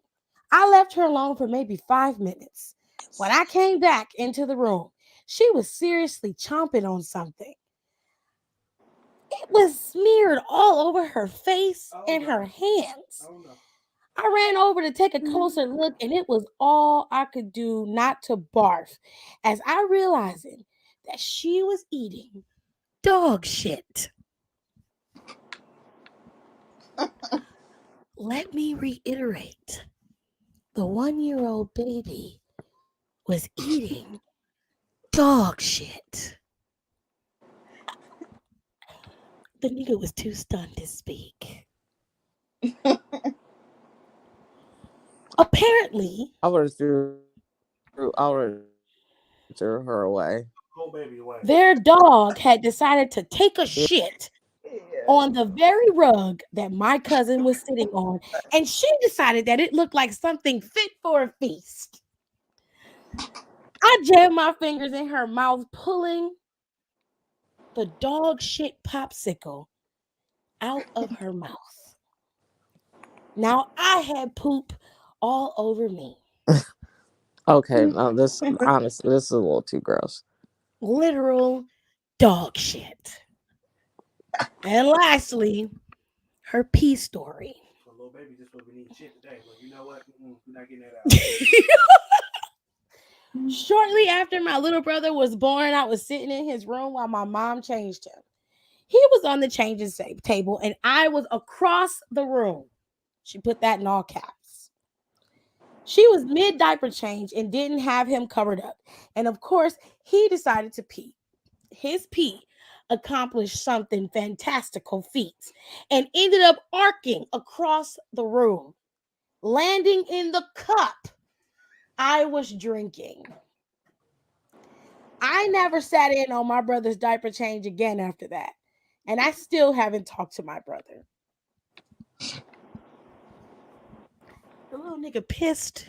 I left her alone for maybe 5 minutes. When I came back into the room, she was seriously chomping on something. It was smeared all over her face and her hands. I ran over to take a closer look, and it was all I could do not to barf as I realizing that she was eating dog shit. Let me reiterate, the 1 year old baby was eating dog shit. The nigga was too stunned to speak. Apparently, I would have threw her away. Whole baby away. their dog had decided to take a shit on the very rug that my cousin was sitting on, and she decided that it looked like something fit for a feast. I jammed my fingers in her mouth, pulling the dog shit popsicle out of her mouth. Now I had poop all over me. Okay, no, this honestly, this is a little too gross. Literal dog shit. And lastly, her pee story. So little baby just would be eating shit today, but you know what? We're not getting that out. Shortly after my little brother was born, I was sitting in his room while my mom changed him. He was on the changing table and I was across the room. She put that in all caps. She was mid diaper change and didn't have him covered up. And of course, he decided to pee. His pee accomplished something fantastical feats and ended up arcing across the room, landing in the cup I was drinking. I never sat in on my brother's diaper change again after that. And I still haven't talked to my brother. The little nigga pissed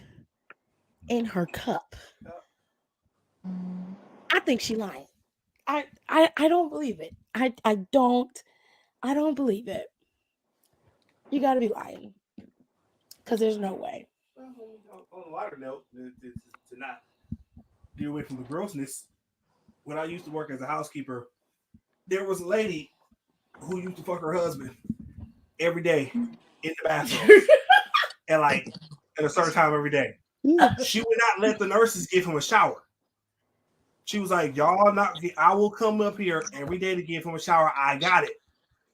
in her cup. I think she lying. I don't believe it. I don't believe it. You gotta be lying. Because there's no way. On a lighter note, to not get away from the grossness, when I used to work as a housekeeper, there was a lady who used to fuck her husband every day in the bathroom. at like at a certain time every day. She would not let the nurses give him a shower. She was like, "Y'all not. I will come up here every day to give him a shower. I got it."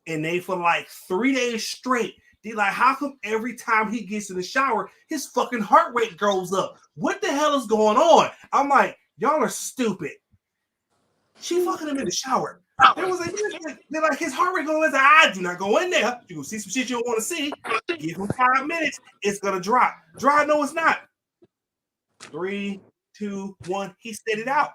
And they for like 3 days straight. They like, how come every time he gets in the shower, his fucking heart rate goes up? What the hell is going on? I'm like, y'all are stupid. She fucking him in the shower. They was like, they're like, his heart rate going. I do not go in there. You gonna see some shit you don't want to see. Give him 5 minutes. It's gonna drop. Dry? No, it's not. 3, 2, 1. He set it out.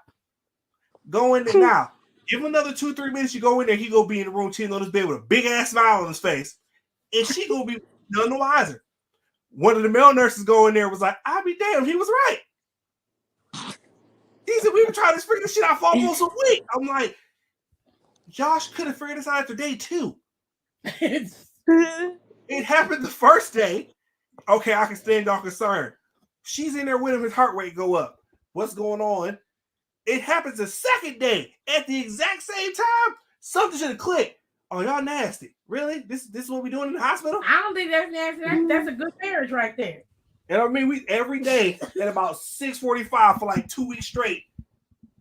Go in there now. Give him another 2, 3 minutes. You go in there. He gonna be in the room chilling on his bed with a big ass smile on his face, and she gonna be none the wiser. One of the male nurses go in there was like, "I'll be damned, he was right." He said we were trying to figure this shit out for almost a week. I'm like, Josh could have figured this out after day 2. It happened the first day. Okay, I can stand y'all concern. She's in there with him. His heart rate go up. What's going on? It happens the second day at the exact same time. Something should have clicked. Oh, y'all nasty. Really? This is what we doing in the hospital? I don't think that's nasty. That's a good marriage right there. And I mean, we every day at about 6:45 for like 2 weeks straight.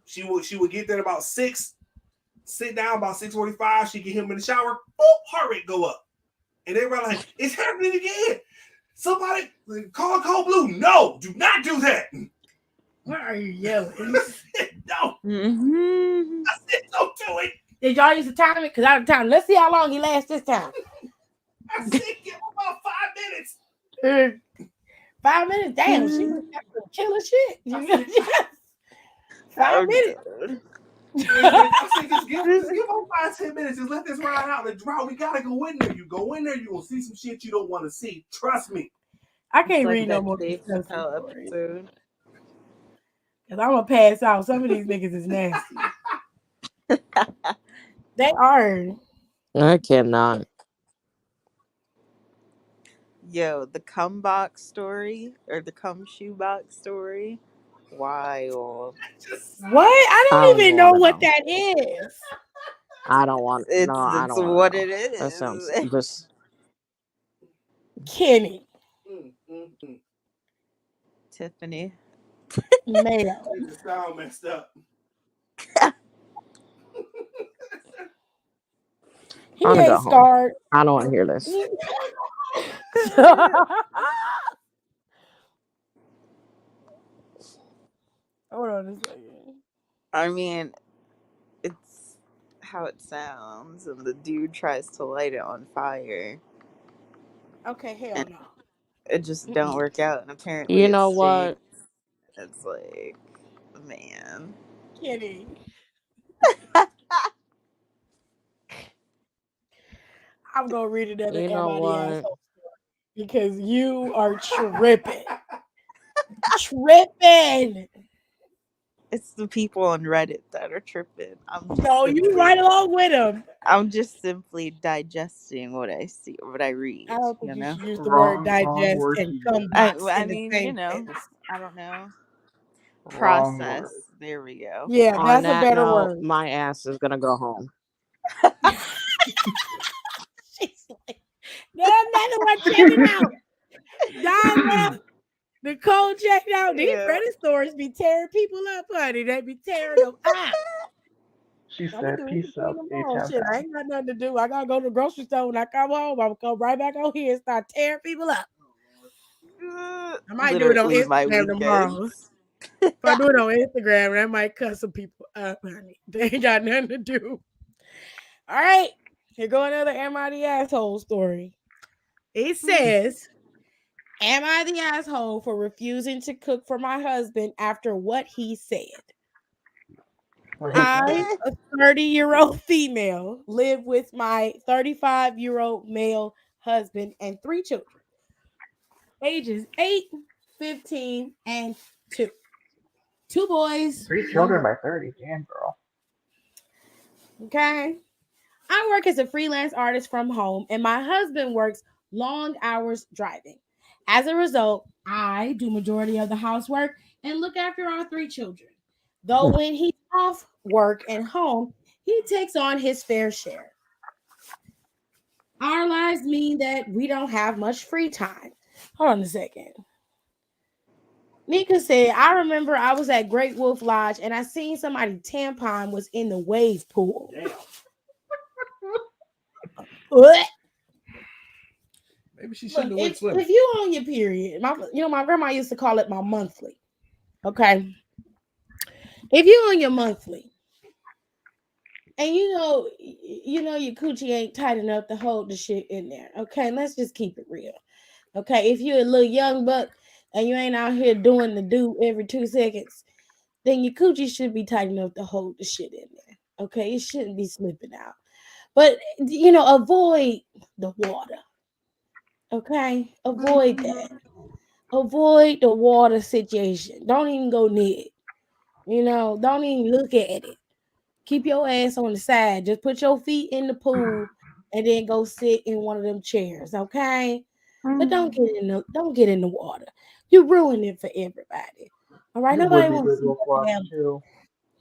She would get there about 6, sit down about 6:45. She get him in the shower. Boop, heart rate go up. And they were like, "It's happening again. Somebody call Cold Blue. No, do not do that." Why are you yelling? No. Mm-hmm. I said, don't do it. Did y'all use the time it? Because out of time. Let's see how long he lasts this time. I said, give him about 5 minutes. 5 minutes? Damn, she was killer shit. 5 minutes. I said, just give him 5-10 minutes. Just let this ride out. We gotta go in there. You go in there, you will see some shit you don't want to see. Trust me. I can't Like read no that more. Dave Chappelle episode. Cause I'm gonna pass out. Some of these niggas is nasty. They are. I cannot. Yo, the cum box story or the cum shoe box story. Wild. What? I don't don't even even know wanna what know. that is. I don't want. No, I It's don't want what to know. it is. That sounds just. Kenny. Tiffany. Man. The sound messed up. He I'm gonna ain't go home. scarred. I don't want to hear this. Hold on a second. I mean, it's how it sounds, and the dude tries to light it on fire, Okay, hell and no. it just don't work out. And apparently, You it know stinks. what? It's like, man. Kenny. I'm gonna read another You know MID what? asshole because you are tripping. Tripping. It's the people on Reddit that are tripping. No, you right along with him. I'm just simply digesting what I see, what I read. I don't think You you know. should use the word Wrong digest word and to use. cum box I in the mean, same sentence. I don't know. Wrong Process. word. There we go. Yeah, On that's a that better note, word. my ass is gonna go home. She's like, there's another one checking out. Dog out. Nicole checked out. These Yeah. Reddit stories be tearing people up, honey. They be tearing them up. She I'm gonna said, do peace anything out, tomorrow. H-Town Shit, I family. ain't got nothing to do. I gotta go to the grocery store when I come home. I'm gonna come right back on here and start tearing people up. I might do it on Literally my Instagram tomorrow. weekends. If I do it on Instagram, that might cut some people up, honey. They ain't got nothing to do. All right, here go another Am I the Asshole story. It says, Am I the asshole for refusing to cook for my husband after what he said? What he I, said. a 30-year-old female, live with my 35-year-old male husband and 3 children, ages 8, 15, and 2. 2 boys, 3 1 children girl. by 30. Damn, girl. Okay. I work as a freelance artist from home, and my husband works long hours driving. As a result, I do majority of the housework and look after our 3 children. Though when he's off work and home, he takes on his fair share. Our lives mean that we don't have much free time. Hold on a second. Nika said, I remember I was at Great Wolf Lodge and I seen somebody tampon was in the wave pool. Damn. What? Maybe she Look, shouldn't have went swimming. if you on your period, my grandma used to call it my monthly. Okay. If you on your monthly and your coochie ain't tight enough to hold the shit in there. Okay, let's just keep it real. Okay, if you're a little young buck and you ain't out here doing the do every 2 seconds, then your coochie should be tight enough to hold the shit in there. Okay, it shouldn't be slipping out. But avoid the water. Okay, avoid that. Avoid the water situation. Don't even go near it. Don't even look at it. Keep your ass on the side. Just put your feet in the pool and then go sit in one of them chairs, okay? But don't get in the water. You ruin it for everybody. All right. It would be good to watch too.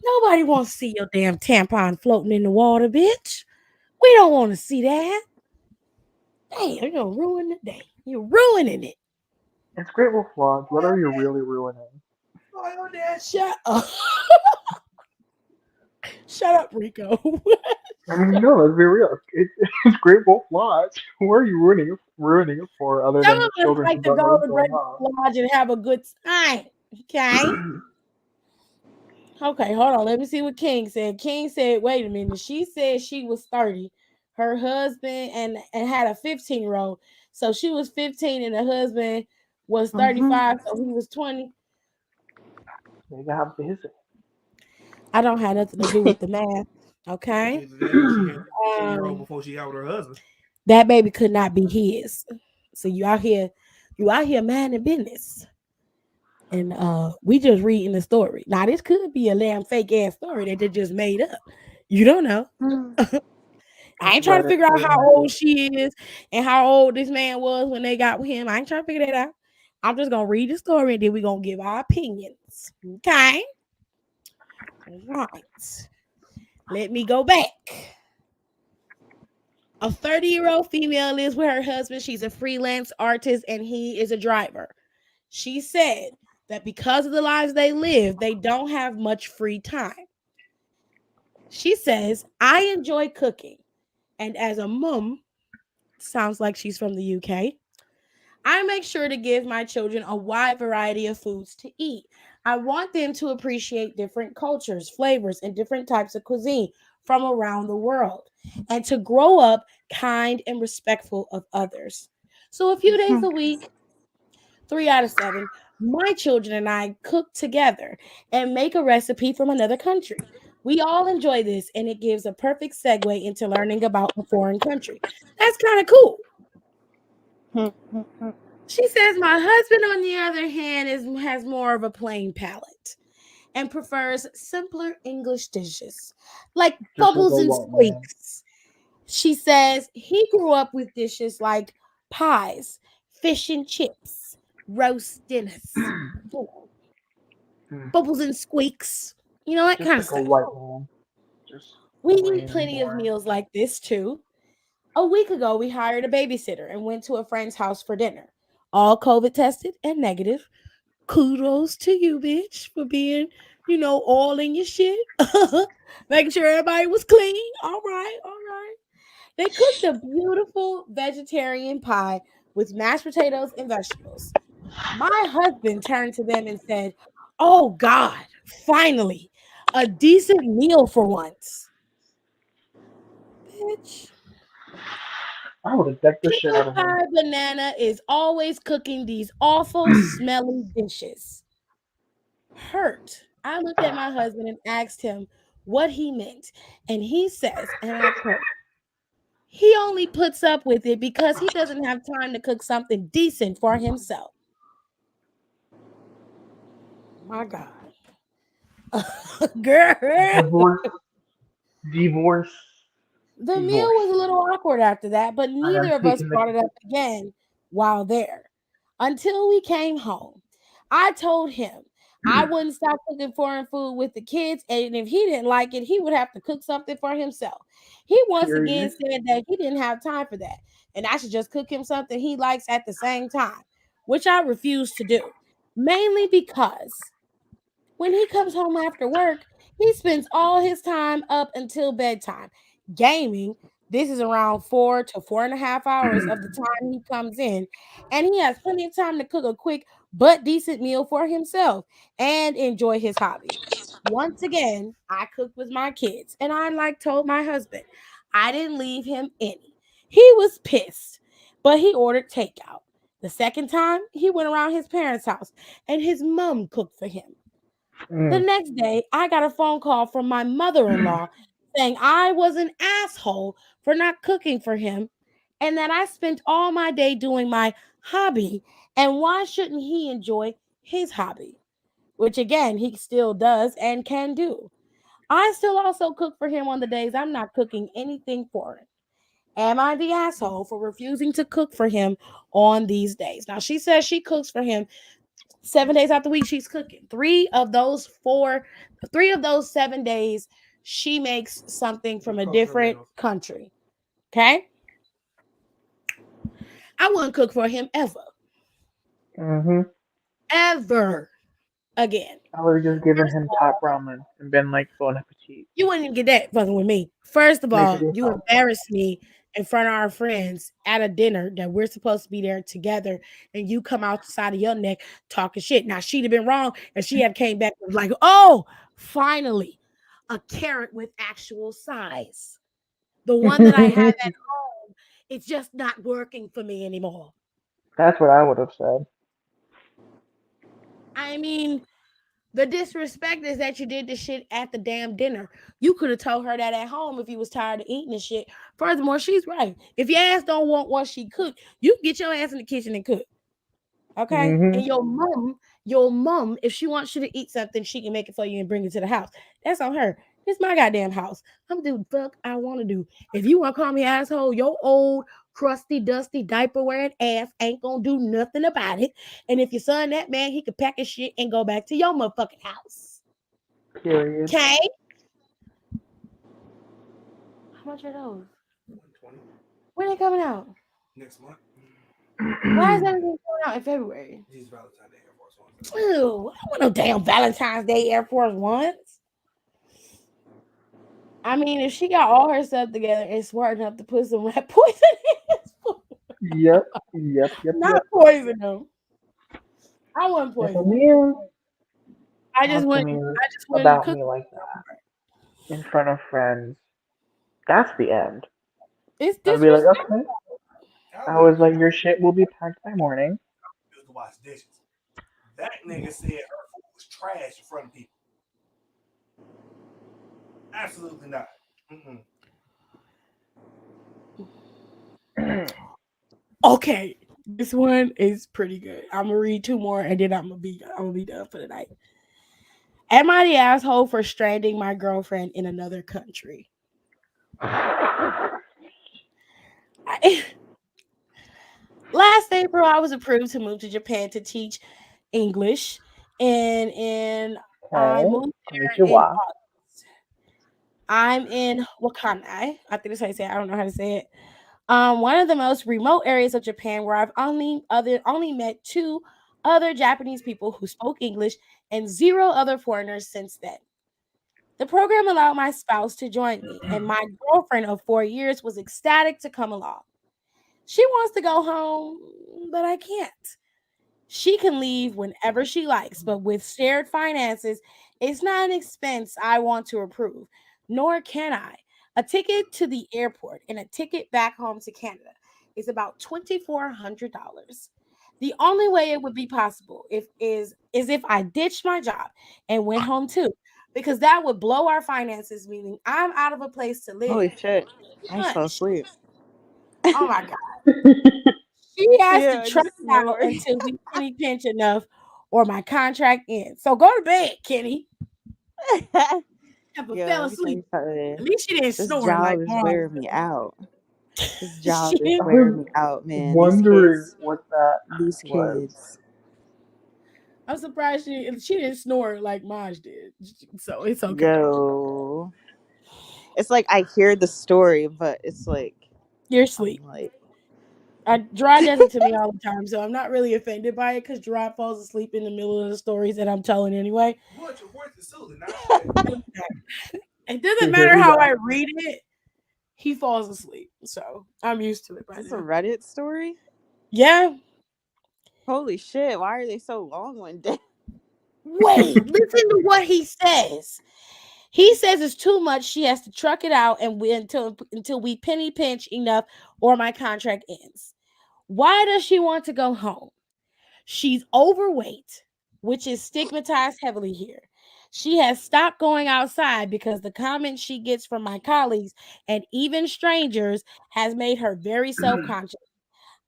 Nobody wants to see your damn tampon floating in the water, bitch. We don't want to see that. Damn, you're gonna ruin the day. You're ruining it. It's Great Wolf Lodge. What are you really ruining? Oh, Dad. Shut up. Shut up, Rico. I mean, no, let's be real. It's Great Wolf Lodge. What are you ruining it for, other Some than of the us children like who to don't know go what's to going Great on? Lodge and have a good time. Okay. Okay, hold on. Let me see what King said. King said, wait a minute. She said she was 30. Her husband and had a 15-year-old. So she was 15 and her husband was Mm-hmm. 35. So he was 20. Maybe I have busy. I don't have nothing to do with the math. Okay. That means she had a 15-year-old Um, before she got with her husband. that baby could not be his. So you out here minding business. And we just reading the story. Now this could be a damn fake ass story that they just made up. You don't know. I ain't trying to Right. figure out how Right. old she is and how old this man was when they got with him. I ain't trying to figure that out. I'm just gonna read the story and then we're gonna give our opinions. Okay. Right. Let me go back. A 30-year-old female lives with her husband. She's a freelance artist and he is a driver. She said that because of the lives they live, they don't have much free time. She says, I enjoy cooking. And as a mom, sounds like she's from the UK, I make sure to give my children a wide variety of foods to eat. I want them to appreciate different cultures, flavors, and different types of cuisine from around the world and to grow up kind and respectful of others. So, a few days a week, 3 out of 7, my children and I cook together and make a recipe from another country. We all enjoy this, and it gives a perfect segue into learning about a foreign country. That's kind of cool. She says, my husband, on the other hand, has more of a plain palate and prefers simpler English dishes like Just like bubbles a and white man. squeaks. She says he grew up with dishes like pies, fish and chips, roast dinners, you know, Hmm. bubbles and squeaks, that Just kind of like a stuff. white man. Just We eat plain plenty of boring. meals like this too. A week ago, we hired a babysitter and went to a friend's house for dinner. All COVID tested and negative. Kudos to you, bitch, for being, all in your shit. Making sure everybody was clean. All right, all right. They cooked a beautiful vegetarian pie with mashed potatoes and vegetables. My husband turned to them and said, oh God, finally, a decent meal for once. Bitch. I would have decked the shit out Pickle of him. Pie Banana is always cooking these awful, smelly dishes. Hurt. I looked at my husband and asked him what he meant. And he says, and I quote, he only puts up with it because he doesn't have time to cook something decent for himself. My God. Girl. Divorce. Divorce. The meal Divorce. was a little awkward after that, but And I'm neither of us taking the. brought it up again while there until we came home. I told him I wouldn't stop cooking foreign food with the kids, and if he didn't like it, he would have to cook something for himself. He once again Period. said that he didn't have time for that, and I should just cook him something he likes at the same time. which I refuse to do, mainly because when he comes home after work, he spends all his time up until bedtime gaming. This is around 4 to 4.5 hours of the time he comes in, and he has plenty of time to cook a quick but decent meal for himself and enjoy his hobby. Once again, I cook with my kids, and I like told my husband I didn't leave him any. He was pissed, but he ordered takeout. The second time, he went around his parents' house, and his mom cooked for him. The Mm. next day, I got a phone call from my mother in law saying I was an asshole for not cooking for him and that I spent all my day doing my hobby. And why shouldn't he enjoy his hobby? Which again, he still does and can do. I still also cook for him on the days I'm not cooking anything for him. Am I the asshole for refusing to cook for him on these days? Now, she says she cooks for him 7 days out the week she's cooking. 3 of those 7 days, she makes something from a different country. Okay. I wouldn't cook for him ever, Mhm. ever again. I would have just given First him of top all, ramen and been like, bon appetit. you wouldn't even get that fucking with me. First of Make it all, you yourself. embarrassed me in front of our friends at a dinner that we're supposed to be there together, and you come out the side of your neck talking shit. Now she'd have been wrong if she had came back and was like, "Oh, finally, a carrot with actual size." The one that I have at home, it's just not working for me anymore. That's what I would have said. I mean, the disrespect is that you did the shit at the damn dinner. You could have told her that at home if you was tired of eating the shit. Furthermore, she's right. If your ass don't want what she cooked, you get your ass in the kitchen and cook. Okay? Mhm. And your mom, if she wants you to eat something, she can make it for you and bring it to the house. That's on her. It's my goddamn house. I'm gonna do the fuck I want to do. If you want to call me asshole, your old crusty, dusty, diaper wearing ass ain't gonna do nothing about it. And if your son that man, he could pack his shit and go back to your motherfucking house. Period. Okay? How much are those? 120 When they coming out? next month. Why is everything coming out in February? These Valentine Day Air Force Ones. Ew, I don't want no damn Valentine's Day Air Force Ones. I mean, if she got all her stuff together and smart enough to put some rat poison in his food, Yep. Yep. Yep. not Yep. poison them. I wouldn't If a poison them. man I just talks to wouldn't. me I just wouldn't about cook. me like that in front of friends, that's the end. It's I'd be like, disrespect. okay. I I would was like, your shit will be packed by morning. refuse to wash dishes. That nigga said her food was trash in front of people. Absolutely not. Mm-mm. Okay, this one is pretty good. I'm gonna read two more and then I'm gonna be done for the night. Am I the asshole for stranding my girlfriend in another country? I, last April, I was approved to move to Japan to teach English, and I Okay. moved there in Konnichiwa. August. I'm in Wakane. I think that's how you say it. I don't know how to say it. One of the most remote areas of Japan where I've only met two other Japanese people who spoke English and zero other foreigners since then. The program allowed my spouse to join me, and my girlfriend of 4 years was ecstatic to come along. She wants to go home, but I can't. She can leave whenever she likes, but with shared finances, it's not an expense I want to approve, nor can I. A ticket to the airport and a ticket back home to Canada is about $2,400. The only way it would be possible is if I ditched my job and went home too, because that would blow our finances, meaning I'm out of a place to live. Holy shit. I just fell Much. asleep. Oh my god. She has to Yeah, I try just it out snored. until we penny pinch enough or my contract ends. So go to bed, Kenny. Never Yo, fell let me tell asleep. you something. At least she didn't This snore like job is mom. wearing me out. This job is Shit. I wearing was me out, man. These wondering kids, what that these was. kids. I'm surprised she didn't snore like Maj did. So it's okay. Yo. It's like I hear the story, but it's like You're I'm asleep. like Dry does it to me all the time, so I'm not really offended by it because Dry falls asleep in the middle of the stories that I'm telling anyway. But your voice is soothing. Not shit. It doesn't He's a, matter he's how a, I read it, he falls asleep. So I'm used to it by Is this a now. Reddit story? Yeah. Holy shit! Why are they so long-winded? Wait, listen to what he says. He says it's too much. She has to truck it out and we until we penny pinch enough or my contract ends. Why does she want to go home? She's overweight, which is stigmatized heavily here. She has stopped going outside because the comments she gets from my colleagues and even strangers has made her very self-conscious.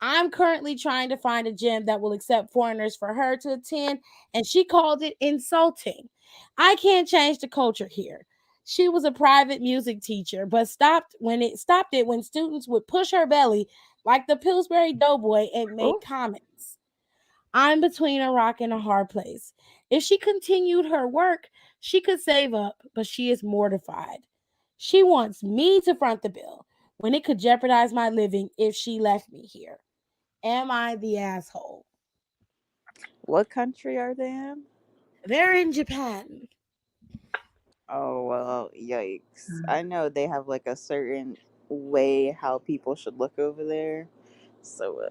I'm currently trying to find a gym that will accept foreigners for her to attend, and she called it insulting. I can't change the culture here. She was a private music teacher, but stopped it when students would push her belly like the Pillsbury Doughboy and make Oh, comments. I'm between a rock and a hard place. If she continued her work, she could save up, but she is mortified. She wants me to front the bill when it could jeopardize my living if she left me here. Am I the asshole? what country are they in? They're in Japan. Oh well, yikes! I know they have like a certain way how people should look over there. So,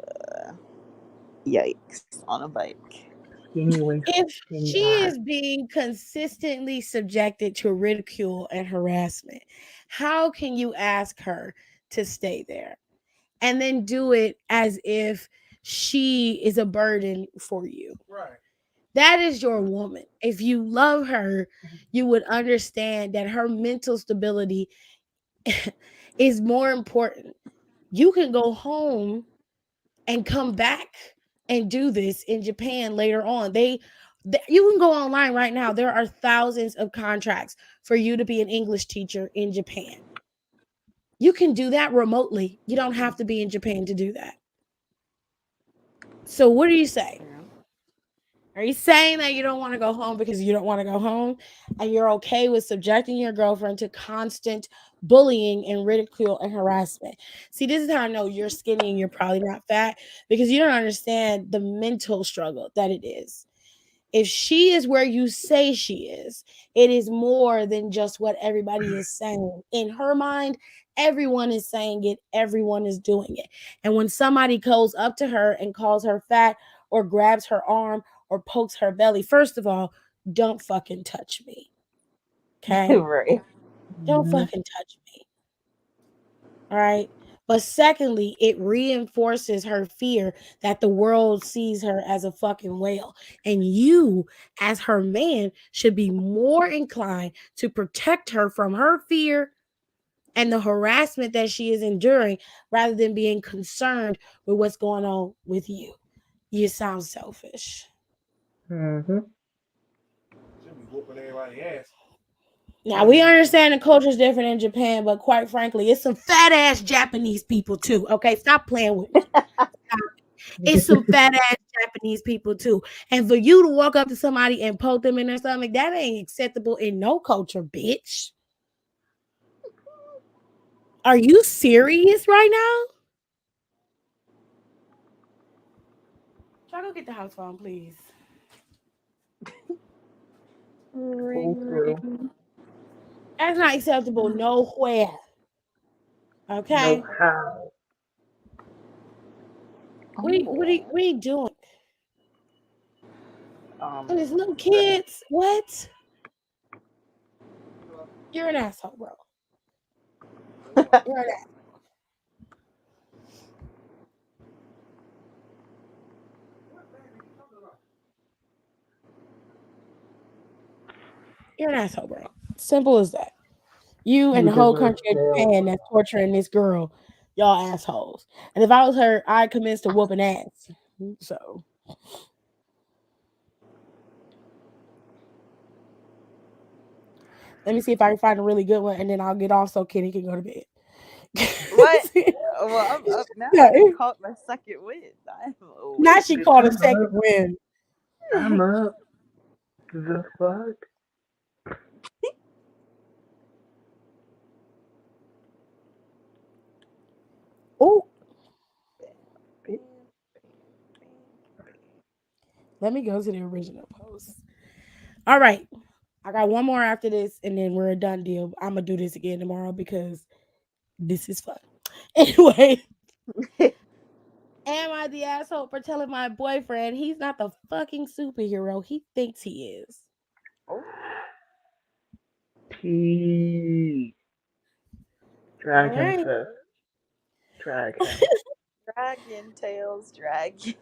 yikes on a bike. skinny waist, If skinny she ass. is being consistently subjected to ridicule and harassment, how can you ask her to stay there and then do it as if she is a burden for you? Right. That is your woman. If you love her, you would understand that her mental stability is more important. You can go home and come back and do this in Japan later on. You can go online right now. There are thousands of contracts for you to be an English teacher in Japan. You can do that remotely. You don't have to be in Japan to do that. So what do you say? Yeah. Are you saying that you don't want to go home because you don't want to go home and you're okay with subjecting your girlfriend to constant bullying and ridicule and harassment? See, this is how I know you're skinny and you're probably not fat because you don't understand the mental struggle that it is. If she is where you say she is, it is more than just what everybody is saying. In her mind, everyone is saying it, everyone is doing it. And when somebody goes up to her and calls her fat or grabs her arm or pokes her belly, first of all, don't fucking touch me. Okay? Right. Don't Mhm. fucking touch me. All right. But secondly, it reinforces her fear that the world sees her as a fucking whale. And you, as her man, should be more inclined to protect her from her fear and the harassment that she is enduring rather than being concerned with what's going on with you. You sound selfish. Mhm. Should be whooping everybody's ass. Now, we understand the culture is different in Japan, but quite frankly, it's some fat ass Japanese people too. Okay, stop playing with me. It's some fat ass Japanese people too. And for you to walk up to somebody and poke them in their stomach, that ain't acceptable in no culture, bitch. Are you serious right now? Try to go get the house phone, please. Ring Pull through. ring. That's not acceptable nowhere. No Okay? how. Oh. What are you doing? Um. And there's little kids. What? You're an asshole, bro. You're an You're an asshole, bro. Simple as that. You and You the whole deserve country of jail Japan for that's that. torturing this girl, y'all assholes. And if I was her, I'd commence to whoop an ass. So let me see if I can find a really good one, and then I'll get off so Kenny can go to bed. What? Well, I'm up now. I just Okay. caught my second win. I'm Now she awake. called a Bitch, I'm second up. win. I'm up. The fuck? Oh, Let me go to the original post. All right. I got one more after this, and then we're a done deal. I'm gonna do this again tomorrow because this is fun. Anyway, am I the asshole for telling my boyfriend he's not the fucking superhero he thinks he is? Oh, T. All Drag him, right. sis. Drag him. dragon tails, dragon.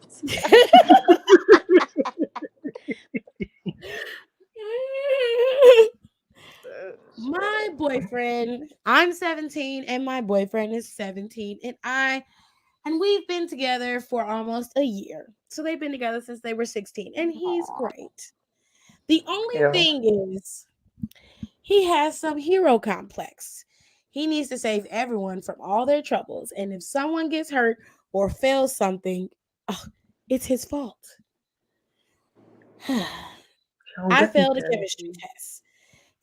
My boyfriend, I'm 17 and my boyfriend is 17 and we've been together for almost a year. So they've been together since they were 16 and he's Aw. great. The only Ew. thing is he has some hero complex. He needs to save everyone from all their troubles, and if someone gets hurt or fails something, oh, it's his fault. How I does he failed a care? chemistry test.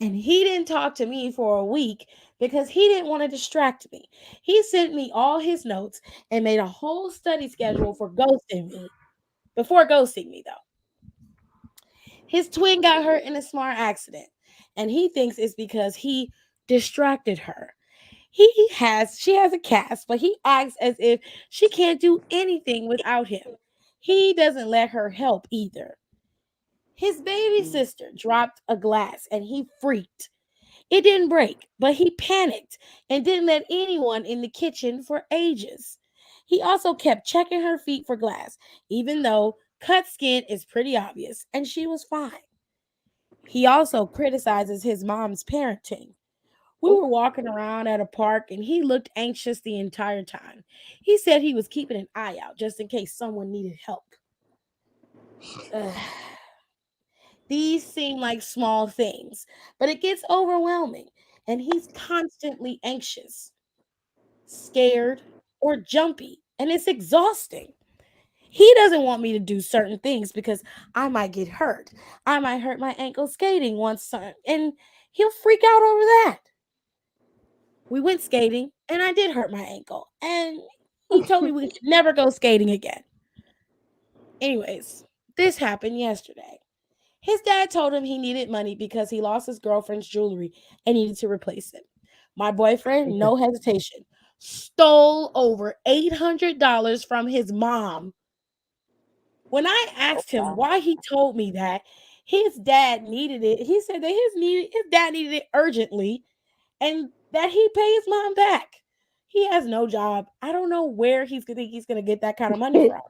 And he didn't talk to me for a week because he didn't want to distract me. He sent me all his notes and made a whole study schedule for ghosting me. Before ghosting me, though, his twin got hurt in a smart accident, and he thinks it's because he distracted her. She has a cast, but he acts as if she can't do anything without him. He doesn't let her help either. His baby Mm. sister dropped a glass and he freaked. It didn't break, but he panicked and didn't let anyone in the kitchen for ages. He also kept checking her feet for glass, even though cut skin is pretty obvious, and she was fine. He also criticizes his mom's parenting. We Oh, were walking around at a park and he looked anxious the entire time. He said he was keeping an eye out just in case someone needed help. Ugh. These seem like small things, but it gets overwhelming, and he's constantly anxious, scared, or jumpy, and it's exhausting. He doesn't want me to do certain things because I might get hurt. I might hurt my ankle skating and he'll freak out over that. We went skating, and I did hurt my ankle, and he told me we should never go skating again. Anyways, this happened yesterday. His dad told him he needed money because he lost his girlfriend's jewelry and needed to replace it. My boyfriend, no hesitation, stole over $800 from his mom. When I oh asked him wow. why he told me that his dad needed it, he said that his dad needed it urgently and that he pay his mom back. He has no job. I don't know where he's gonna get that kind of money from.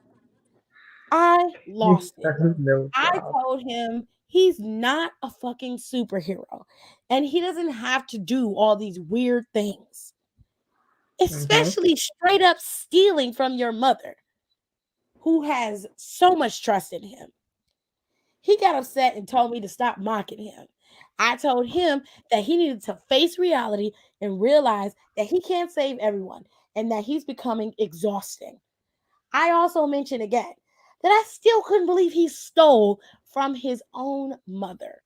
I He lost it. has no I job. told him he's not a fucking superhero and he doesn't have to do all these weird things, Mm-hmm. especially straight up stealing from your mother, who has so much trust in him. He got upset and told me to stop mocking him. I told him that he needed to face reality and realize that he can't save everyone and that he's becoming exhausting. I also mentioned again that I still couldn't believe he stole from his own mother.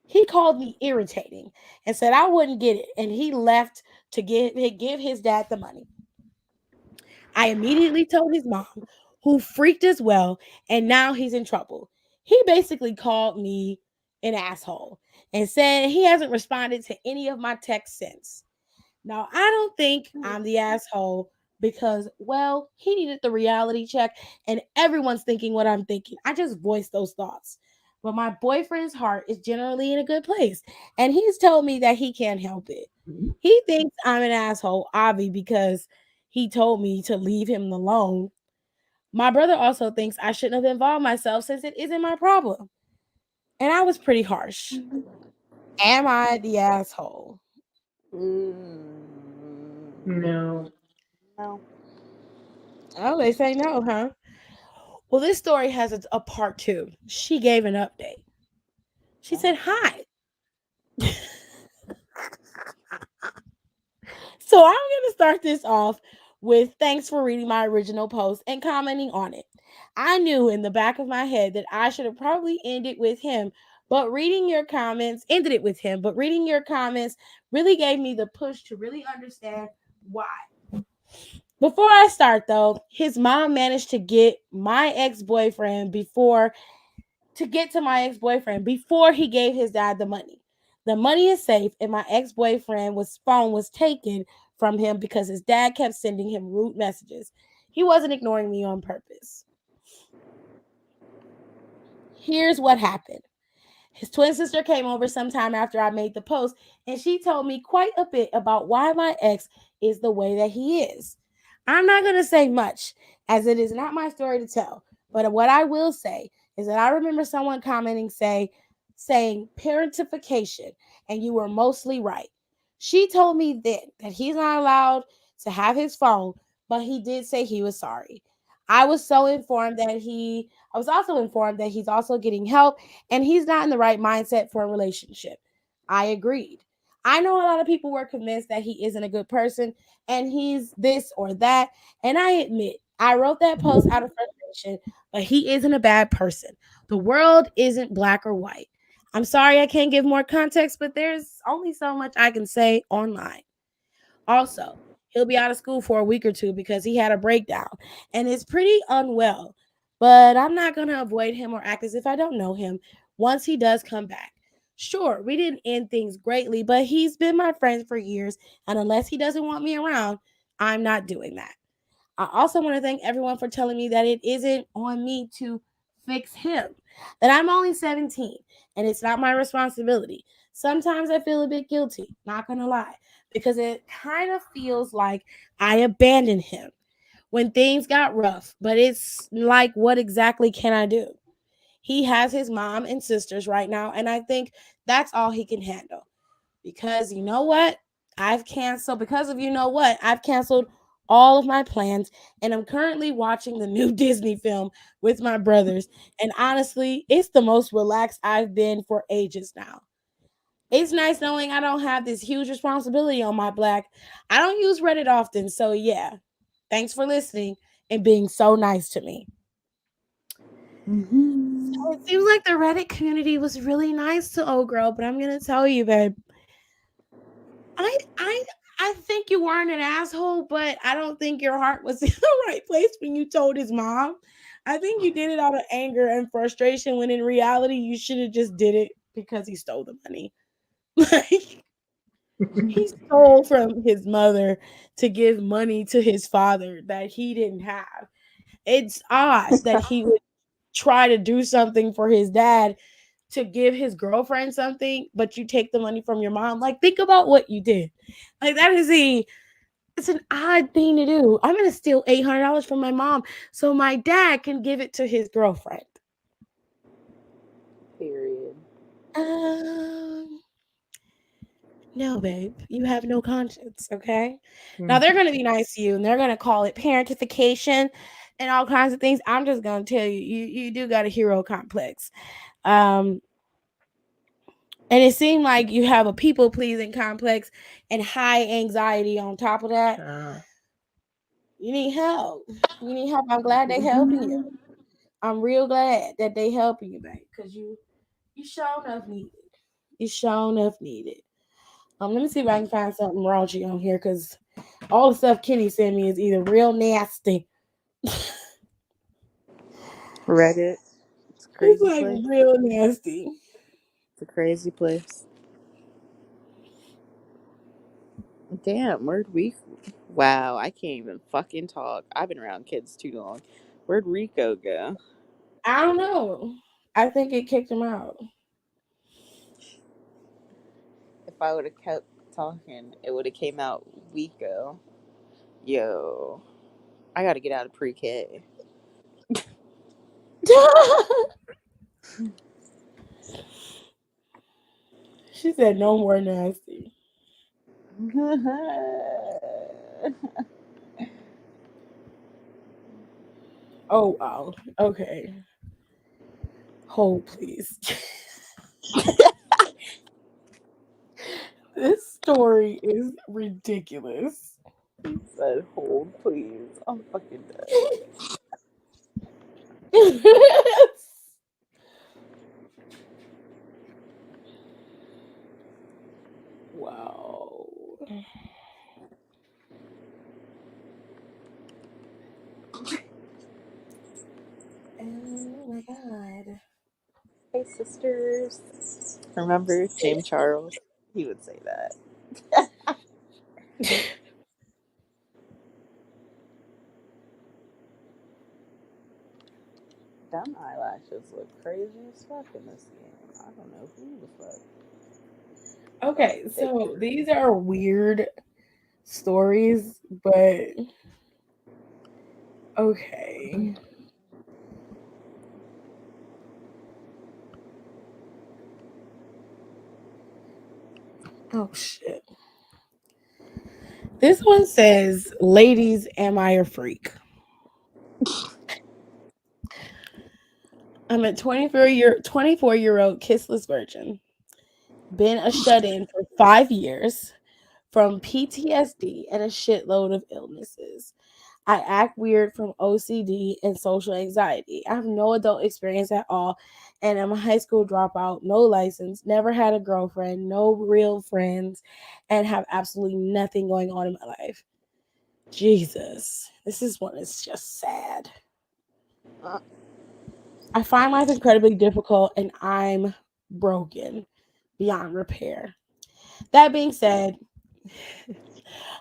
He called me irritating and said I wouldn't get it, and he left to give his dad the money. I immediately told his mom, who freaked as well, and now he's in trouble. He basically called me an asshole and said he hasn't responded to any of my texts since. Now, I don't think I'm the asshole because, well, he needed the reality check and everyone's thinking what I'm thinking. I just voiced those thoughts. But my boyfriend's heart is generally in a good place and he's told me that he can't help it. He thinks I'm an asshole, Avi, because he told me to leave him alone. My brother also thinks I shouldn't have involved myself since it isn't my problem. And I was pretty harsh. Am I the asshole? Mm, No. no. Oh, they say no, huh? Well, this story has a part two. She gave an update. She Oh. said, Hi. So I'm going to start this off with thanks for reading my original post and commenting on it. I knew in the back of my head that I should have probably ended it with him, but reading your comments really gave me the push to really understand why. Before I start though, his mom managed to get my ex-boyfriend before to get to my ex-boyfriend before he gave his dad the money. The money is safe and my ex-boyfriend was phone was taken from him because his dad kept sending him rude messages. He wasn't ignoring me on purpose. Here's what happened. His twin sister came over sometime after I made the post, and she told me quite a bit about why my ex is the way that he is. I'm not going to say much, as it is not my story to tell, but what I will say is that I remember someone commenting saying parentification, and you were mostly right. She told me then that he's not allowed to have his phone, but he did say he was sorry. I was also informed that he's also getting help and he's not in the right mindset for a relationship. I agreed. I know a lot of people were convinced that he isn't a good person and he's this or that. And I admit, I wrote that post out of frustration, but he isn't a bad person. The world isn't black or white. I'm sorry I can't give more context, but there's only so much I can say online. Also, he'll be out of school for a week or two because he had a breakdown and is pretty unwell. But I'm not going to avoid him or act as if I don't know him once he does come back. Sure, we didn't end things greatly, but he's been my friend for years, and unless he doesn't want me around, I'm not doing that. I also want to thank everyone for telling me that it isn't on me to fix him, that I'm only 17 and it's not my responsibility. Sometimes I feel a bit guilty, not gonna lie, because it kind of feels like I abandoned him when things got rough, but it's like, what exactly can I do? He has his mom and sisters right now, and I think that's all he can handle because you know what? Because of you know what? I've canceled all of my plans and I'm currently watching the new Disney film with my brothers. And honestly, it's the most relaxed I've been for ages now. It's nice knowing I don't have this huge responsibility on my back. I don't use Reddit often, so yeah. Thanks for listening and being so nice to me. So it seems like the Reddit community was really nice to old girl, but I'm gonna tell you, babe, I I I think you weren't an asshole, but I don't think your heart was in the right place when you told his mom. I think you did it out of anger and frustration when in reality you should have just did it because he stole the money. Like he stole from his mother to give money to his father that he didn't have. It's odd that he would try to do something for his dad to give his girlfriend something, but you take the money from your mom. Like, think about what you did. Like, it's an odd thing to do. I'm gonna steal $800 from my mom so my dad can give it to his girlfriend. Period. Um, no, babe, you have no conscience. Okay. Now they're gonna be nice to you, and they're gonna call it parentification and all kinds of things. I'm just gonna tell you, you do got a hero complex. Um, And it seemed like you have a people pleasing complex and high anxiety on top of that. Yeah. You need help. You need help. I'm glad they helping you. I'm real glad that they helping you, babe, because you sure enough need it. You sure enough need it. Let me see if I can find something raunchy on here because all the stuff Kenny sent me is either real nasty. Reddit. It's a It's crazy like place. real nasty. It's a crazy place. Damn, where'd we? Wow, I can't even fucking talk. I've been around kids too long. Where'd Rico go? I don't know. I think it kicked him out. If I would have kept talking, it would have came out Rico. Yo, I gotta get out of pre-K. She said no more nasty. Oh wow. Okay. Hold please. This story is ridiculous. Said hold, please. I'm fucking dead. Wow. God. Hey, sisters. Remember James Charles? He would say that. Them eyelashes look crazy as fuck in this game. I don't know who the fuck got Okay, thick so hair. these are weird stories, but okay. Oh shit. This one says, "Ladies, am I a freak? I'm a 24-year-old kissless virgin. Been a shut-in for 5 years from PTSD and a shitload of illnesses. I act weird from OCD and social anxiety. I have no adult experience at all, and I'm a high school dropout, no license, never had a girlfriend, no real friends, and have absolutely nothing going on in my life. Jesus, this is one is just sad. Uh, I find life incredibly difficult, and I'm broken beyond repair. That being said,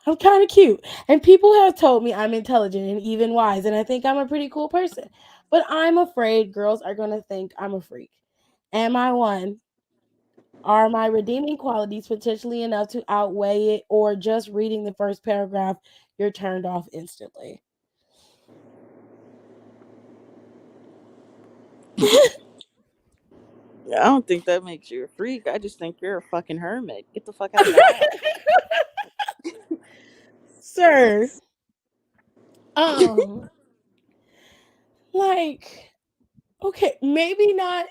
I'm kind of cute, and people have told me I'm intelligent and even wise, and I think I'm a pretty cool person. But I'm afraid girls are going to think I'm a freak. Am I one? Are my redeeming qualities potentially enough to outweigh it, or just reading the first paragraph, you're turned off instantly? I don't think that makes you a freak. I just think you're a fucking hermit. Get the fuck out of the house. Sir, um, like, okay, maybe not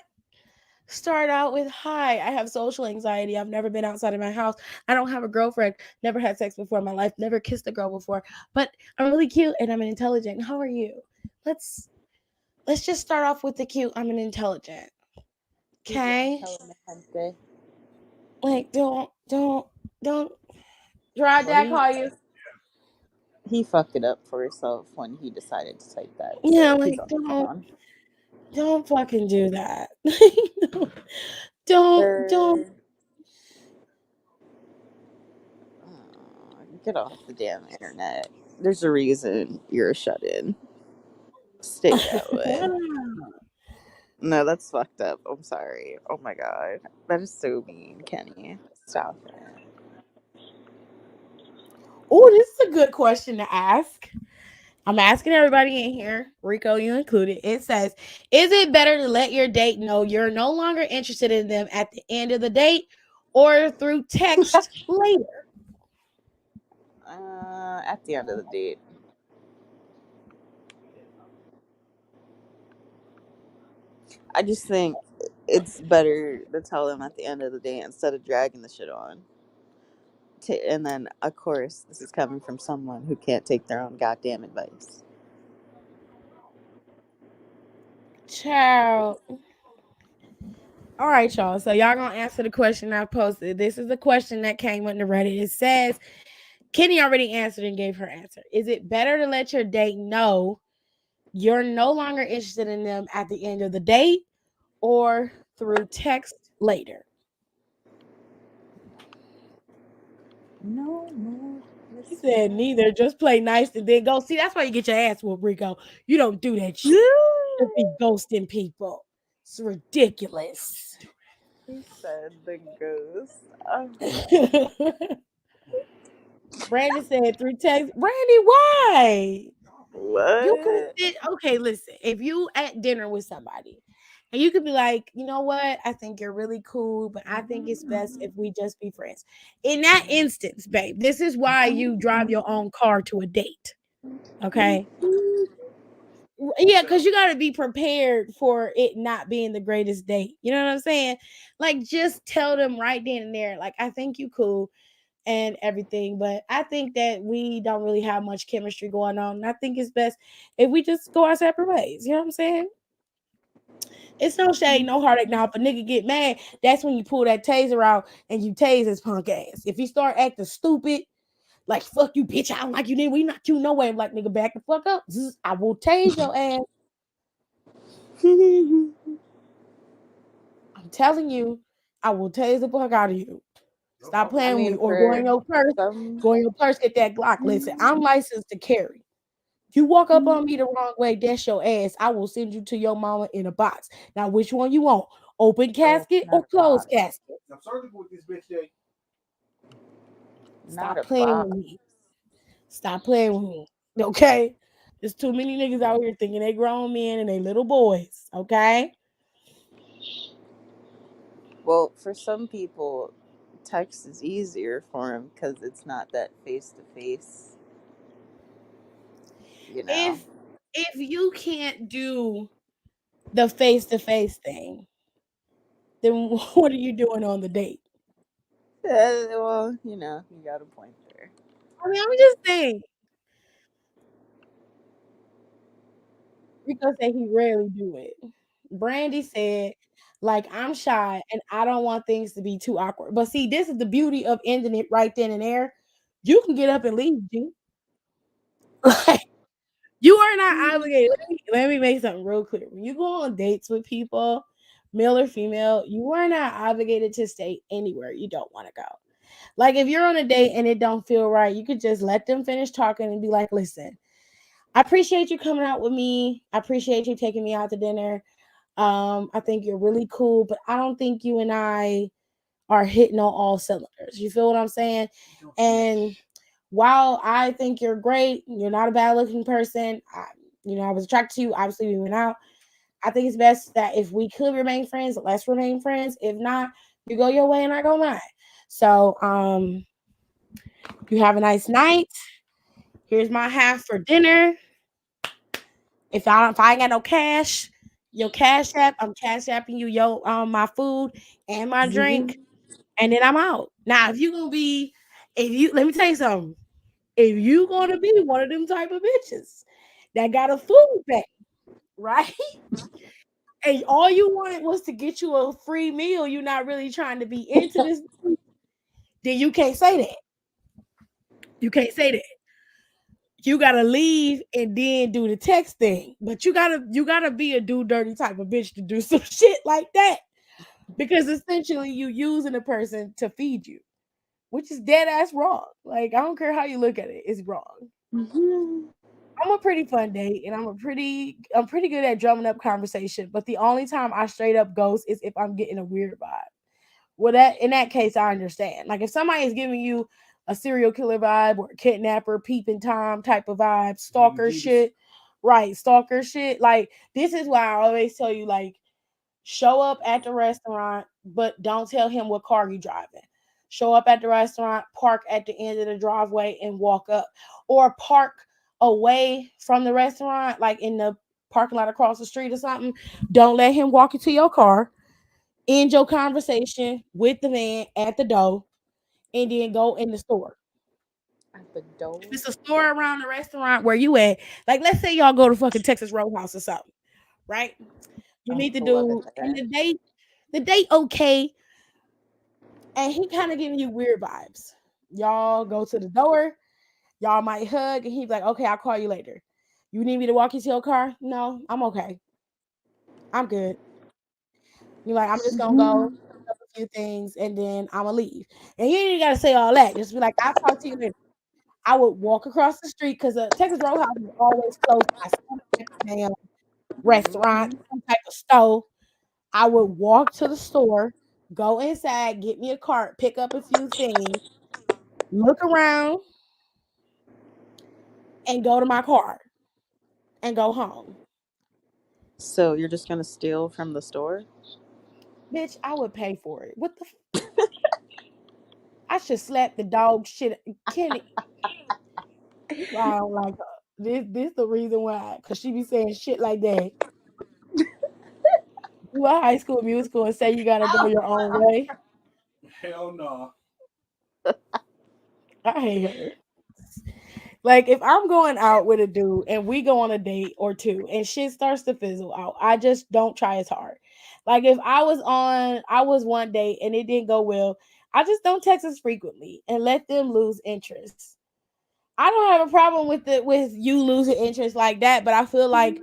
start out with, "Hi, I have social anxiety. I've never been outside of my house. I don't have a girlfriend. Never had sex before in my life. Never kissed a girl before. But I'm really cute and I'm an intelligent. How are you?" Let's let's just start off with the cute. I'm an intelligent. He's an Okay? intelligent. Like don't Rod Well, Dad call you. he fucked it up for himself when he decided to take that. Yeah, So he's like on his own. don't fucking do that. Don't Sir, get off the damn internet. There's a reason you're a shut in. Stay that way. No, that's fucked up. I'm sorry. Oh my god. That is so mean, Kenny. Stop it. Oh, this is a good question to ask. I'm asking everybody in here, Rico, you included. It says, "Is it better to let your date know you're no longer interested in them at the end of the date or through text later?" At the end of the date. I just think it's better to tell them at the end of the day instead of dragging the shit on. And then, of course, this is coming from someone who can't take their own goddamn advice. Child. All right, y'all. So y'all gonna answer the question I posted. This is the question that came on the Reddit. It says, Kenny already answered and gave her answer. Is it better to let your date know you're no longer interested in them at the end of the date or through text later? No more He said whispering. neither. Just play nice and then go. See, that's why you get your ass whooped, Rico. You don't do that shit. Just be ghosting people. It's ridiculous. He said the ghost. Oh, Brandon said through text. Brandy, why? You could what? sit. Okay, listen. If you at dinner with somebody and you could be like, "You know what? I think you're really cool, but I think it's best if we just be friends." In that instance, babe, this is why you drive your own car to a date. Okay. Yeah, because you got to be prepared for it not being the greatest date. You know what I'm saying? Like, just tell them right then and there, like, "I think you cool and everything, but I think that we don't really have much chemistry going on. And I think it's best if we just go our separate ways." You know what I'm saying? It's no shade, no heartache. Now, if a nigga get mad, that's when you pull that taser out and you tase his punk ass. If he start acting stupid, like, "Fuck you, bitch, I don't like you, then we not you no way." I'm like, "Nigga, back the fuck up. I will tase your ass." I'm telling you, I will tase the fuck out of you. Stop I playing with me. mean, Or go in for your purse. some, Go in your purse, get that Glock. Listen, I'm licensed to carry. You walk up on me the wrong way, that's your ass. I will send you to your mama in a box. Now, which one you want? Open oh, casket or not a closed box. casket? I'm surgical with this bitch, Jay. Not Stop a playing with box. me. Stop playing with me. Okay? There's too many niggas out here thinking they grown men and they little boys. Okay? Well, for some people, text is easier for them because it's not that face to face, you know. If you can't do the face to face thing, then what are you doing on the date? Well, you got a point there. I mean, I'm just saying. Rico said he rarely do it. Brandy said, like, I'm shy and I don't want things to be too awkward. But see, this is the beauty of ending it right then and there. You can get up and leave, G. Like, you are not obligated. Let me make something real clear. When you go on dates with people, male or female, you are not obligated to stay anywhere you don't want to go. Like if you're on a date and it don't feel right, you could just let them finish talking and be like, listen, I appreciate you coming out with me. I appreciate you taking me out to dinner. I think you're really cool, but I don't think you and I are hitting on all cylinders. You feel what I'm saying? And while I think you're great, you're not a bad looking person. I was attracted to you. Obviously, we went out. I think it's best that if we could remain friends, let's remain friends. If not, you go your way and I go mine. So, you have a nice night. Here's my half for dinner. If I ain't got no cash, your cash app, I'm cash apping you your my food and my drink, and then I'm out. Now, if you let me tell you something, if you gonna be one of them type of bitches that got a food bank, right? And all you wanted was to get you a free meal, you're not really trying to be into this, then you can't say that. You can't say that. You gotta leave and then do the text thing. But you gotta be a do dirty type of bitch to do some shit like that. Because essentially you using a person to feed you, which is dead ass wrong. Like I don't care how you look at it, it's wrong. I'm a pretty fun date and I'm pretty good at drumming up conversation, but the only time I straight up ghost is if I'm getting a weird vibe. Well, that in that case, I understand. Like if somebody is giving you a serial killer vibe or a kidnapper, peeping tom type of vibe, stalker shit, right? Stalker shit. Like this is why I always tell you, like, show up at the restaurant, but don't tell him what car you driving. Show up at the restaurant, park at the end of the driveway, and walk up, or park away from the restaurant, like in the parking lot across the street or something. Don't let him walk into your car, end your conversation with the man at the door, and then go in the store. At the If door. it's a store around the restaurant where you at, like let's say y'all go to fucking Texas Roadhouse or something, right? You I'll need to pull up at do and that. the date okay, and he kind of giving you weird vibes. Y'all go to the door, y'all might hug, and he's like, okay, I'll call you later. You need me to walk you to your car? No, I'm okay. I'm good. You're like, I'm just gonna go pick up a few things and then I'm gonna leave. And you ain't even gotta say all that. Just be like, I'll talk to you later. I would walk across the street because Texas Roadhouse is always closed by some type of damn restaurant, Hmm. some type of store. I would walk to the store, go inside, get me a cart, pick up a few things, look around, and go to my car and go home. So you're just gonna steal from the store? Bitch, I would pay for it. What the? I should slap the dog shit. Kenny, this why I don't like her. This the reason why. Cause she be saying shit like that. Do a high school musical and say you gotta go your own way. Hell no. I hate her. Like if I'm going out with a dude and we go on a date or two and shit starts to fizzle out, I just don't try as hard. Like if I was one date and it didn't go well, I just don't text as frequently and let them lose interest. I don't have a problem with you losing interest like that, but I feel like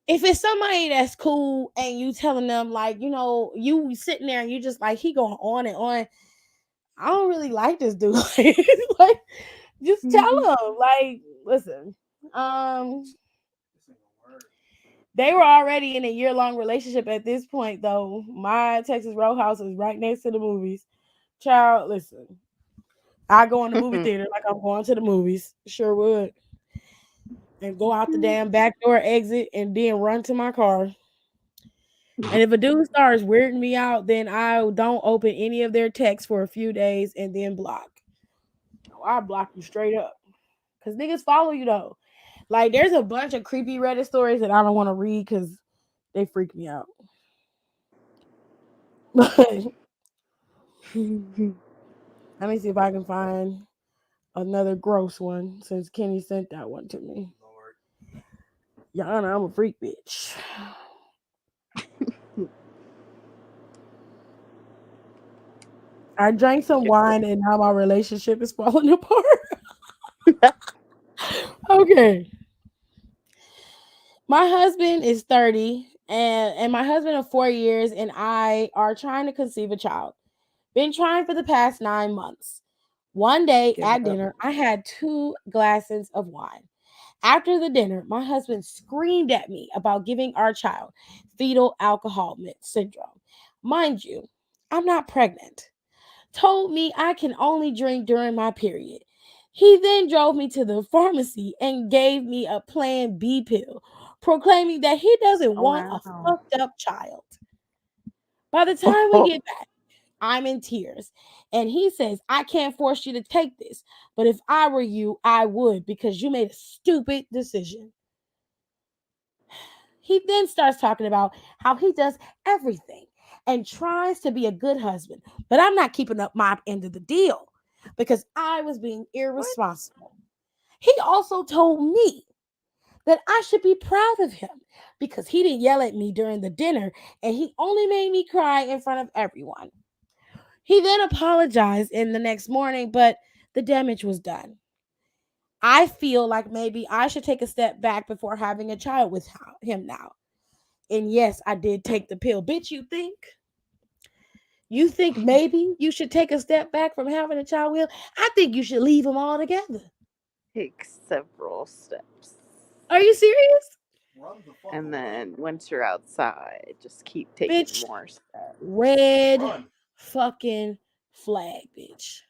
if it's somebody that's cool and you telling them like, you sitting there and you just like he going on and on. I don't really like this dude. Like, just tell him. Like, listen. Um, they were already in a year-long relationship at this point, though. My Texas Roadhouse is right next to the movies. Child, listen. I go in the movie theater like I'm going to the movies. Sure would. And go out the damn back door exit and then run to my car. And if a dude starts weirding me out, then I don't open any of their texts for a few days and then block. Oh, I block you straight up. Cause niggas follow you though. Like there's a bunch of creepy Reddit stories that I don't want to read because they freak me out. Let me see if I can find another gross one since Kenny sent that one to me. Y'all know I'm a freak bitch. I drank some wine and now my relationship is falling apart. Okay. My husband is 30 and my husband of 4 years and I are trying to conceive a child. Been trying for the past 9 months. One day Give it at up. dinner, I had 2 glasses of wine. After the dinner, my husband screamed at me about giving our child fetal alcohol syndrome. Mind you, I'm not pregnant. Told me I can only drink during my period. He then drove me to the pharmacy and gave me a Plan B pill, proclaiming that he doesn't Oh want a wow. fucked up child. By the time we get back, I'm in tears. And he says, I can't force you to take this, but if I were you, I would because you made a stupid decision. He then starts talking about how he does everything and tries to be a good husband, but I'm not keeping up my end of the deal because I was being What? irresponsible. He also told me that I should be proud of him because he didn't yell at me during the dinner and he only made me cry in front of everyone. He then apologized in the next morning, but the damage was done. I feel like maybe I should take a step back before having a child with him now. And yes, I did take the pill. Bitch, you think? You think maybe you should take a step back from having a child with him? I think you should leave him altogether. Take several steps. Are you serious? Run the fuck And away. then once you're outside, just keep taking Bitch, more steps. red Run. fucking flag, bitch.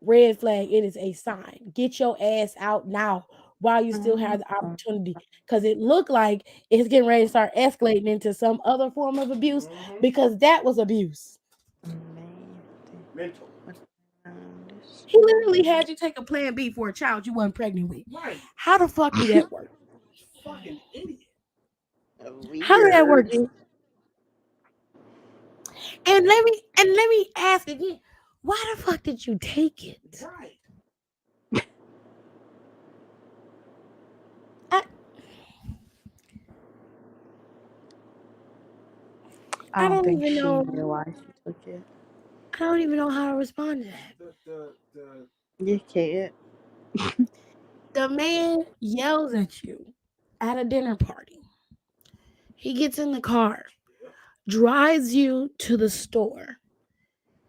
Red flag, it is a sign. Get your ass out now while you still have the opportunity. Because it looked like it's getting ready to start escalating into some other form of abuse because that was abuse. Mental. He literally had you take a plan B for a child you weren't pregnant with. Right. How the fuck do that work? Fucking idiot. How did that work? Weird. And let me ask again, why the fuck did you take it? Right. I, I I don't don't think even she know. knew why she took it. I don't even know how to respond to that. The You can't. The man yells at you at a dinner party. He gets in the car, drives you to the store,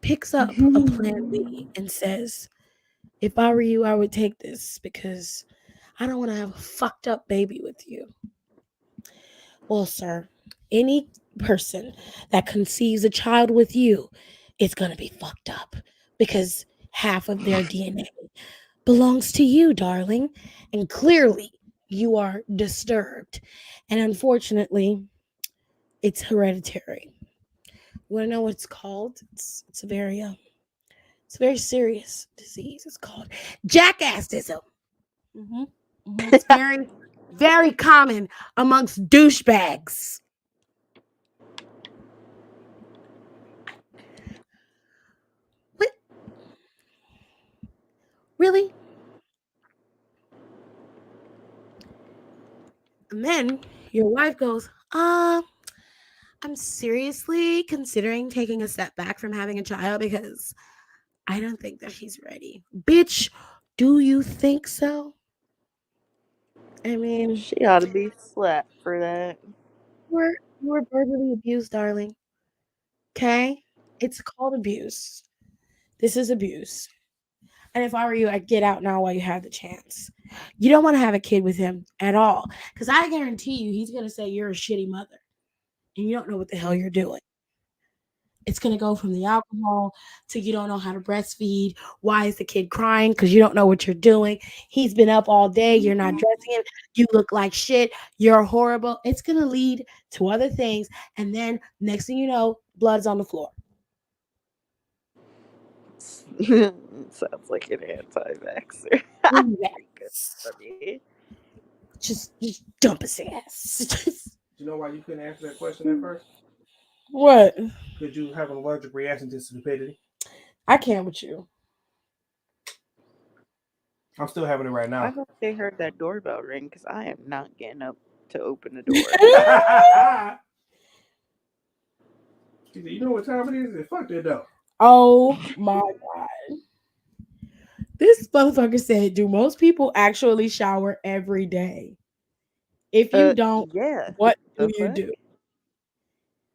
picks up a plan B, and says, if I were you, I would take this because I don't want to have a fucked up baby with you. Well, sir, any person that conceives a child with you is going to be fucked up because half of their DNA belongs to you, darling. And clearly, you are disturbed. And unfortunately, it's hereditary. You want to know what it's called? It's a very serious disease. It's called jackassism. It's very, very common amongst douchebags. What? Really? And then your wife goes, I'm seriously considering taking a step back from having a child because I don't think that he's ready. Bitch, do you think so? I mean, She ought to be slapped for that. you were verbally abused, darling. Okay? It's called abuse. This is abuse. And if I were you, I'd get out now while you have the chance. You don't want to have a kid with him at all. Because I guarantee you, he's going to say you're a shitty mother and you don't know what the hell you're doing. It's going to go from the alcohol to you don't know how to breastfeed. Why is the kid crying? Because you don't know what you're doing. He's been up all day. You're not dressing him. You look like shit. You're horrible. It's going to lead to other things. And then next thing you know, blood's on the floor. Sounds like an anti-vaxxer. Very good, Yes. funny. Just dump his ass. You know why you couldn't answer that question at first? What? Because you have an allergic reaction to stupidity. I can't with you. I'm still having it right I now. hope they heard that doorbell ring because I am not getting up to open the door. She said, you know what time it is? I said, fuck that though. Oh my god. This motherfucker said, do most people actually shower every day? If you don't, Yeah. what do The you fuck? do?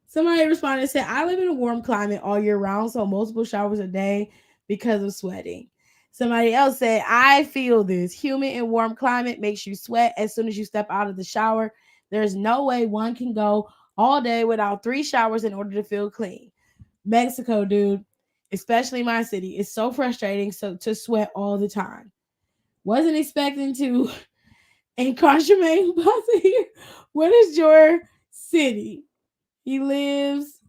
Somebody responded and said, I live in a warm climate all year round, so multiple showers a day because of sweating. Somebody else said, I feel this. Humid and warm climate makes you sweat as soon as you step out of the shower. There's no way one can go all day without 3 showers in order to feel clean. Mexico, dude, especially my city, it's so frustrating to sweat all the time. Wasn't expecting to incarcerate here. What is your city? He lives,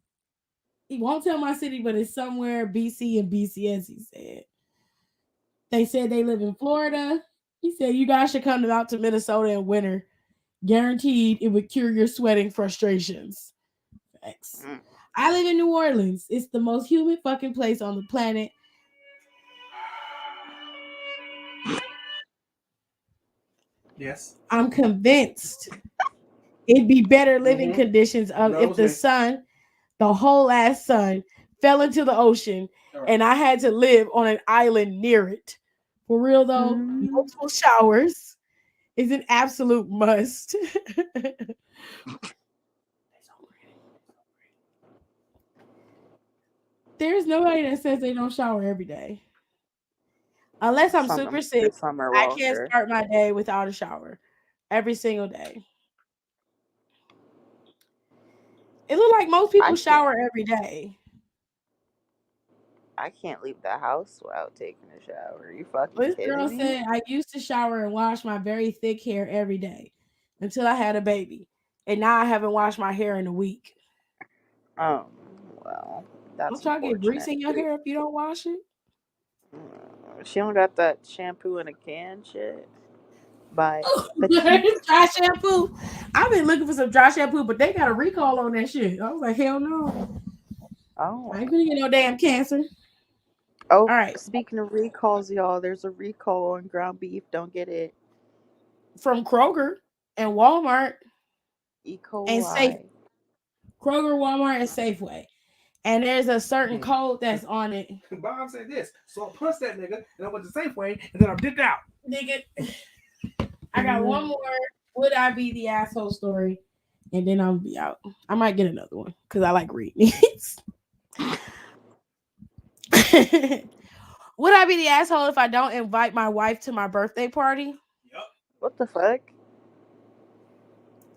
he won't tell my city, but it's somewhere BC and BCS, he said. They said they live in Florida. He said you guys should come out to Minnesota in winter. Guaranteed it would cure your sweating frustrations. Thanks. Mm. I live in New Orleans. It's the most humid fucking place on the planet. Yes. I'm convinced it'd be better living Mm-hmm. conditions of if Knows the me. sun, the whole ass sun, fell into the ocean and I had to live on an island near it. For real though, Mm. multiple showers is an absolute must. There's nobody that says they don't shower every day. Unless I'm super sick, Summer I can't Walker. start my day without a shower every single day. It looks like most I people can't. shower every day. I can't leave the house without taking a shower. Are you fucking This girl kidding me? said I used to shower and wash my very thick hair every day until I had a baby. And now I haven't washed my hair in a week. Um. Well, Don't that's try to get grease unfortunate. in your hair if you don't wash it. She don't got that shampoo in a can shit. By Petite. Dry shampoo. I've been looking for some dry shampoo, but they got a recall on that shit. I was like, hell no. I Oh. ain't gonna get no damn cancer. Oh, All right. speaking of recalls, y'all, there's a recall on ground beef. Don't get it. From Kroger and Walmart E. and Safe coli. Kroger, Walmart, and Safeway. And there's a certain code that's on it. Bob said this. So I punched that nigga and I went the safe way and then I dipped out. Nigga, I got one more. Would I be the asshole story? And then I'll be out. I might get another one because I like reading. Would I be the asshole if I don't invite my wife to my birthday party? Yup. What the fuck?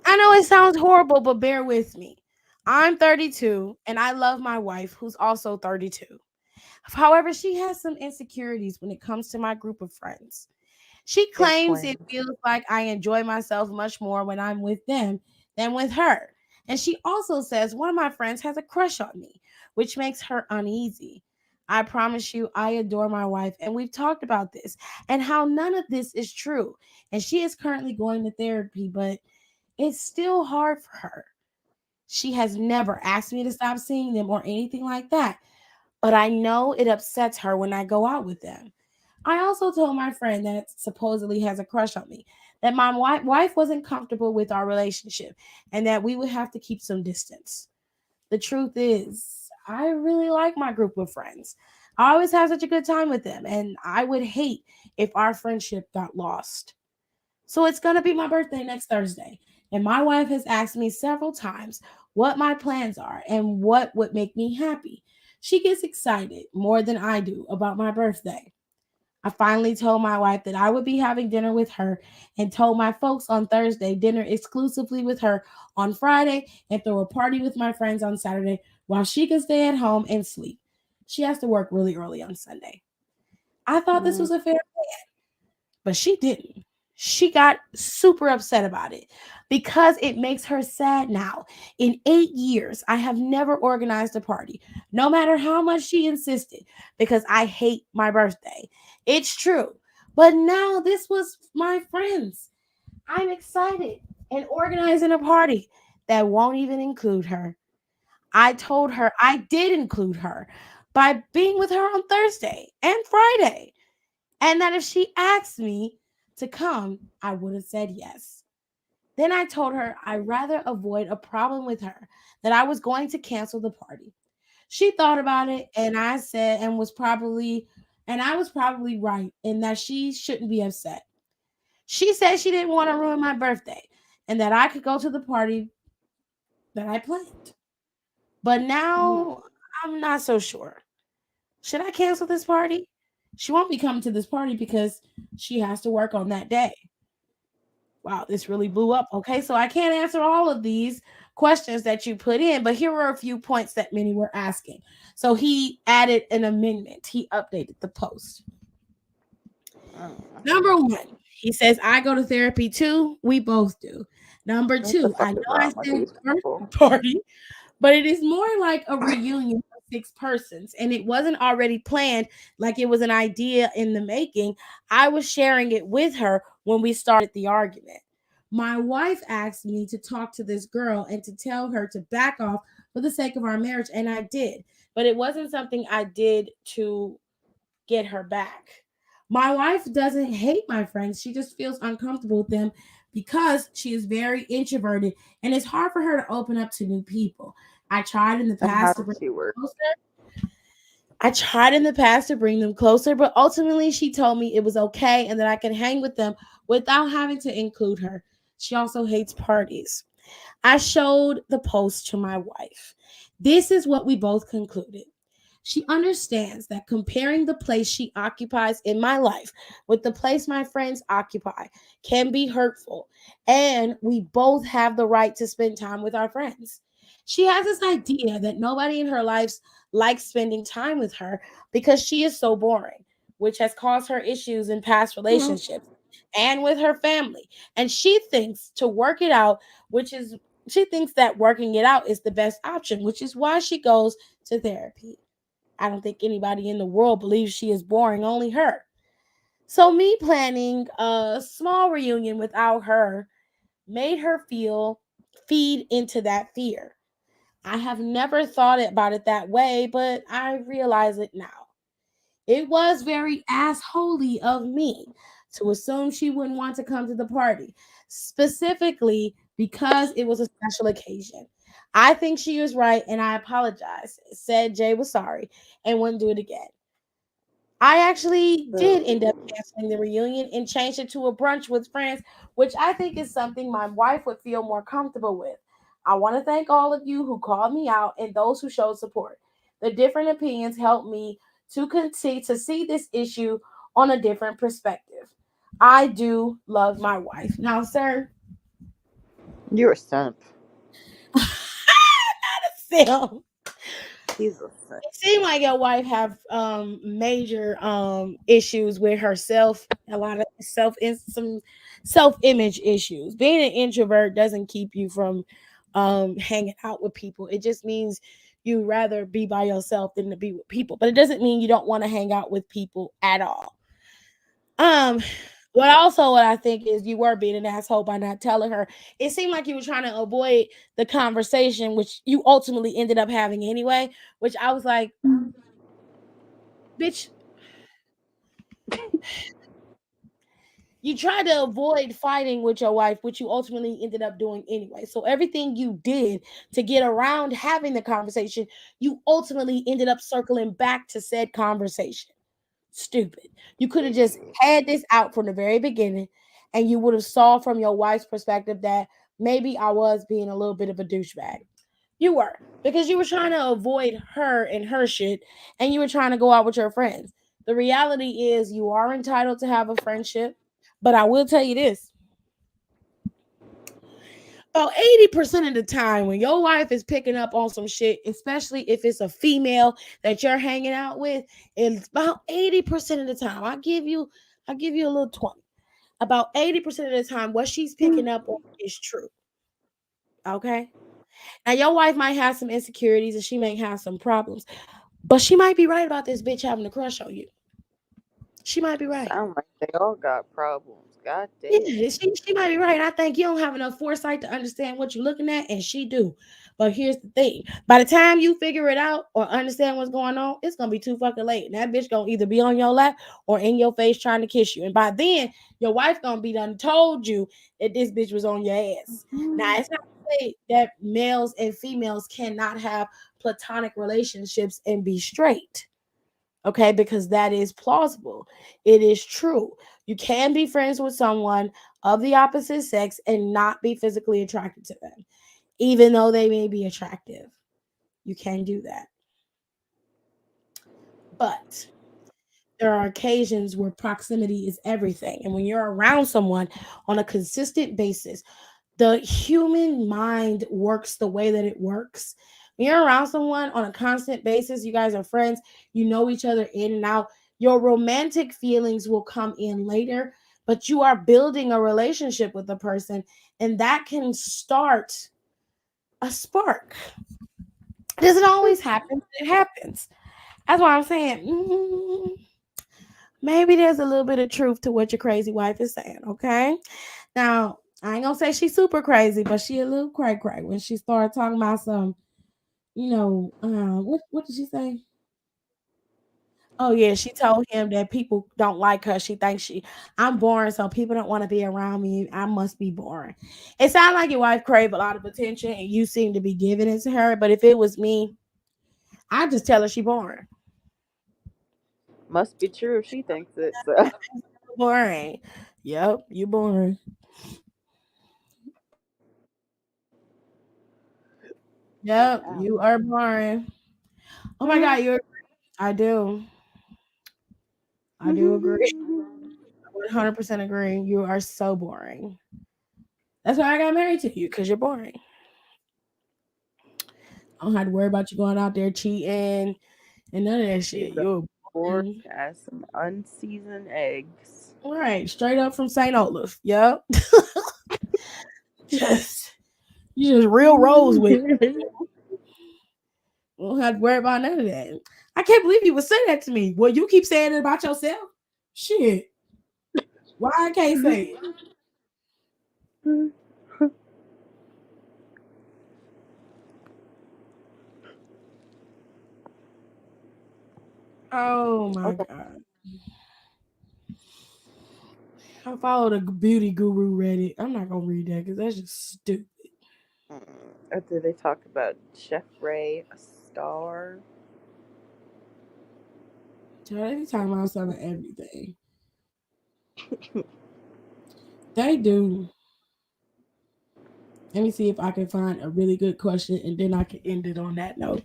I know it sounds horrible, but bear with me. I'm 32 and I love my wife, who's also 32. However, she has some insecurities when it comes to my group of friends. She claims it Explain. feels like I enjoy myself much more when I'm with them than with her. And she also says one of my friends has a crush on me, which makes her uneasy. I promise you, I adore my wife, and we've talked about this and how none of this is true. And she is currently going to therapy, but it's still hard for her. She has never asked me to stop seeing them or anything like that, but I know it upsets her when I go out with them. I also told my friend that supposedly has a crush on me that my wife wasn't comfortable with our relationship and that we would have to keep some distance. The truth is, I really like my group of friends. I always have such a good time with them, and I would hate if our friendship got lost. So it's going to be my birthday next Thursday. And my wife has asked me several times what my plans are and what would make me happy. She gets excited more than I do about my birthday. I finally told my wife that I would be having dinner with her and told my folks on Thursday dinner exclusively with her on Friday and throw a party with my friends on Saturday while she can stay at home and sleep. She has to work really early on Sunday. I thought this Mm, was a fair, but she didn't. She got super upset about it because it makes her sad now. In 8 years, I have never organized a party, no matter how much she insisted, because I hate my birthday. It's true. But now this was my friends. I'm excited and organizing a party that won't even include her. I told her I did include her by being with her on Thursday and Friday, and that if she asked me to come, I would have said yes. Then I told her I'd rather avoid a problem with her, that I was going to cancel the party. She thought about it, and I said, and I was probably right in that she shouldn't be upset. She said she didn't want to ruin my birthday and that I could go to the party that I planned. But mm. now I'm not so sure. Should I cancel this party? She won't be coming to this party because she has to work on that day. Wow, this really blew up. Okay, so I can't answer all of these questions that you put in, but here were a few points that many were asking. So he added an amendment, he updated the post. Oh, Number one, he says, I go to therapy too. We both do. Number what the two, I fuck know is I wrong with said these birthday people? party, but it is more like a reunion of six persons, and it wasn't already planned like it was an idea in the making. I was sharing it with her when we started the argument. My wife asked me to talk to this girl and to tell her to back off for the sake of our marriage, and I did. But it wasn't something I did to get her back. My wife doesn't hate my friends. She just feels uncomfortable with them because she is very introverted and it's hard for her to open up to new people. I tried in the And how past to does bring she them work? closer. I tried in the past to bring them closer, but ultimately she told me it was okay and that I could hang with them without having to include her. She also hates parties. I showed the post to my wife. This is what we both concluded. She understands that comparing the place she occupies in my life with the place my friends occupy can be hurtful, and we both have the right to spend time with our friends. She has this idea that nobody in her life likes spending time with her because she is so boring, which has caused her issues in past Mm. relationships and with her family. And she thinks to work it out, which is she thinks that working it out is the best option, which is why she goes to therapy. I don't think anybody in the world believes she is boring, only her. So, me planning a small reunion without her made her feed into that fear. I have never thought about it that way, but I realize it now. It was very assholey of me to assume she wouldn't want to come to the party, specifically because it was a special occasion. I think she was right, and I apologized. Said Jay was sorry and wouldn't do it again. I actually did end up Oh. canceling the reunion and changed it to a brunch with friends, which I think is something my wife would feel more comfortable with. I want to thank all of you who called me out and those who showed support. The different opinions helped me to continue to see this issue on a different perspective. I do love my wife. Now, sir, You're a simp. Sam, He's a simp. it seemed like your wife have major issues with herself, a lot of some self-image issues. Being an introvert doesn't keep you from hanging out with people. It just means you rather be by yourself than to be with people, but it doesn't mean you don't want to hang out with people at all. um what I think is you were being an asshole by not telling her. It seemed like you were trying to avoid the conversation, which you ultimately ended up having anyway, which I was like, bitch, you tried to avoid fighting with your wife, which you ultimately ended up doing anyway. So everything you did to get around having the conversation, you ultimately ended up circling back to said conversation. Stupid. You could have just Crazy. had this out from the very beginning and you would have saw from your wife's perspective that maybe I was being a little bit of a douchebag. You were, because you were trying to avoid her and her shit, and you were trying to go out with your friends. The reality is you are entitled to have a friendship, but I will tell you this. About 80% of the time when your wife is picking up on some shit, especially if it's a female that you're hanging out with, it's about 80% of the time. I'll give you a little 20. About 80% of the time, what she's picking up on is true. Okay. Now your wife might have some insecurities and she may have some problems, but she might be right about this bitch having a crush on you. She might be right. Sound like they all got problems. God damn. Yeah, she might be right. I think you don't have enough foresight to understand what you're looking at, and she do. But here's the thing: by the time you figure it out or understand what's going on, it's gonna be too fucking late. And that bitch gonna either be on your lap or in your face trying to kiss you. And by then, your wife gonna be done told you that this bitch was on your ass. Now it's not to say that males and females cannot have platonic relationships and be straight. Okay, because that is plausible. It is true. You can be friends with someone of the opposite sex and not be physically attracted to them, even though they may be attractive. You can do that. But there are occasions where proximity is everything. And when you're around someone on a consistent basis, the human mind works the way that it works. When you're around someone on a constant basis, you guys are friends, you know each other in and out. Your romantic feelings will come in later, but you are building a relationship with the person, and that can start a spark. It doesn't always happen, but it happens. That's why I'm saying maybe there's a little bit of truth to what your crazy wife is saying, okay? Now, I ain't gonna say she's super crazy, but she a little cray cray when she started talking about some, what did she say? Oh yeah, she told him that people don't like her. She thinks I'm boring, so people don't want to be around me. I must be boring. It sounds like your wife crave a lot of attention, and you seem to be giving it to her. But if it was me, I'd just tell her she boring. Must be true if she thinks it. So. Boring. Yep, you boring. Yep, Wow. you are boring. Oh my god, you're. I do. I do agree. 100% agree. You are so boring. That's why I got married to you, because you're boring. I don't have to worry about you going out there cheating and none of that shit. She's You're bored boring. as some unseasoned eggs. All right, straight up from St. Olaf. Yep. just you just real rose with it. You don't have to worry about none of that. I can't believe you would say that to me. Well, you keep saying it about yourself. Shit. Why I can't say it? Oh my Okay. god. I followed a beauty guru Reddit. I'm not gonna read that because that's just stupid. Or do they talk about Chef Ray, a star? Child, they be talking about some of everything. They do. Let me see if I can find a really good question and then I can end it on that note.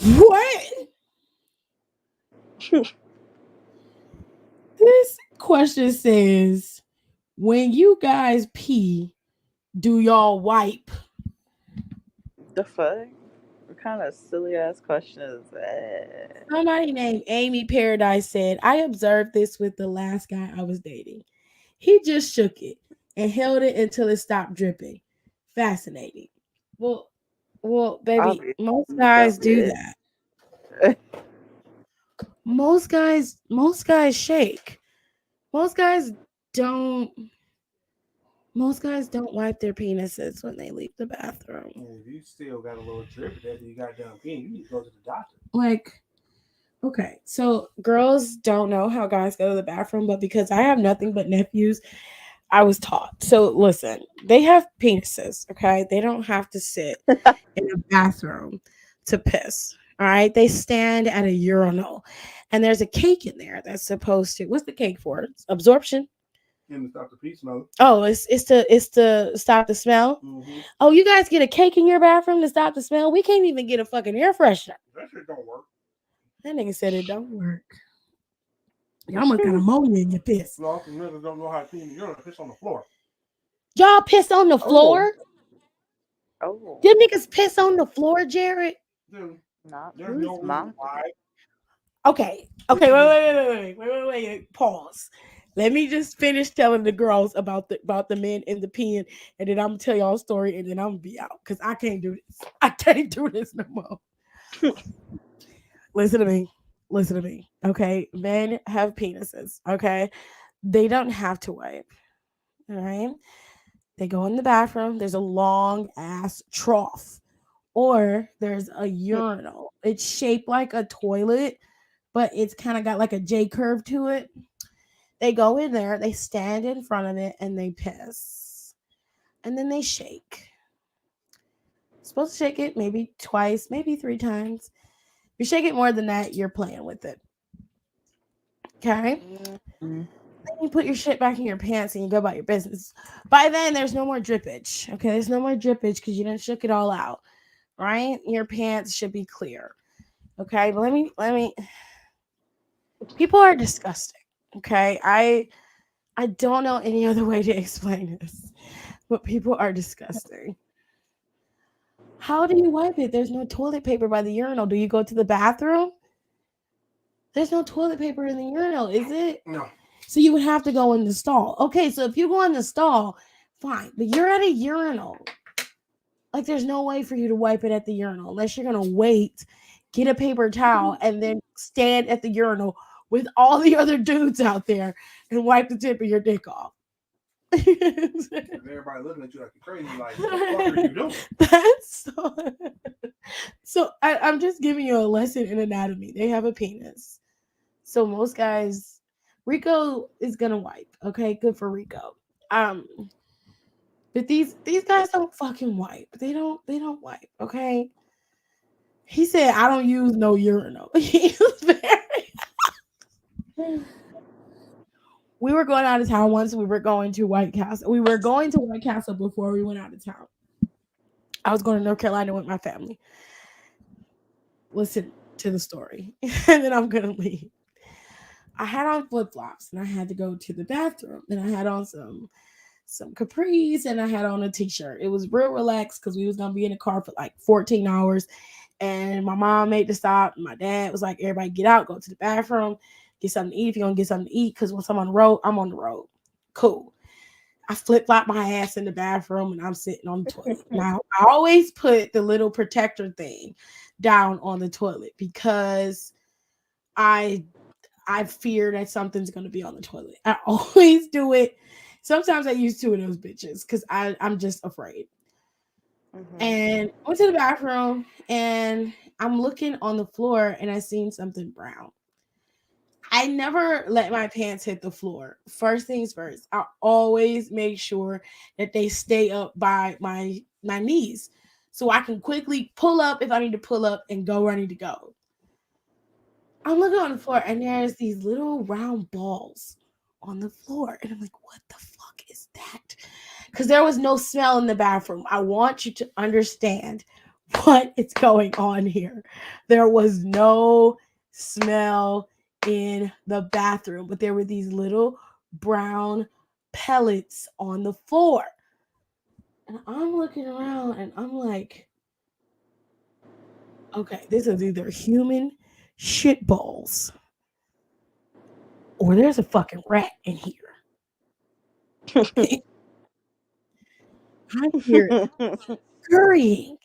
What? This question says, when you guys pee, do y'all wipe? The fuck? What kind of silly ass question is that? Somebody named Amy Paradise said, I observed this with the last guy I was dating. He just shook it and held it until it stopped dripping. Fascinating. Well, baby, Obviously, most you guys don't do get. that. Most guys shake. Most guys don't most guys don't wipe their penises when they leave the bathroom. And if you still got a little drip after you got done peeing, you need to go to the doctor. Like, okay, so girls don't know how guys go to the bathroom, but because I have nothing but nephews, I was taught. So listen, they have penises, okay? They don't have to sit in a bathroom to piss. All right, they stand at a urinal, and there's a cake in there that's supposed to. What's the cake for? It's absorption. Him to stop the pee smell. Oh, it's to stop the smell. Mm-hmm. Oh, you guys get a cake in your bathroom to stop the smell? We can't even get a fucking air freshener. That shit don't work. That nigga said it don't work. Y'all must got ammonia in your piss. No, niggas don't know how to clean. You're gonna piss on the floor. Y'all piss on the floor? Oh, Them niggas piss on the floor, Jared? Dude, not there's who's no reason mom? why. Okay. Okay, wait. Pause. Let me just finish telling the girls about the men in the pen, and then I'm gonna tell y'all a story, and then I'm gonna be out because I can't do this. I can't do this no more. Listen to me. Listen to me. Okay. Men have penises. Okay. They don't have to wipe. All right. They go in the bathroom. There's a long ass trough, or there's a urinal. It's shaped like a toilet, but it's kind of got like a J curve to it. They go in there, they stand in front of it, and they piss. And then they shake. Supposed to shake it maybe twice, maybe three times. If you shake it more than that, you're playing with it. Okay? Mm. Then you put your shit back in your pants and you go about your business. By then, there's no more drippage. Okay? There's no more drippage because you didn't shook it all out. Right? Your pants should be clear. Okay? But let me. People are disgusting. Okay? I don't know any other way to explain this, but people are disgusting. How do you wipe it? There's no toilet paper by the urinal. Do you go to the bathroom? There's no toilet paper in the urinal, is it? No. So you would have to go in the stall. Okay, so if you go in the stall, fine. But you're at a urinal. Like there's no way for you to wipe it at the urinal unless you're gonna wait, get a paper towel, and then stand at the urinal with all the other dudes out there and wipe the tip of your dick off. And everybody looking at you like you're crazy. Like, what the fuck are you doing? That's so I'm just giving you a lesson in anatomy. They have a penis. So most guys, Rico is gonna wipe. Okay, good for Rico. Um, but these guys don't fucking wipe. They don't wipe. Okay. He said I don't use no urinal. He was very. We were going out of town once. We were going to White Castle. We were going to White Castle before we went out of town. I was going to North Carolina with my family. Listen to the story, and then I'm gonna leave. I had on flip flops, and I had to go to the bathroom. And I had on some capris, and I had on a t-shirt. It was real relaxed because we was gonna be in the car for like 14 hours. And my mom made the stop. And my dad was like, "Everybody get out, go to the bathroom, get something to eat if you don't get something to eat." Because once I'm on the road, I'm on the road. Cool. I flip flop my ass in the bathroom and I'm sitting on the toilet. Now I always put the little protector thing down on the toilet because I I fear that something's gonna be on the toilet. I always do it. Sometimes I use two of those bitches because I'm just afraid. Mm-hmm. And I went to the bathroom and I'm looking on the floor and I seen something brown. I never let my pants hit the floor. First things first, I always make sure that they stay up by my knees so I can quickly pull up if I need to pull up and go where I need to go. I'm looking on the floor and there's these little round balls on the floor. And I'm like, what the fuck is that? Because there was no smell in the bathroom. I want you to understand what is going on here. There was no smell in the bathroom, but there were these little brown pellets on the floor. And I'm looking around and I'm like, okay, this is either human shit balls or there's a fucking rat in here. I hear scurrying.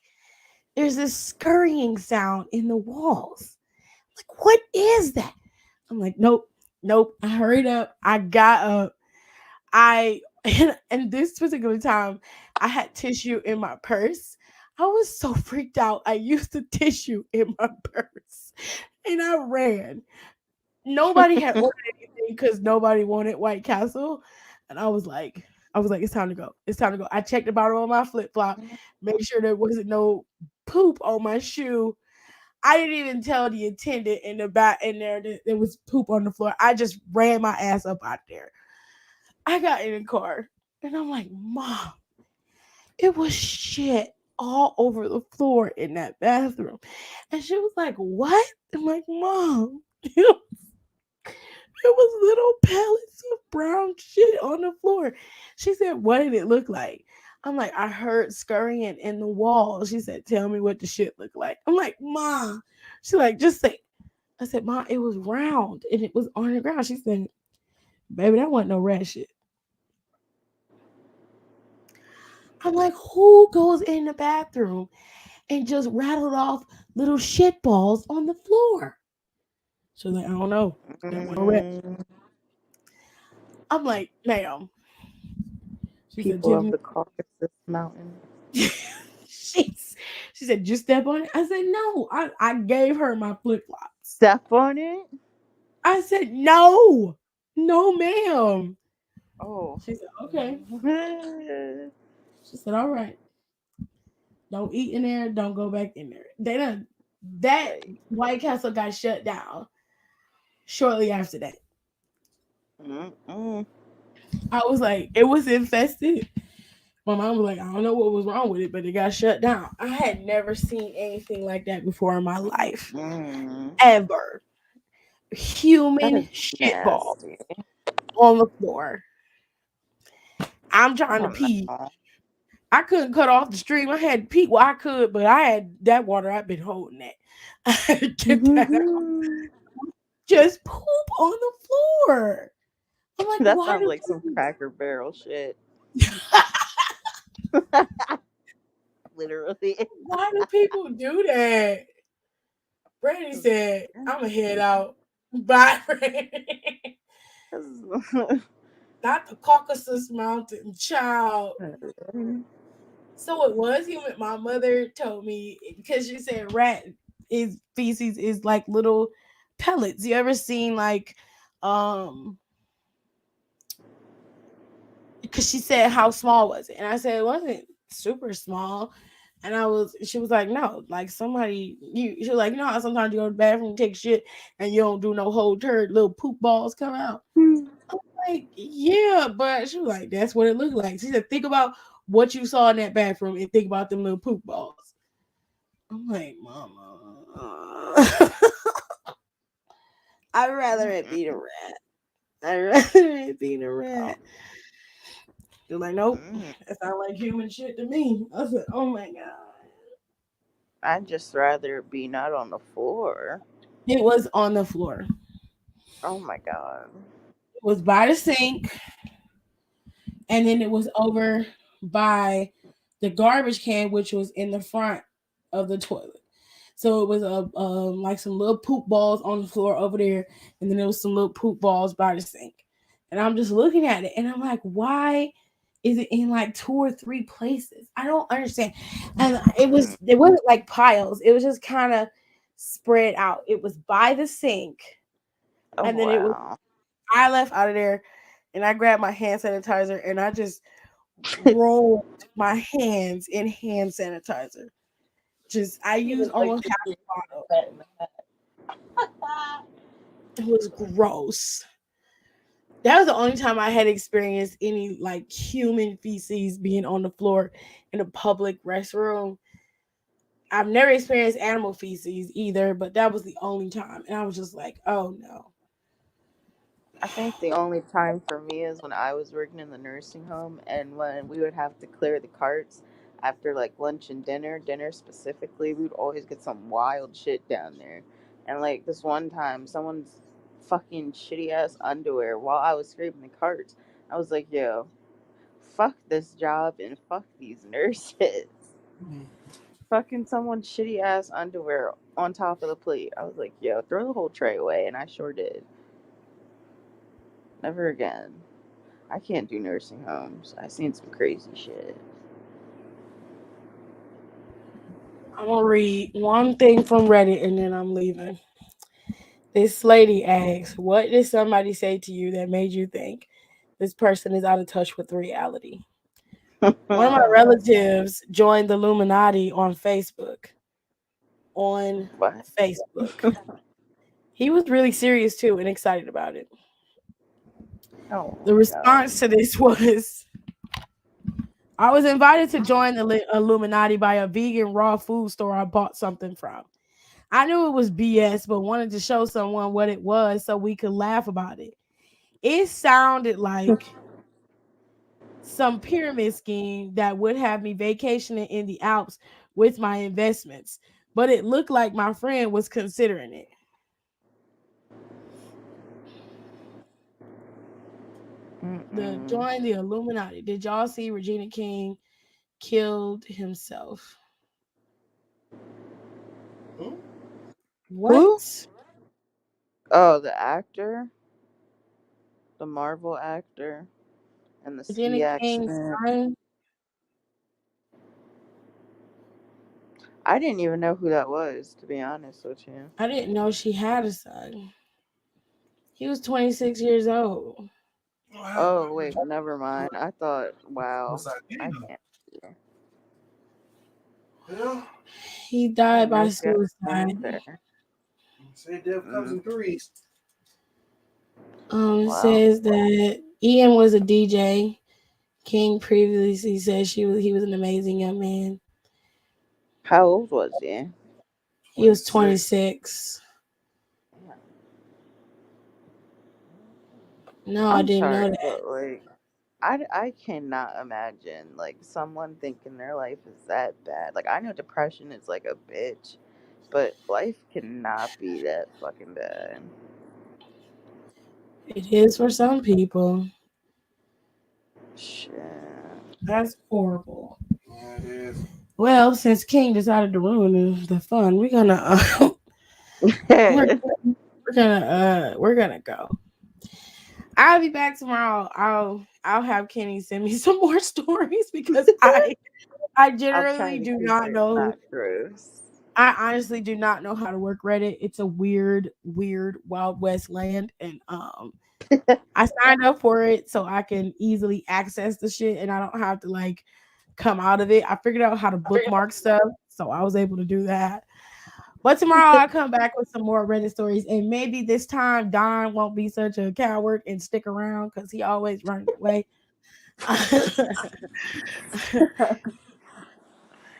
There's this scurrying sound in the walls. Like, what is that? I'm like, nope, nope. I hurried up. I got up. I and this particular time, I had tissue in my purse. I was so freaked out. I used the tissue in my purse, and I ran. Nobody had ordered anything because nobody wanted White Castle, and I was like, it's time to go. It's time to go. I checked the bottom of my flip flop, made sure there wasn't no poop on my shoe. I didn't even tell the attendant in the back in there that there was poop on the floor. I just ran my ass up out there. I got in the car and I'm like, Mom, it was shit all over the floor in that bathroom. And she was like, What? I'm like, Mom, there was little pellets of brown shit on the floor. She said, What did it look like? I'm like, I heard scurrying in the wall. She said, Tell me what the shit looked like. I'm like, Mom. She's like, Just say. I said, Mom, it was round and it was on the ground. She said, Baby, that wasn't no rat shit. I'm like, Who goes in the bathroom and just rattled off little shit balls on the floor? She's like, I don't know. That wasn't no rat. Mm, I'm like, Ma'am. She said, people of Tiffany, the Caucasus Mountain. she's, she said, "You step on it." I said, "No." I gave her my flip flops. Step on it? I said, "No, no, ma'am." Oh. She said, "Okay." She said, "All right. Don't eat in there. Don't go back in there." They done that Right. White Castle got shut down shortly after that. Mm-mm. I was like, it was infested. My mom was like, I don't know what was wrong with it, but it got shut down. I had never seen anything like that before in my life, Mm. ever. That Human is shitball nasty. on the floor. I'm I trying to don't pee. know. I couldn't cut off the stream. I had to pee. Well, I could, but I had that water. I've been holding that. I had to get that out. Just poop on the floor. I'm like, That why sounds do like some Cracker Barrel shit. people, Literally. why do people do that? Brandy said, I'm gonna head out. Bye, Brandy. Not the Caucasus Mountain child. So it was human. My mother told me because she said rat is feces is like little pellets. You ever seen like because she said how small was it? And I said it wasn't super small. And she was like, no, like somebody, she was like, you know how sometimes you go to the bathroom, take shit, and you don't do no whole turd, little poop balls come out. I'm like, yeah, but she was like, that's what it looked like. She said, think about what you saw in that bathroom and think about them little poop balls. I'm like, Mama, I'd rather it be the rat. I'd rather it be the rat. They're like, nope, that sounds like human shit to me. I said, oh my god. I'd just rather it be not on the floor. It was on the floor. Oh my god. It was by the sink, and then it was over by the garbage can, which was in the front of the toilet. So it was like some little poop balls on the floor over there, and then there was some little poop balls by the sink. And I'm just looking at it, and I'm like, why is it in like two or three places? I don't understand. And it wasn't like piles. It was just kind of spread out. It was by the sink, Oh and then it was wow. I left out of there, and I grabbed my hand sanitizer, and I just rolled my hands in hand sanitizer. Just I used almost half a bottle. It was gross. That was the only time I had experienced any like human feces being on the floor in a public restroom. I've never experienced animal feces either, but that was the only time. And I was just like, oh no. I think the only time for me is when I was working in the nursing home and when we would have to clear the carts after like lunch and dinner, dinner specifically, we would always get some wild shit down there. And like this one time, someone's fucking shitty ass underwear while I was scraping the carts. I was like, yo, fuck this job and fuck these nurses. Fucking someone's shitty ass underwear on top of the plate. I was like, yo, throw the whole tray away. And I sure did. Never again. I can't do nursing homes. I seen some crazy shit. I'm gonna read one thing from Reddit and then I'm leaving. This lady asks, what did somebody say to you that made you think this person is out of touch with reality? One of my relatives joined the Illuminati on Facebook. on What? Facebook. He was really serious too and excited about it. Oh The no. response to this was, I was invited to join the Illuminati by a vegan raw food store I bought something from. I knew it was BS, but wanted to show someone what it was so we could laugh about it. It sounded like some pyramid scheme that would have me vacationing in the Alps with my investments, but it looked like my friend was considering it. The Mm-mm. join the Illuminati. Did y'all see Regina King killed himself? Hmm? Who? What? Oh, the actor, the Marvel actor, and the Regina ski King's accident. son? I didn't even know who that was, to be honest with you. I didn't know she had a son. He was 26 years old. Wow. Oh wait, never mind. I thought, wow, Was I I damn? can't. Well, He I died by knew she had a son suicide. either. say death comes Mm, in threes. It wow. says that Ian was a DJ. King previously said he was an amazing young man. How old was he? He was 26. 26. No, I I'm didn't know sorry, that. but like, I cannot imagine like someone thinking their life is that bad. Like, I know depression is like a bitch, but life cannot be that fucking bad. It is for some people. Shit. That's horrible. Yeah, it is. Well, since King decided to ruin the fun, we're we're gonna go. I'll be back tomorrow. I'll have Kenny send me some more stories because I I'm generally trying to do keep not it know. not gross. I honestly do not know how to work Reddit. It's a weird Wild West land, and I signed up for it so I can easily access the shit, and I don't have to like come out of it. I figured out how to bookmark stuff, so I was able to do that. But tomorrow I'll come back with some more Reddit stories, and maybe this time Don won't be such a coward and stick around because he always runs away.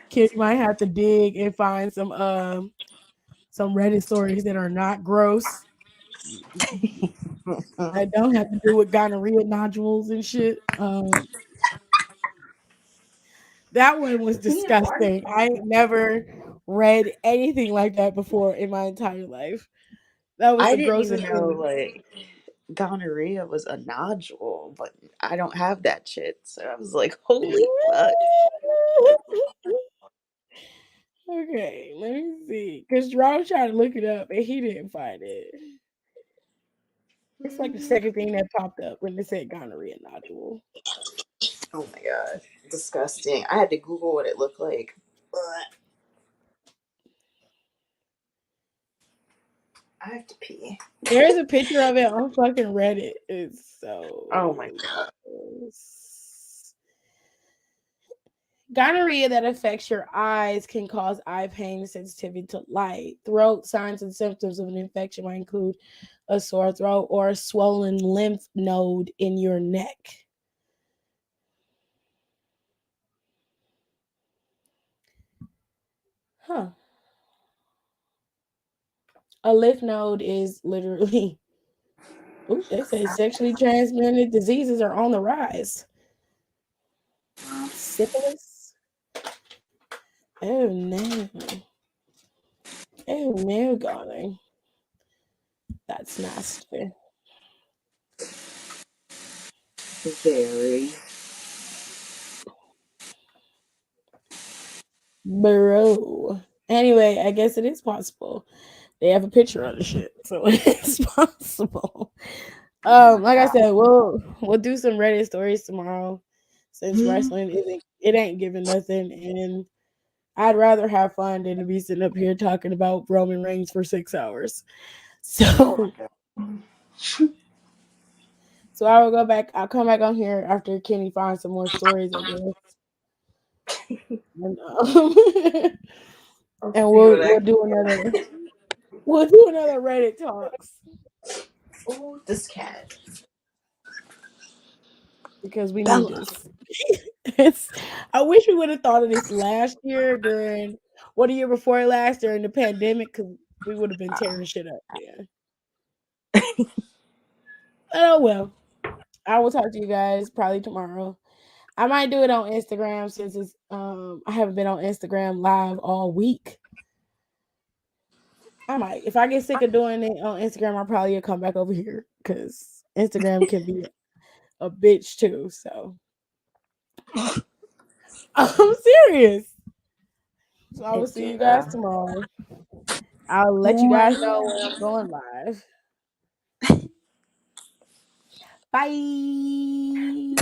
Kid might have to dig and find some Reddit stories that are not gross, that don't have to do with gonorrhea nodules and shit. That one was disgusting. I ain't never read anything like that before in my entire life. That was I the didn't even grossest know thing. like gonorrhea was a nodule, but I don't have that shit. So I was like, holy fuck. Okay, let me see. Because Rob tried to look it up and he didn't find it. It's like the second thing that popped up when they said gonorrhea nodule. Oh my god. Disgusting. I had to Google what it looked like. Ugh. I have to pee. There's a picture of it on fucking Reddit. It's Oh my so god. gross. Gonorrhea that affects your eyes can cause eye pain and sensitivity to light. Throat signs and symptoms of an infection might include a sore throat or a swollen lymph node in your neck. Huh. A lymph node is literally, ooh, they say sexually transmitted diseases are on the rise. Syphilis? Oh no. Oh no, darling. That's nasty. Very. Bro. Anyway, I guess it is possible. They have a picture of the shit, so it's possible. Oh my Like I god. said, we'll do some Reddit stories tomorrow, since wrestling isn't it ain't giving nothing, and I'd rather have fun than to be sitting up here talking about Roman Reigns for 6 hours. Oh my So god. so I will go back. I'll come back on here after Kenny finds some more stories, I guess. And, and we'll do another Reddit talks Oh, this cat. because we need Bella. this. It's. I wish we would have thought of this last year during what a year before last during the pandemic because we would have been tearing shit up. Yeah. Oh well. I will talk to you guys probably tomorrow. I might do it on Instagram since it's I haven't been on Instagram live all week. I might. If I get sick of doing it on Instagram, I'll probably come back over here because Instagram can be a bitch too. So I'm serious. So I will see you guys Yeah. tomorrow. I'll let you guys know when I'm going live. Bye.